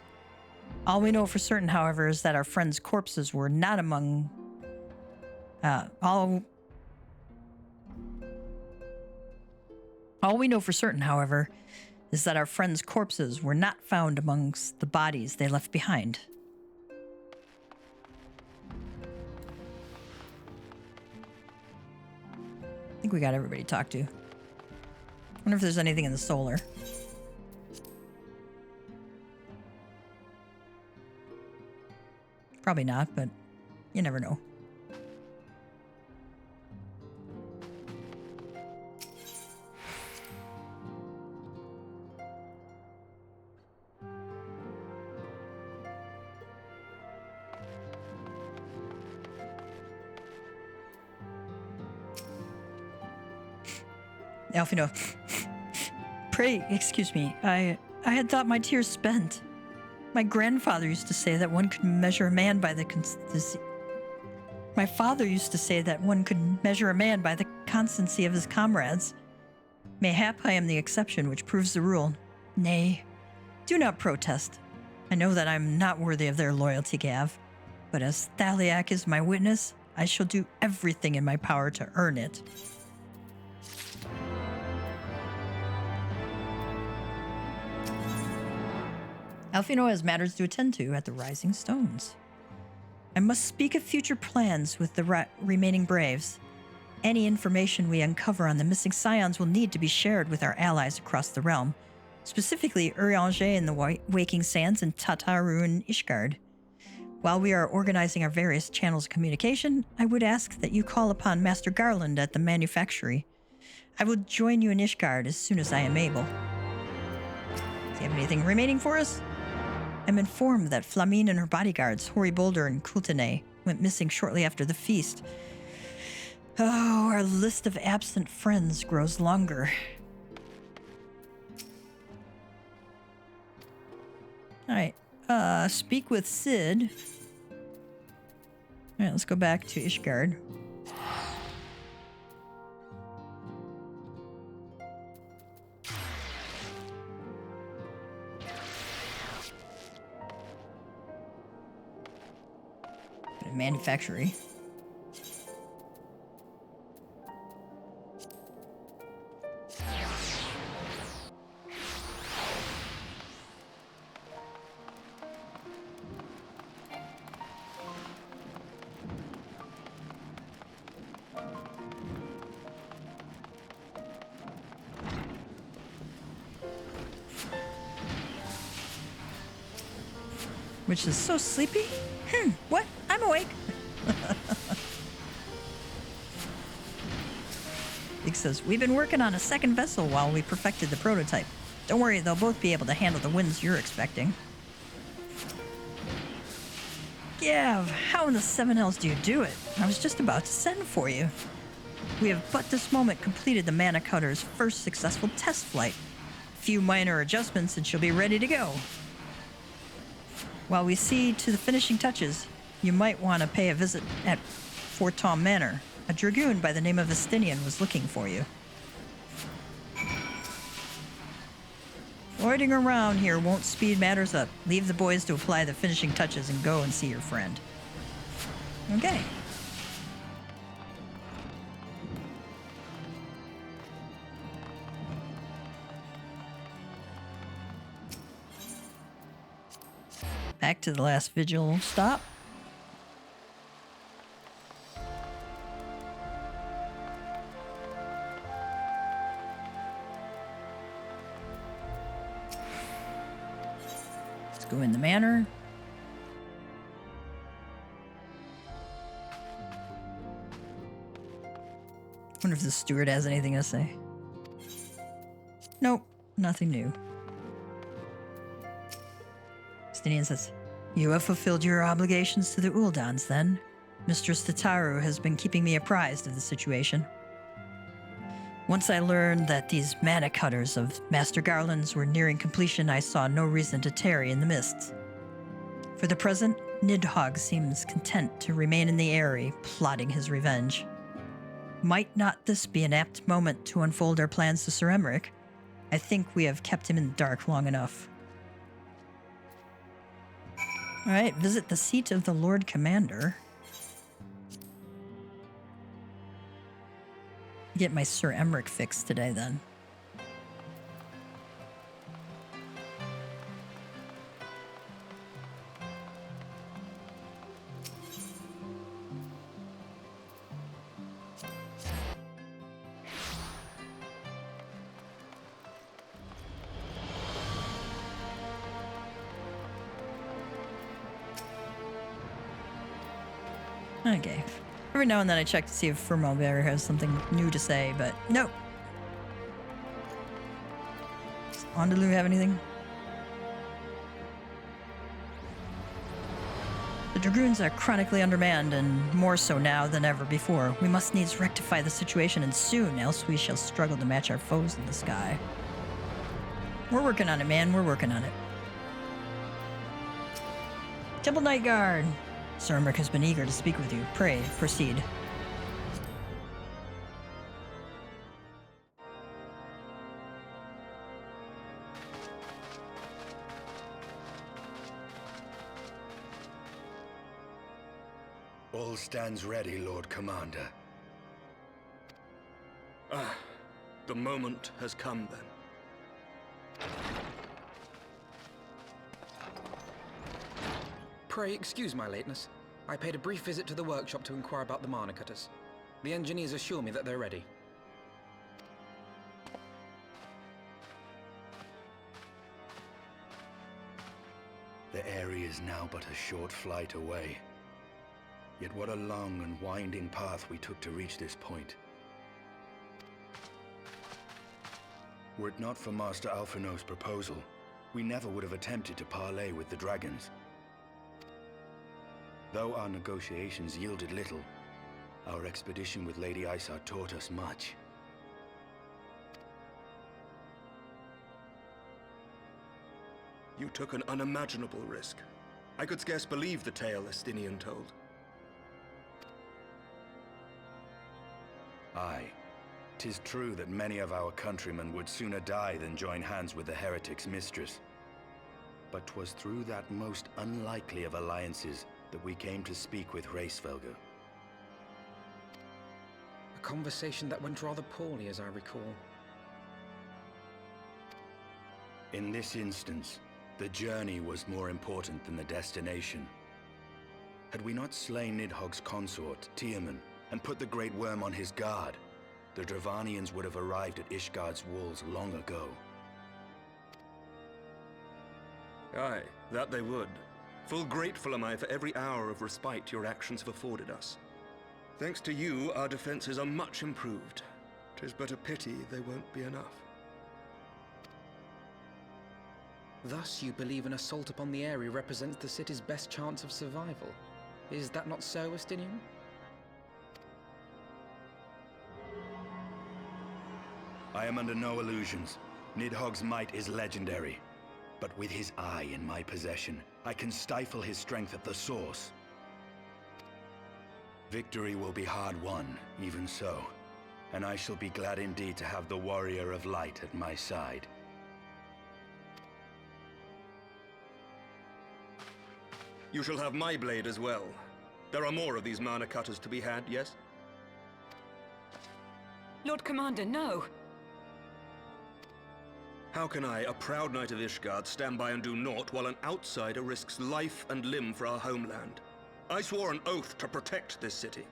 All we know for certain, however, is that our friends' corpses were not among... All we know for certain, however, is that our friends' corpses were not found amongst the bodies they left behind. I think we got everybody to talk to. Wonder if there's anything in the solar. Probably not, but you never know. Alphinaud. Pray, excuse me. I had thought my tears spent. My grandfather used to say that one could measure a man by My father used to say that one could measure a man by the constancy of his comrades. Mayhap I am the exception which proves the rule. Nay, do not protest. I know that I am not worthy of their loyalty, Gav. But as Thaliak is my witness, I shall do everything in my power to earn it. Alphinaud has matters to attend to at the Rising Stones. I must speak of future plans with the remaining braves. Any information we uncover on the missing scions will need to be shared with our allies across the realm, specifically Urianger in the Waking Sands and Tataru and Ishgard. While we are organizing our various channels of communication, I would ask that you call upon Master Garland at the manufactory. I will join you in Ishgard as soon as I am able. Do you have anything remaining for us? I'm informed that Flamine and her bodyguards, Hori Boulder and Kultane, went missing shortly after the feast. Oh, our list of absent friends grows longer. Alright, speak with Sid. Alright, let's go back to Ishgard. Manufactory. Which is so sleepy? What? I'm awake. Big says, we've been working on a second vessel while we perfected the prototype. Don't worry, they'll both be able to handle the winds you're expecting. Yeah, how in the seven hells do you do it? I was just about to send for you. We have but this moment completed the Mana Cutter's first successful test flight. A few minor adjustments and she'll be ready to go. While we see to the finishing touches, you might want to pay a visit at Fort Tom Manor. A dragoon by the name of Estinien was looking for you. Loitering around here won't speed matters up. Leave the boys to apply the finishing touches and go and see your friend. Okay. Back to the last vigil stop. Let's go in the manor. Wonder if the steward has anything to say. Nope, nothing new. Estinien says, you have fulfilled your obligations to the Uldans, then. Mistress Tataru has been keeping me apprised of the situation. Once I learned that these mana cutters of Master Garland's were nearing completion, I saw no reason to tarry in the mists. For the present, Nidhogg seems content to remain in the Eyrie, plotting his revenge. Might not this be an apt moment to unfold our plans to Sir Emmerich? I think we have kept him in the dark long enough. Alright, visit the seat of the Lord Commander. Get my Sir Emmerich fix today, then. Okay. Every now and then I check to see if Firmalbear has something new to say, but nope. Does Andalou have anything? The Dragoons are chronically undermanned, and more so now than ever before. We must needs rectify the situation, and soon, else we shall struggle to match our foes in the sky. We're working on it, man. We're working on it. Temple Night Guard. Sir Emmerich has been eager to speak with you. Pray, proceed. All stands ready, Lord Commander. Ah, the moment has come then. Pray excuse my lateness. I paid a brief visit to the workshop to inquire about the mana cutters. The engineers assure me that they're ready. The area is now but a short flight away. Yet what a long and winding path we took to reach this point. Were it not for Master Alphinaud's proposal, we never would have attempted to parley with the dragons. Though our negotiations yielded little, our expedition with Lady Isard taught us much. You took an unimaginable risk. I could scarce believe the tale Estinien told. Aye. 'Tis true that many of our countrymen would sooner die than join hands with the heretic's mistress. But 'twas through that most unlikely of alliances that we came to speak with Hraesvelgr. A conversation that went rather poorly, as I recall. In this instance, the journey was more important than the destination. Had we not slain Nidhogg's consort, Tiaman, and put the Great Wyrm on his guard, the Dravanians would have arrived at Ishgard's walls long ago. Aye, that they would. Full grateful am I for every hour of respite your actions have afforded us. Thanks to you, our defenses are much improved. 'Tis but a pity they won't be enough. Thus, you believe an assault upon the area represents the city's best chance of survival. Is that not so, Estinien? I am under no illusions. Nidhogg's might is legendary. But with his eye in my possession, I can stifle his strength at the source. Victory will be hard won, even so. And I shall be glad indeed to have the Warrior of Light at my side. You shall have my blade as well. There are more of these mana cutters to be had, yes? Lord Commander, no! How can I, a proud knight of Ishgard, stand by and do naught while an outsider risks life and limb for our homeland? I swore an oath to protect this city.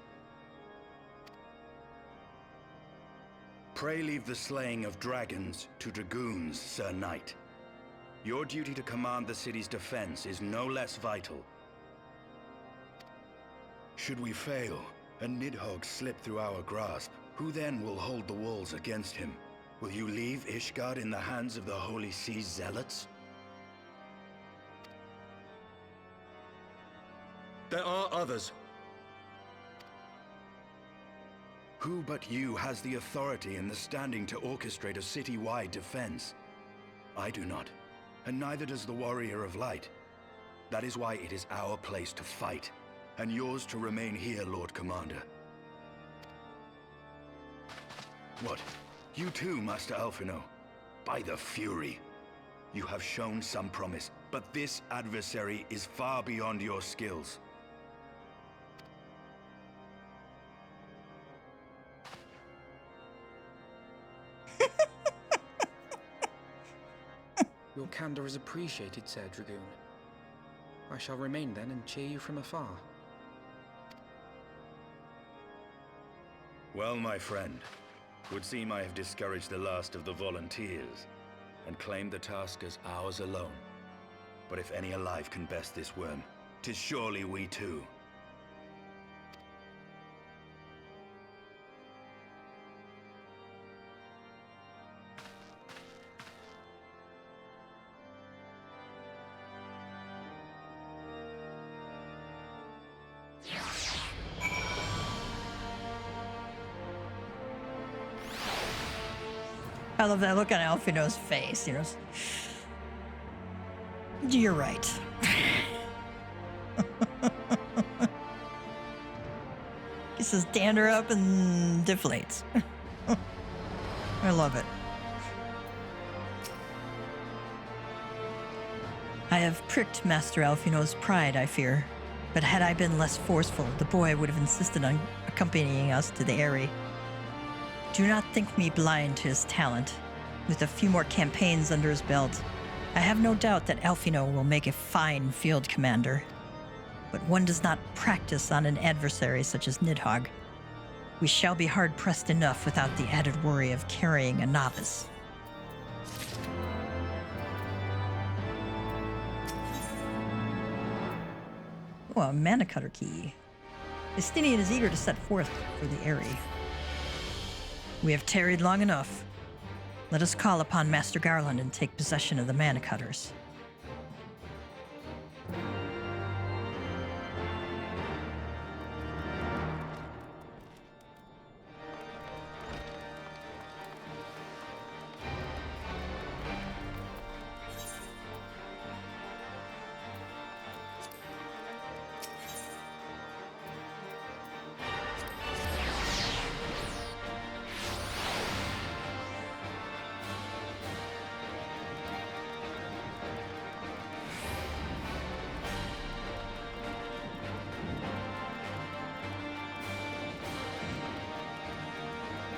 Pray leave the slaying of dragons to dragoons, Sir Knight. Your duty to command the city's defense is no less vital. Should we fail, and Nidhogg slip through our grasp, who then will hold the walls against him? Will you leave Ishgard in the hands of the Holy Sea's zealots? There are others. Who but you has the authority and the standing to orchestrate a city-wide defense? I do not, and neither does the Warrior of Light. That is why it is our place to fight, and yours to remain here, Lord Commander. What? You too, Master Alphinaud? By the Fury! You have shown some promise, but this adversary is far beyond your skills. Your candor is appreciated, Sir Dragoon. I shall remain then and cheer you from afar. Well, my friend, would seem I have discouraged the last of the volunteers, and claimed the task as ours alone. But if any alive can best this worm, 'tis surely we too. I love that look on Alphinaud's face, you know. You're right. He says dander up and deflates. I love it. I have pricked Master Alphinaud's pride, I fear. But had I been less forceful, the boy would have insisted on accompanying us to the Eyrie. Do not think me blind to his talent. With a few more campaigns under his belt, I have no doubt that Alphinaud will make a fine field commander. but one does not practice on an adversary such as Nidhogg. We shall be hard-pressed enough without the added worry of carrying a novice. Oh, a mana cutter key. Estinien is eager to set forth for the Eyrie. We have tarried long enough. Let us call upon Master Garland and take possession of the mana cutters.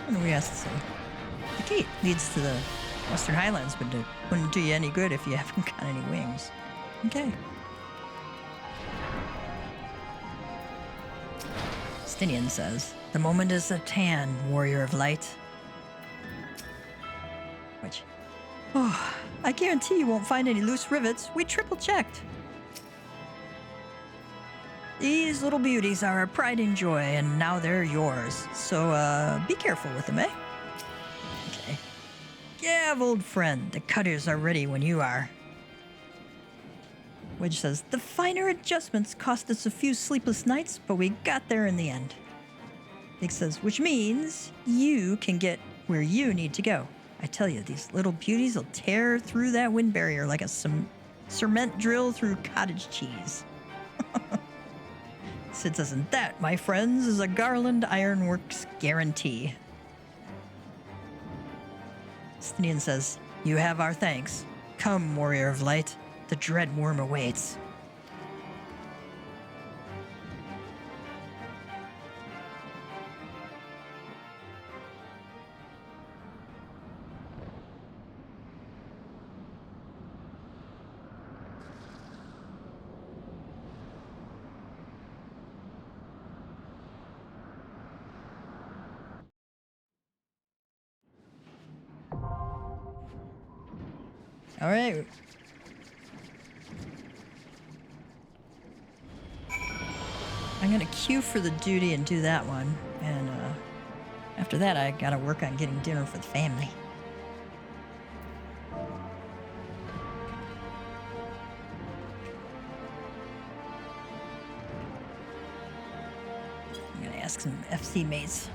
What do we ask to say? The gate leads to the Western Highlands, but it wouldn't do you any good if you haven't got any wings. Okay. Estinien says, "The moment is at hand, warrior of light." Which, oh, I guarantee you won't find any loose rivets. We triple-checked. These little beauties are our pride and joy, and now they're yours. So, be careful with them, eh? Okay. Gav, old friend, the cutters are ready when you are. Wedge says, the finer adjustments cost us a few sleepless nights, but we got there in the end. Nick says, which means you can get where you need to go. I tell you, these little beauties will tear through that wind barrier like a cement drill through cottage cheese. Sid says, and that, my friends, is a Garland Ironworks guarantee. Estinien says, you have our thanks. Come, warrior of light. The dread worm awaits. All right. I'm gonna queue for the duty and do that one, and after that I gotta work on getting dinner for the family. I'm gonna ask some FC mates.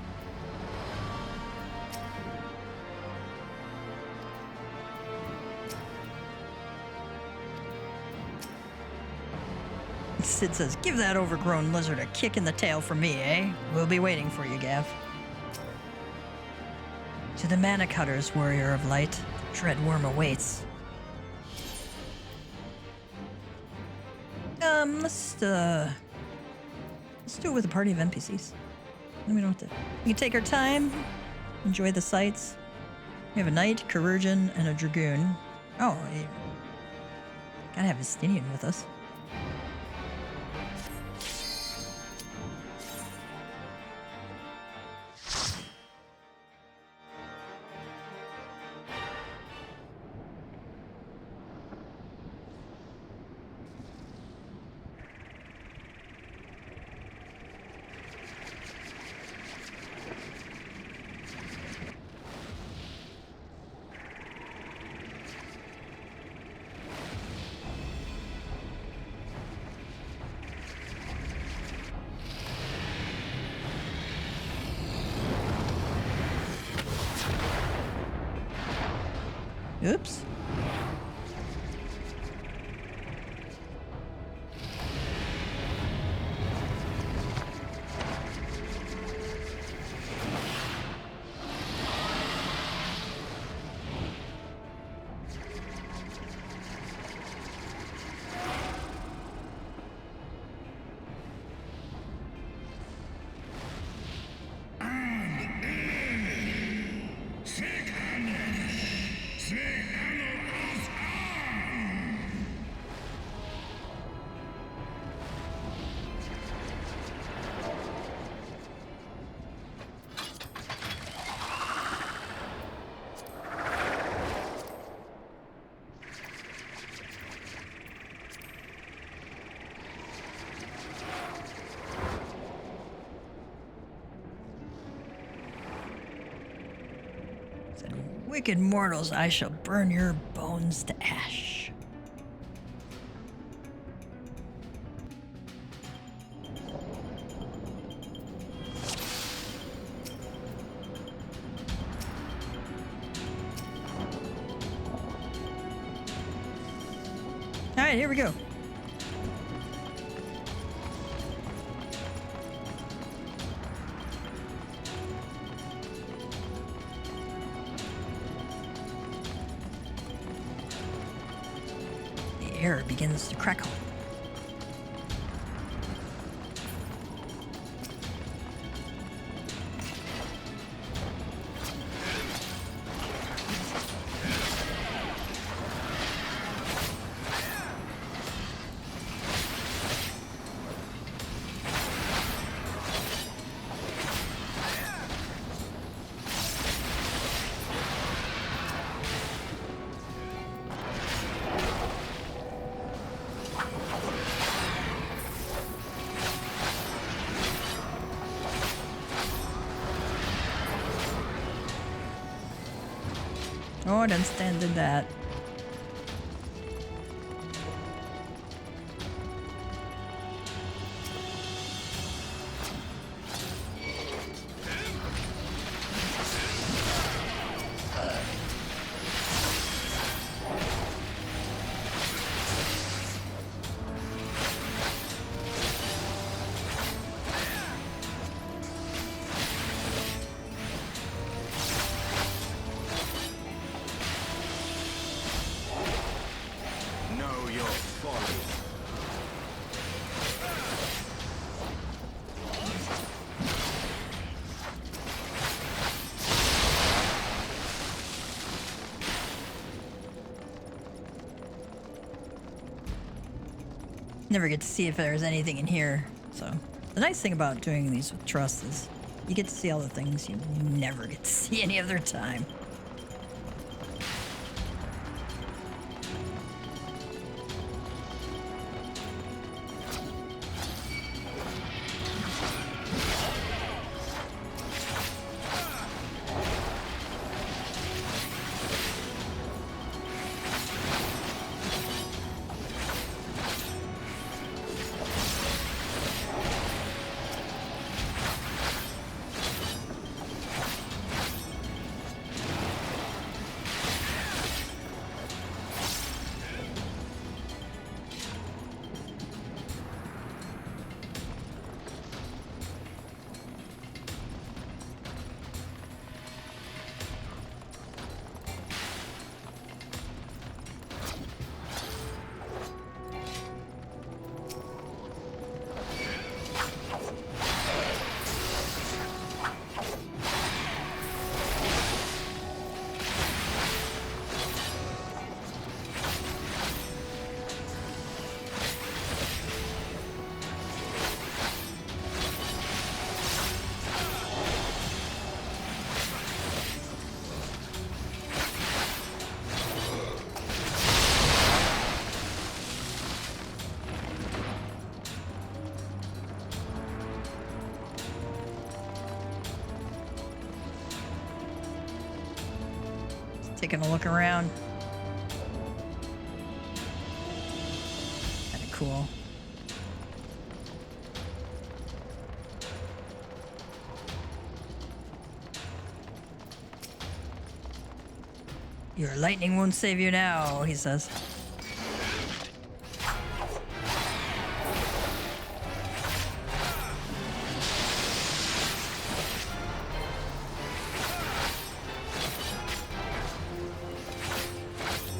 Sid says, give that overgrown lizard a kick in the tail from me, eh? We'll be waiting for you, Gav. To the mana cutters, warrior of light. The dread worm awaits. Let's do it with a party of NPCs. Let me know what to... We can take our time, enjoy the sights. We have a knight, chirurgeon, and a dragoon. Oh, gotta have Estinien with us. Oops. Then, wicked mortals, I shall burn your bones to ash. All right, here we go. The air begins to crackle. Oh, I done stand in that. Never get to see if there's anything in here. So the nice thing about doing these with trust is you get to see all the things you never get to see any other time. Taking a look around. Kind of cool. Your lightning won't save you now, he says.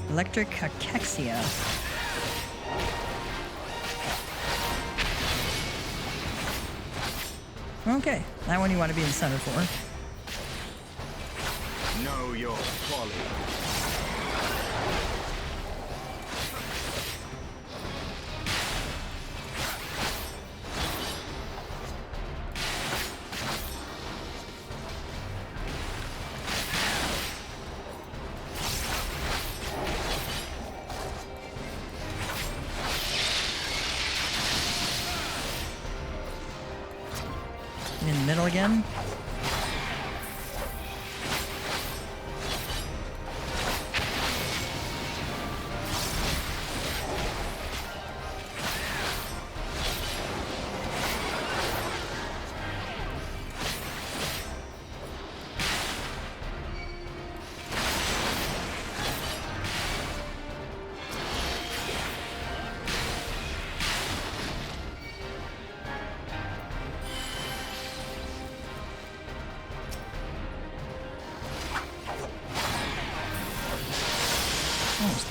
Electric cachexia. Okay, that one you want to be in the center for. Know your folly. In the middle again.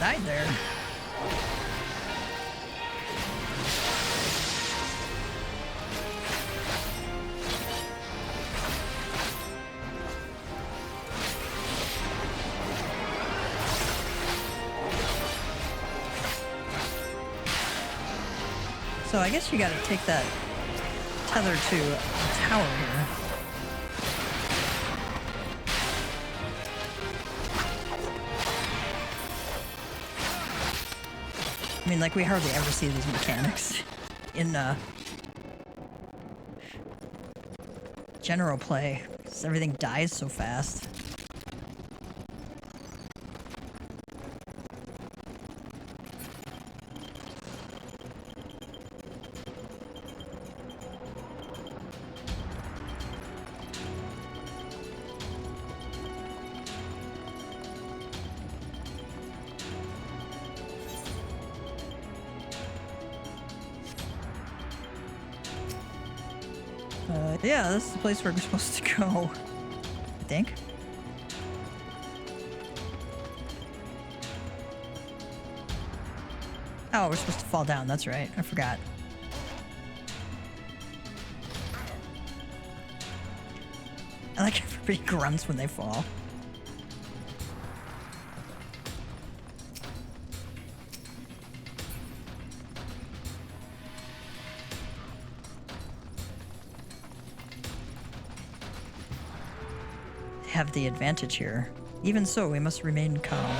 died there. So I guess you gotta take that tether to a tower here. I mean, like, we hardly ever see these mechanics in general play, 'cause everything dies so fast. Yeah, this is the place where we're supposed to go, I think. Oh, we're supposed to fall down, that's right, I forgot. I like everybody grunts when they fall. Have the advantage here. Even so, we must remain calm.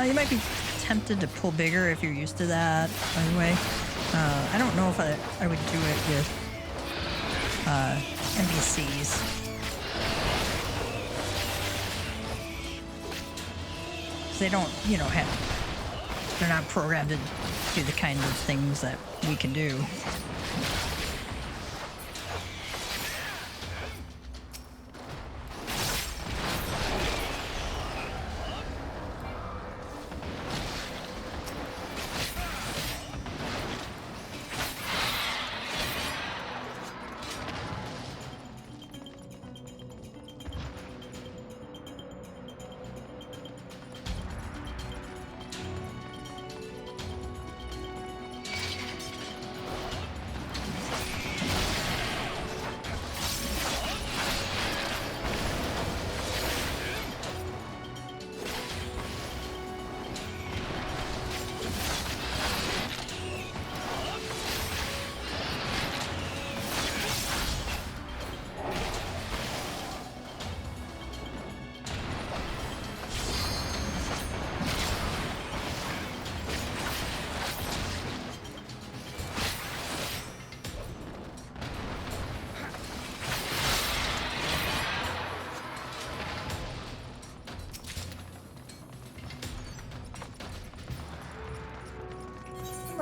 You might be tempted to pull bigger if you're used to that, by the way. I don't know if I would do it with NPCs. They don't, you know, they're not programmed to do the kind of things that we can do.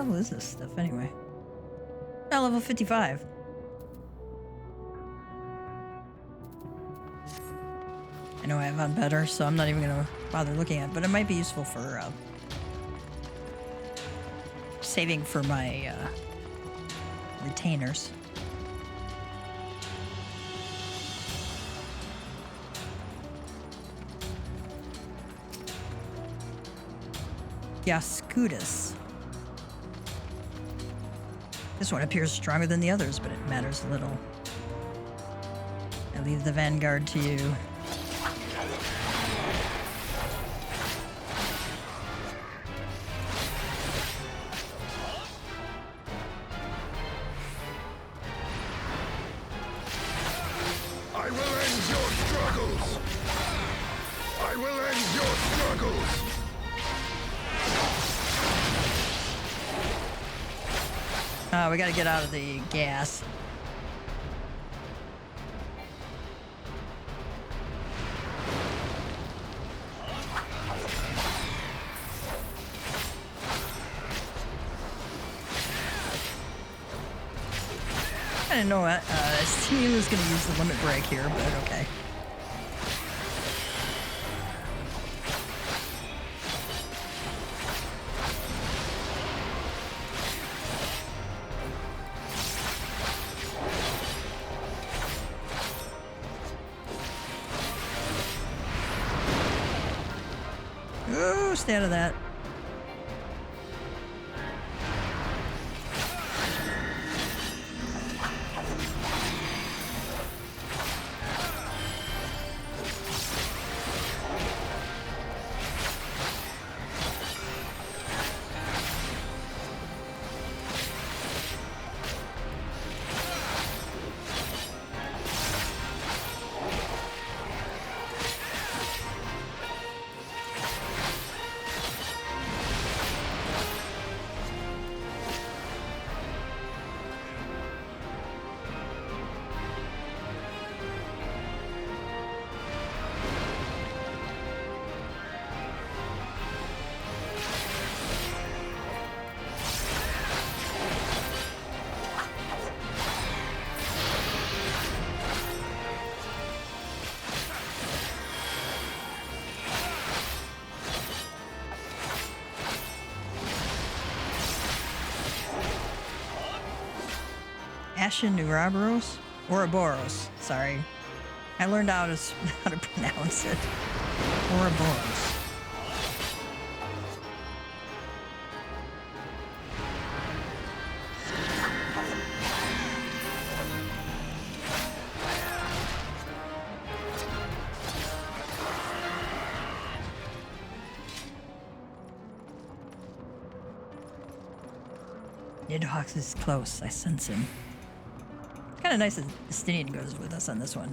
level is this stuff anyway? Oh, level 55. I know I have on better, so I'm not even going to bother looking at it, but it might be useful for saving for my retainers. Yascutus. This one appears stronger than the others, but it matters little. I leave the vanguard to you. I will end your struggles! I will end your struggles! We gotta get out of the gas. I didn't know what Estinien was gonna use the limit break here, but okay. Oh, stay out of that. Ashen Ouroboros. Sorry. I learned how to pronounce it. Ouroboros. Nidhogg is close. I sense him. Kind of nice that Estinien goes with us on this one.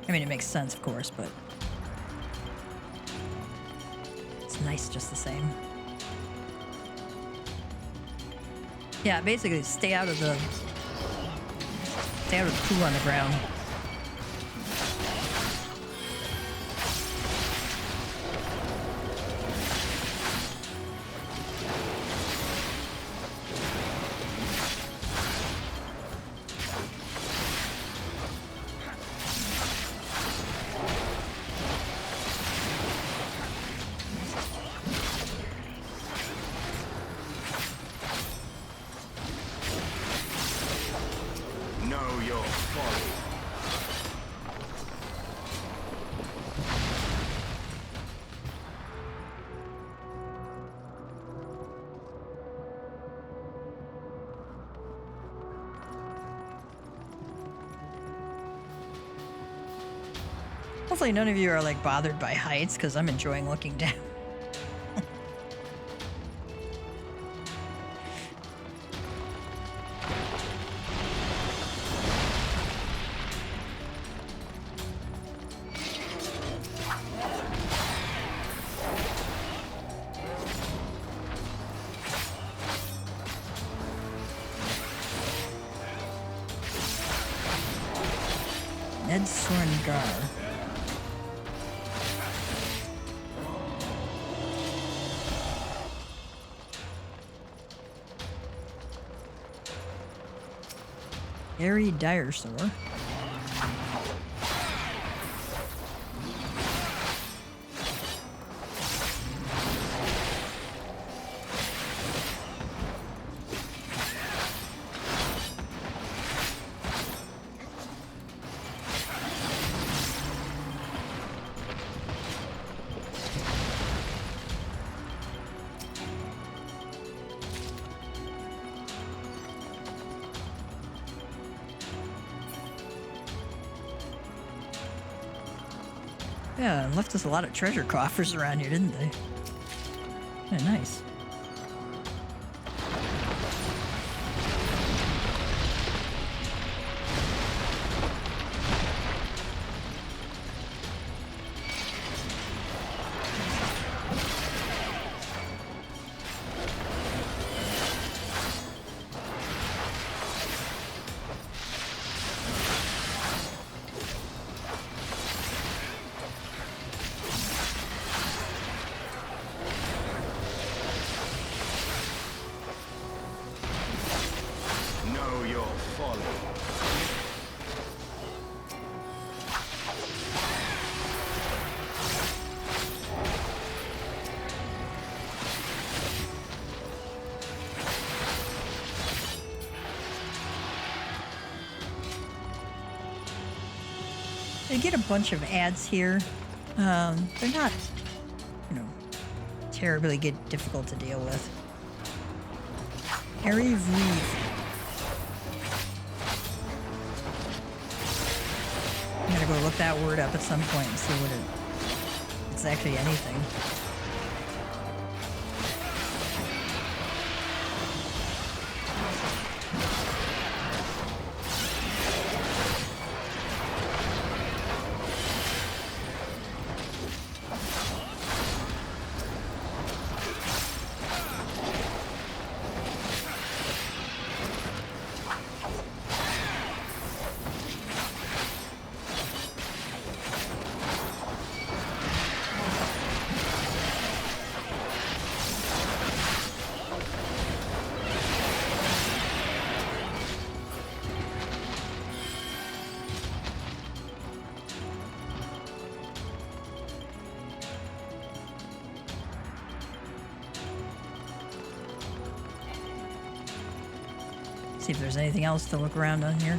I mean, it makes sense, of course, but it's nice just the same. Yeah, basically, stay out of the poo on the ground. Hopefully none of you are like bothered by heights, because I'm enjoying looking down. Airy Diresaur. Yeah, left us a lot of treasure coffers around here, didn't they? Yeah, nice. They get a bunch of ads here. They're not, terribly difficult to deal with. Airy Reef. I'm gonna go look that word up at some point and see what it's actually anything. See if there's anything else to look around on here.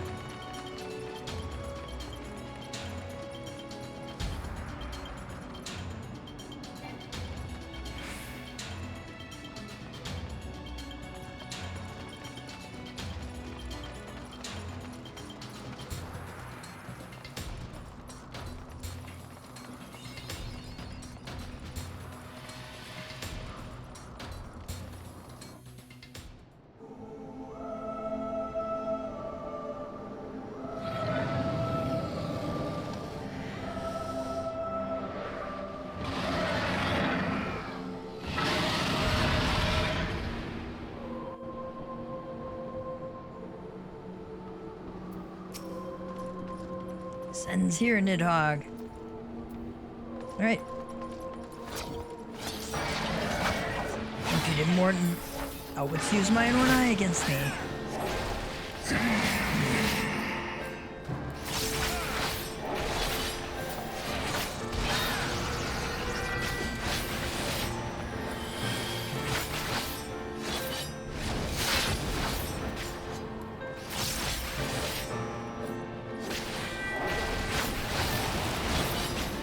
Sends here, Nidhogg. All right. If you did more than let's use mine one eye against me.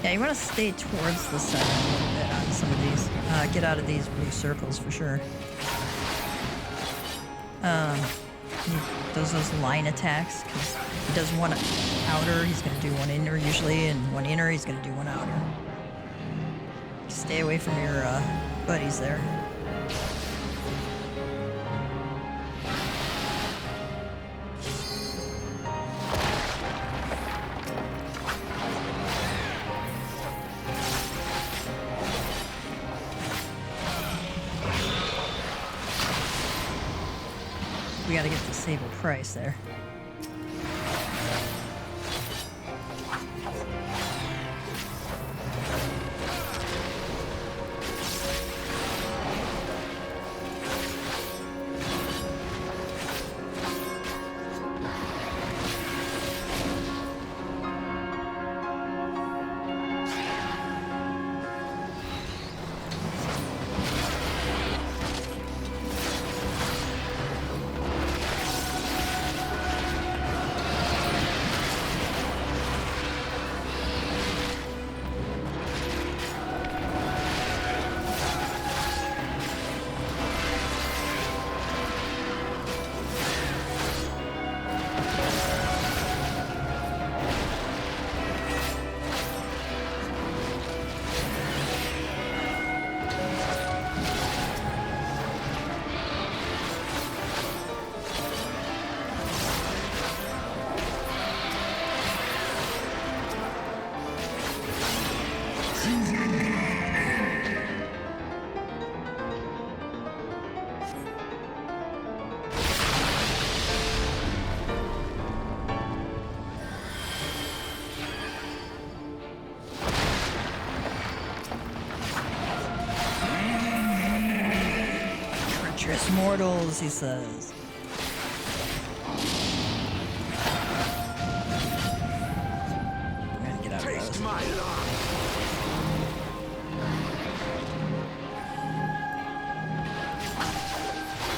Yeah, you want to stay towards the center a little bit on some of these. Get out of these blue circles for sure. Those line attacks, because he does one outer, he's going to do one inner usually, and one inner, he's going to do one outer. Stay away from your buddies there. We gotta get the Sable price there. Treacherous mortals, he says. I'm gonna get out of Taste this. my love.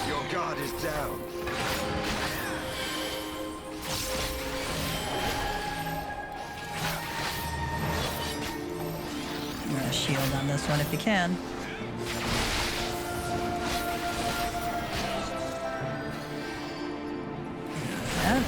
Your guard is down. I'm gonna shield on this one if you can. That.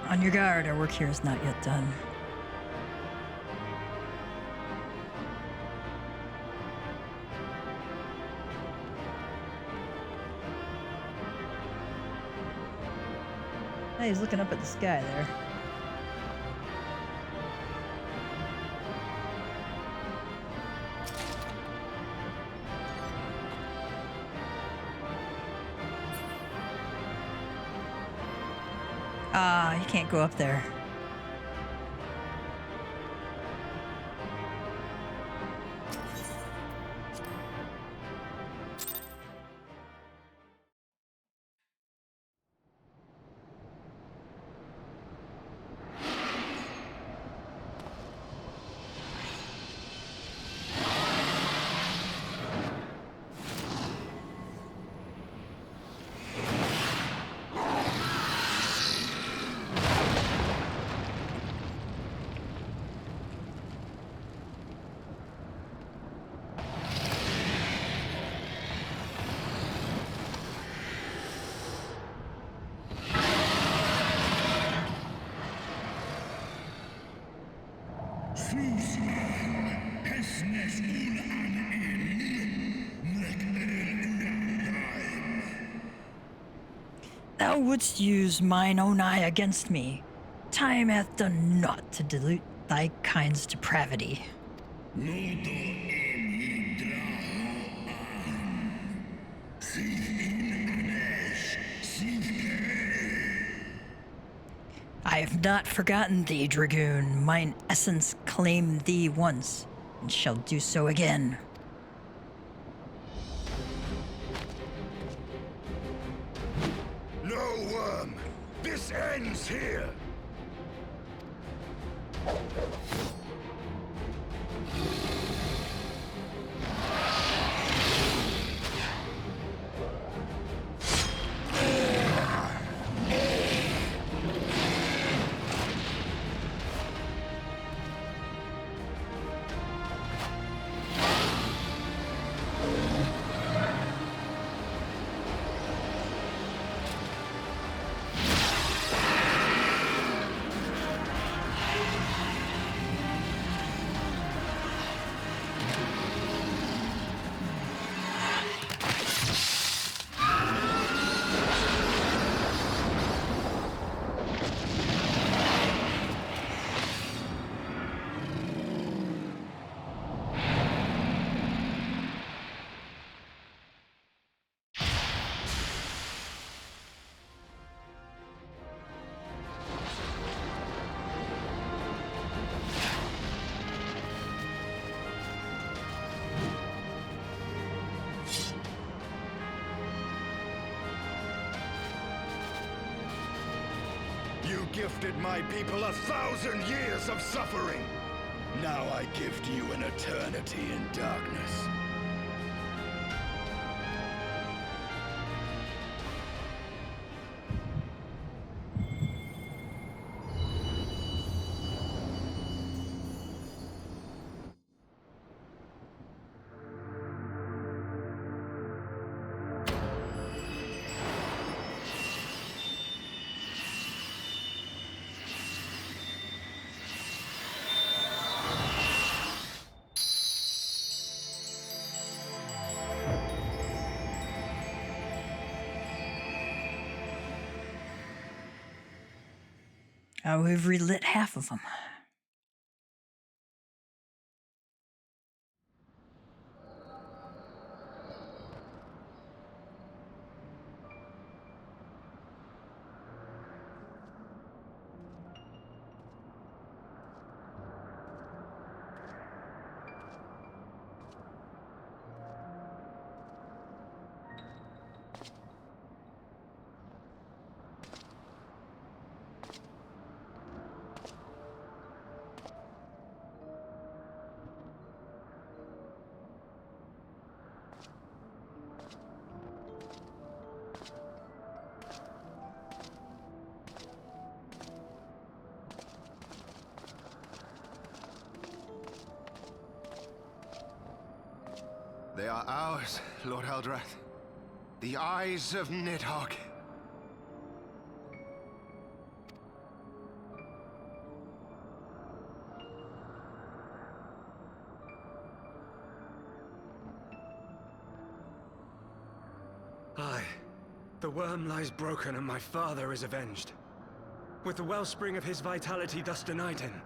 On your guard, our work here is not yet done. Hey, he's looking up at the sky there. Ah, you can't go up there. Thou wouldst use mine own eye against me. Time hath done naught to dilute thy kind's depravity. I have not forgotten thee, Dragoon. Mine essence claimed thee once, and shall do so again. No, Wyrm! This ends here! You gifted my people 1,000 years of suffering. Now I gift you an eternity in darkness. We've relit half of them. They are ours, Lord Haldrath. The eyes of Nidhogg. Aye. The worm lies broken and my father is avenged. With the wellspring of his vitality thus denied him,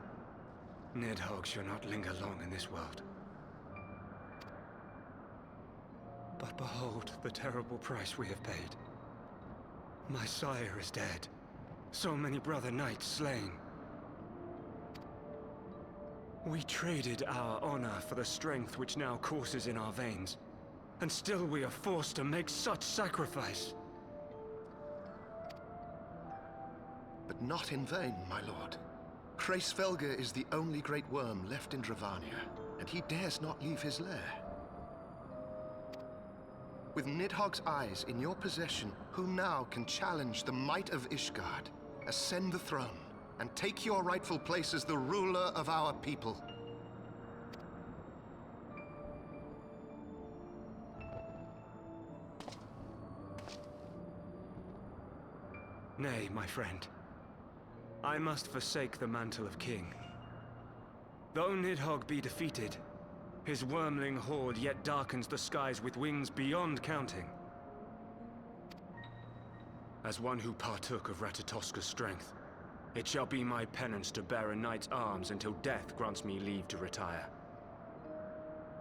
Nidhogg shall not linger long in this world. But behold the terrible price we have paid. My sire is dead. So many brother knights slain. We traded our honor for the strength which now courses in our veins. And still we are forced to make such sacrifice. But not in vain, my lord. Hraesvelgr is the only great worm left in Dravania, and he dares not leave his lair. With Nidhogg's eyes in your possession, who now can challenge the might of Ishgard, ascend the throne, and take your rightful place as the ruler of our people? Nay, my friend. I must forsake the mantle of king. Though Nidhogg be defeated, his wormling horde yet darkens the skies with wings beyond counting. As one who partook of Ratatoska's strength, it shall be my penance to bear a knight's arms until death grants me leave to retire.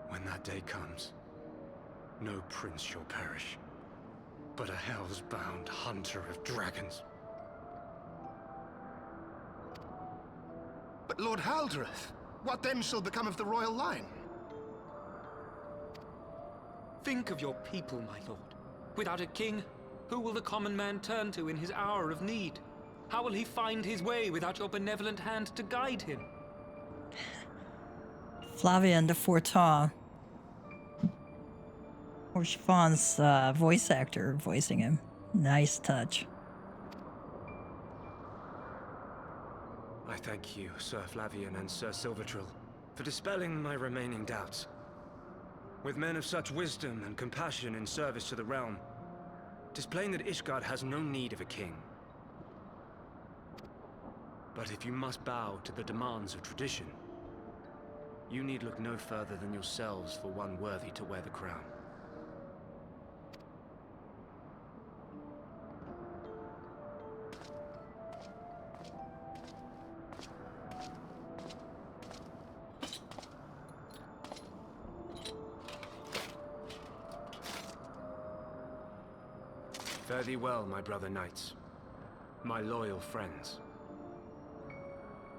When that day comes, no prince shall perish, but a hell's-bound hunter of dragons. But Lord Haldrath, what then shall become of the royal line? Think of your people, my lord. Without a king, who will the common man turn to in his hour of need? How will he find his way without your benevolent hand to guide him? Flavien de Fortin. Or Chiffon's voice actor voicing him. Nice touch. I thank you, Sir Flavien and Sir Silvertrill, for dispelling my remaining doubts. With men of such wisdom and compassion in service to the realm, 'tis plain that Ishgard has no need of a king. But if you must bow to the demands of tradition, you need look no further than yourselves for one worthy to wear the crown. Fare thee well, my brother knights, my loyal friends.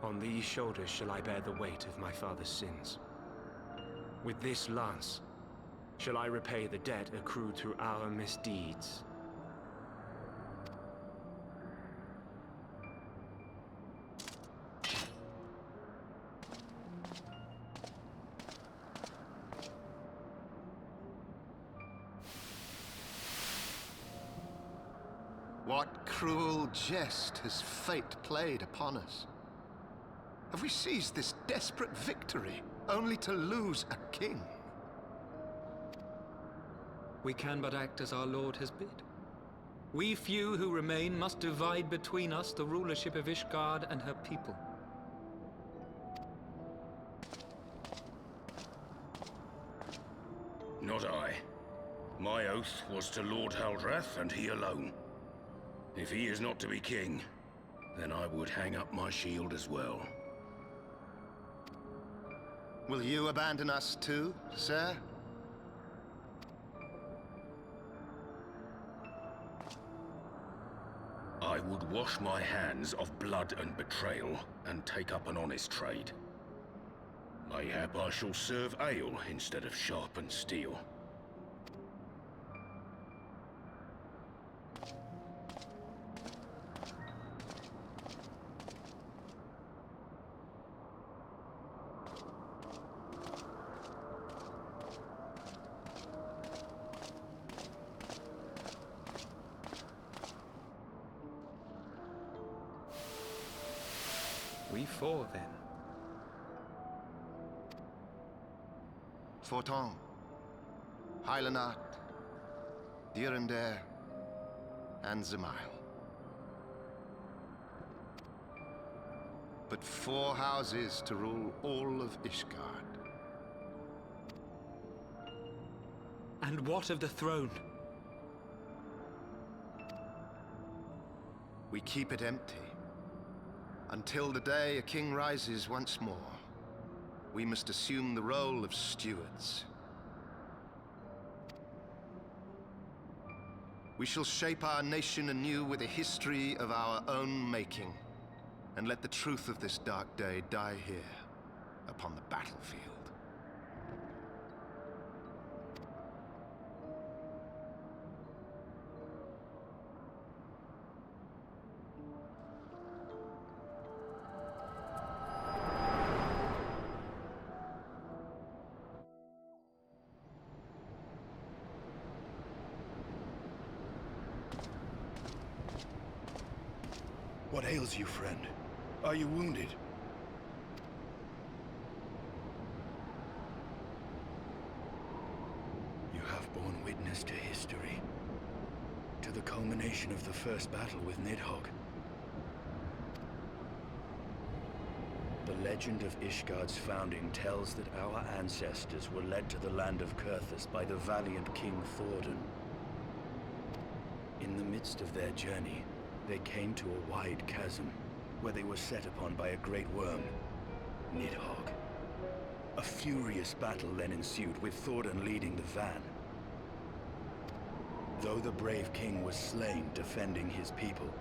On these shoulders shall I bear the weight of my father's sins. With this lance shall I repay the debt accrued through our misdeeds. What cruel jest has fate played upon us? Have we seized this desperate victory only to lose a king? We can but act as our lord has bid. We few who remain must divide between us the rulership of Ishgard and her people. Not I. My oath was to Lord Haldrath, and he alone. If he is not to be king, then I would hang up my shield as well. Will you abandon us too, sir? I would wash my hands of blood and betrayal, and take up an honest trade. Mayhap I shall serve ale instead of sharpened steel. We four, then. Forton, Heilenat, Dyrendare, and Zemail. But 4 houses to rule all of Ishgard. And what of the throne? We keep it empty. Until the day a king rises once more, we must assume the role of stewards. We shall shape our nation anew with a history of our own making, and let the truth of this dark day die here, upon the battlefield. What ails you, friend? Are you wounded? You have borne witness to history. To the culmination of the first battle with Nidhogg. The legend of Ishgard's founding tells that our ancestors were led to the land of Kurthus by the valiant King Thordan. In the midst of their journey, they came to a wide chasm, where they were set upon by a great worm, Nidhogg. A furious battle then ensued, with Thordan leading the van. Though the brave king was slain defending his people,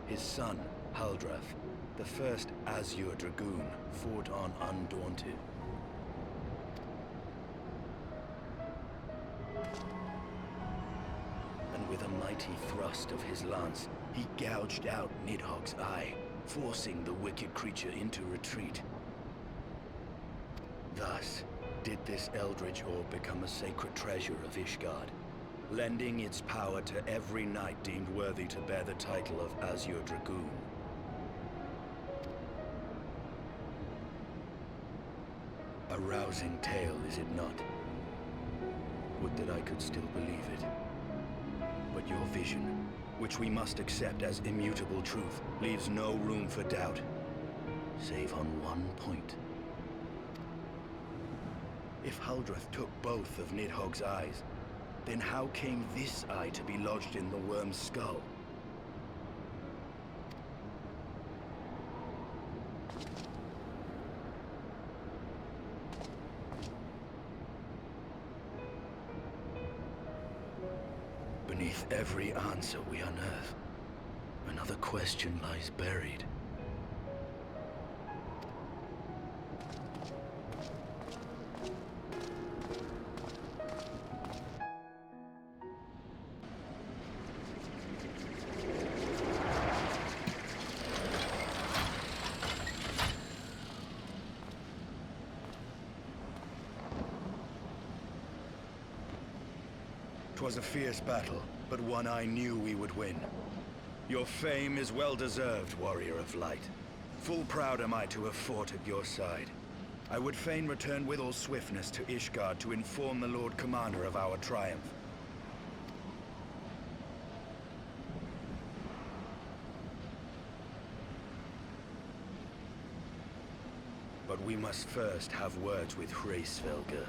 his son, Haldrath, the first Azure Dragoon, fought on undaunted. And with a mighty thrust of his lance, he gouged out Nidhogg's eye, forcing the wicked creature into retreat. Thus, did this eldritch orb become a sacred treasure of Ishgard, lending its power to every knight deemed worthy to bear the title of Azure Dragoon. A rousing tale, is it not? Would that I could still believe it. But your vision, which we must accept as immutable truth, leaves no room for doubt, save on one point. If Haldrath took both of Nidhogg's eyes, then how came this eye to be lodged in the worm's skull? Beneath every answer we unearth, another question lies buried. Twas a fierce battle, but one I knew we would win. Your fame is well-deserved, warrior of light. Full proud am I to have fought at your side. I would fain return with all swiftness to Ishgard to inform the Lord Commander of our triumph. But we must first have words with Hraesvelgr.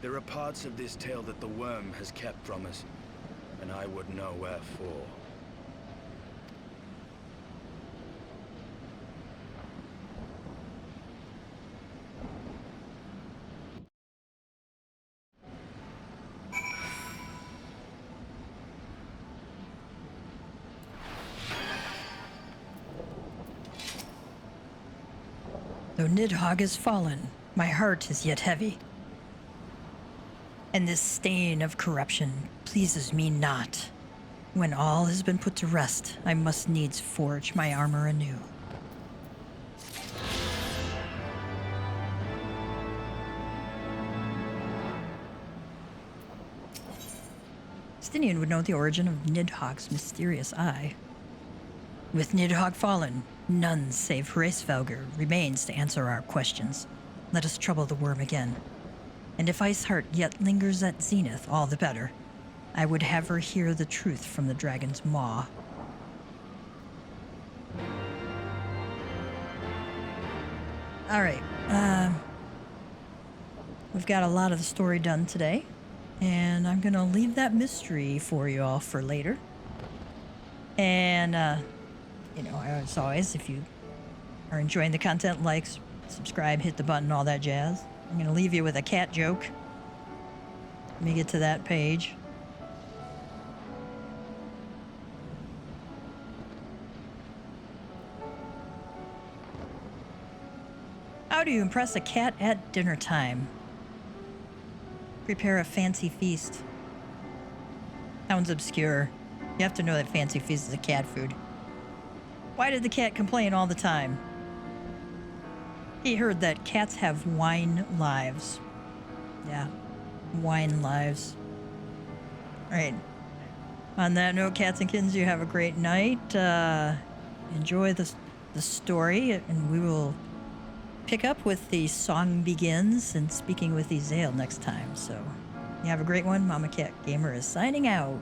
There are parts of this tale that the worm has kept from us, and I would know wherefore. Though Nidhogg has fallen, my heart is yet heavy. And this stain of corruption pleases me not. When all has been put to rest, I must needs forge my armor anew. Estinien would know the origin of Nidhogg's mysterious eye. With Nidhogg fallen, none save Hraesvelgr remains to answer our questions. Let us trouble the wyrm again. And if Iceheart yet lingers at Zenith, all the better. I would have her hear the truth from the dragon's maw. Alright, we've got a lot of the story done today, and I'm gonna leave that mystery for you all for later. And, you know, as always, if you are enjoying the content, like, subscribe, hit the button, all that jazz. I'm gonna leave you with a cat joke. Let me get to that page. How do you impress a cat at dinner time? Prepare a fancy feast. Sounds obscure. You have to know that fancy feast is a cat food. Why did the cat complain all the time? He heard that cats have wine lives. Yeah, wine lives. Alright. On that note, cats and kittens, you have a great night. Enjoy the story, and we will pick up with the Song Begins and Speaking with Ezale next time. So, you have a great one. MamaCatGamer is signing out.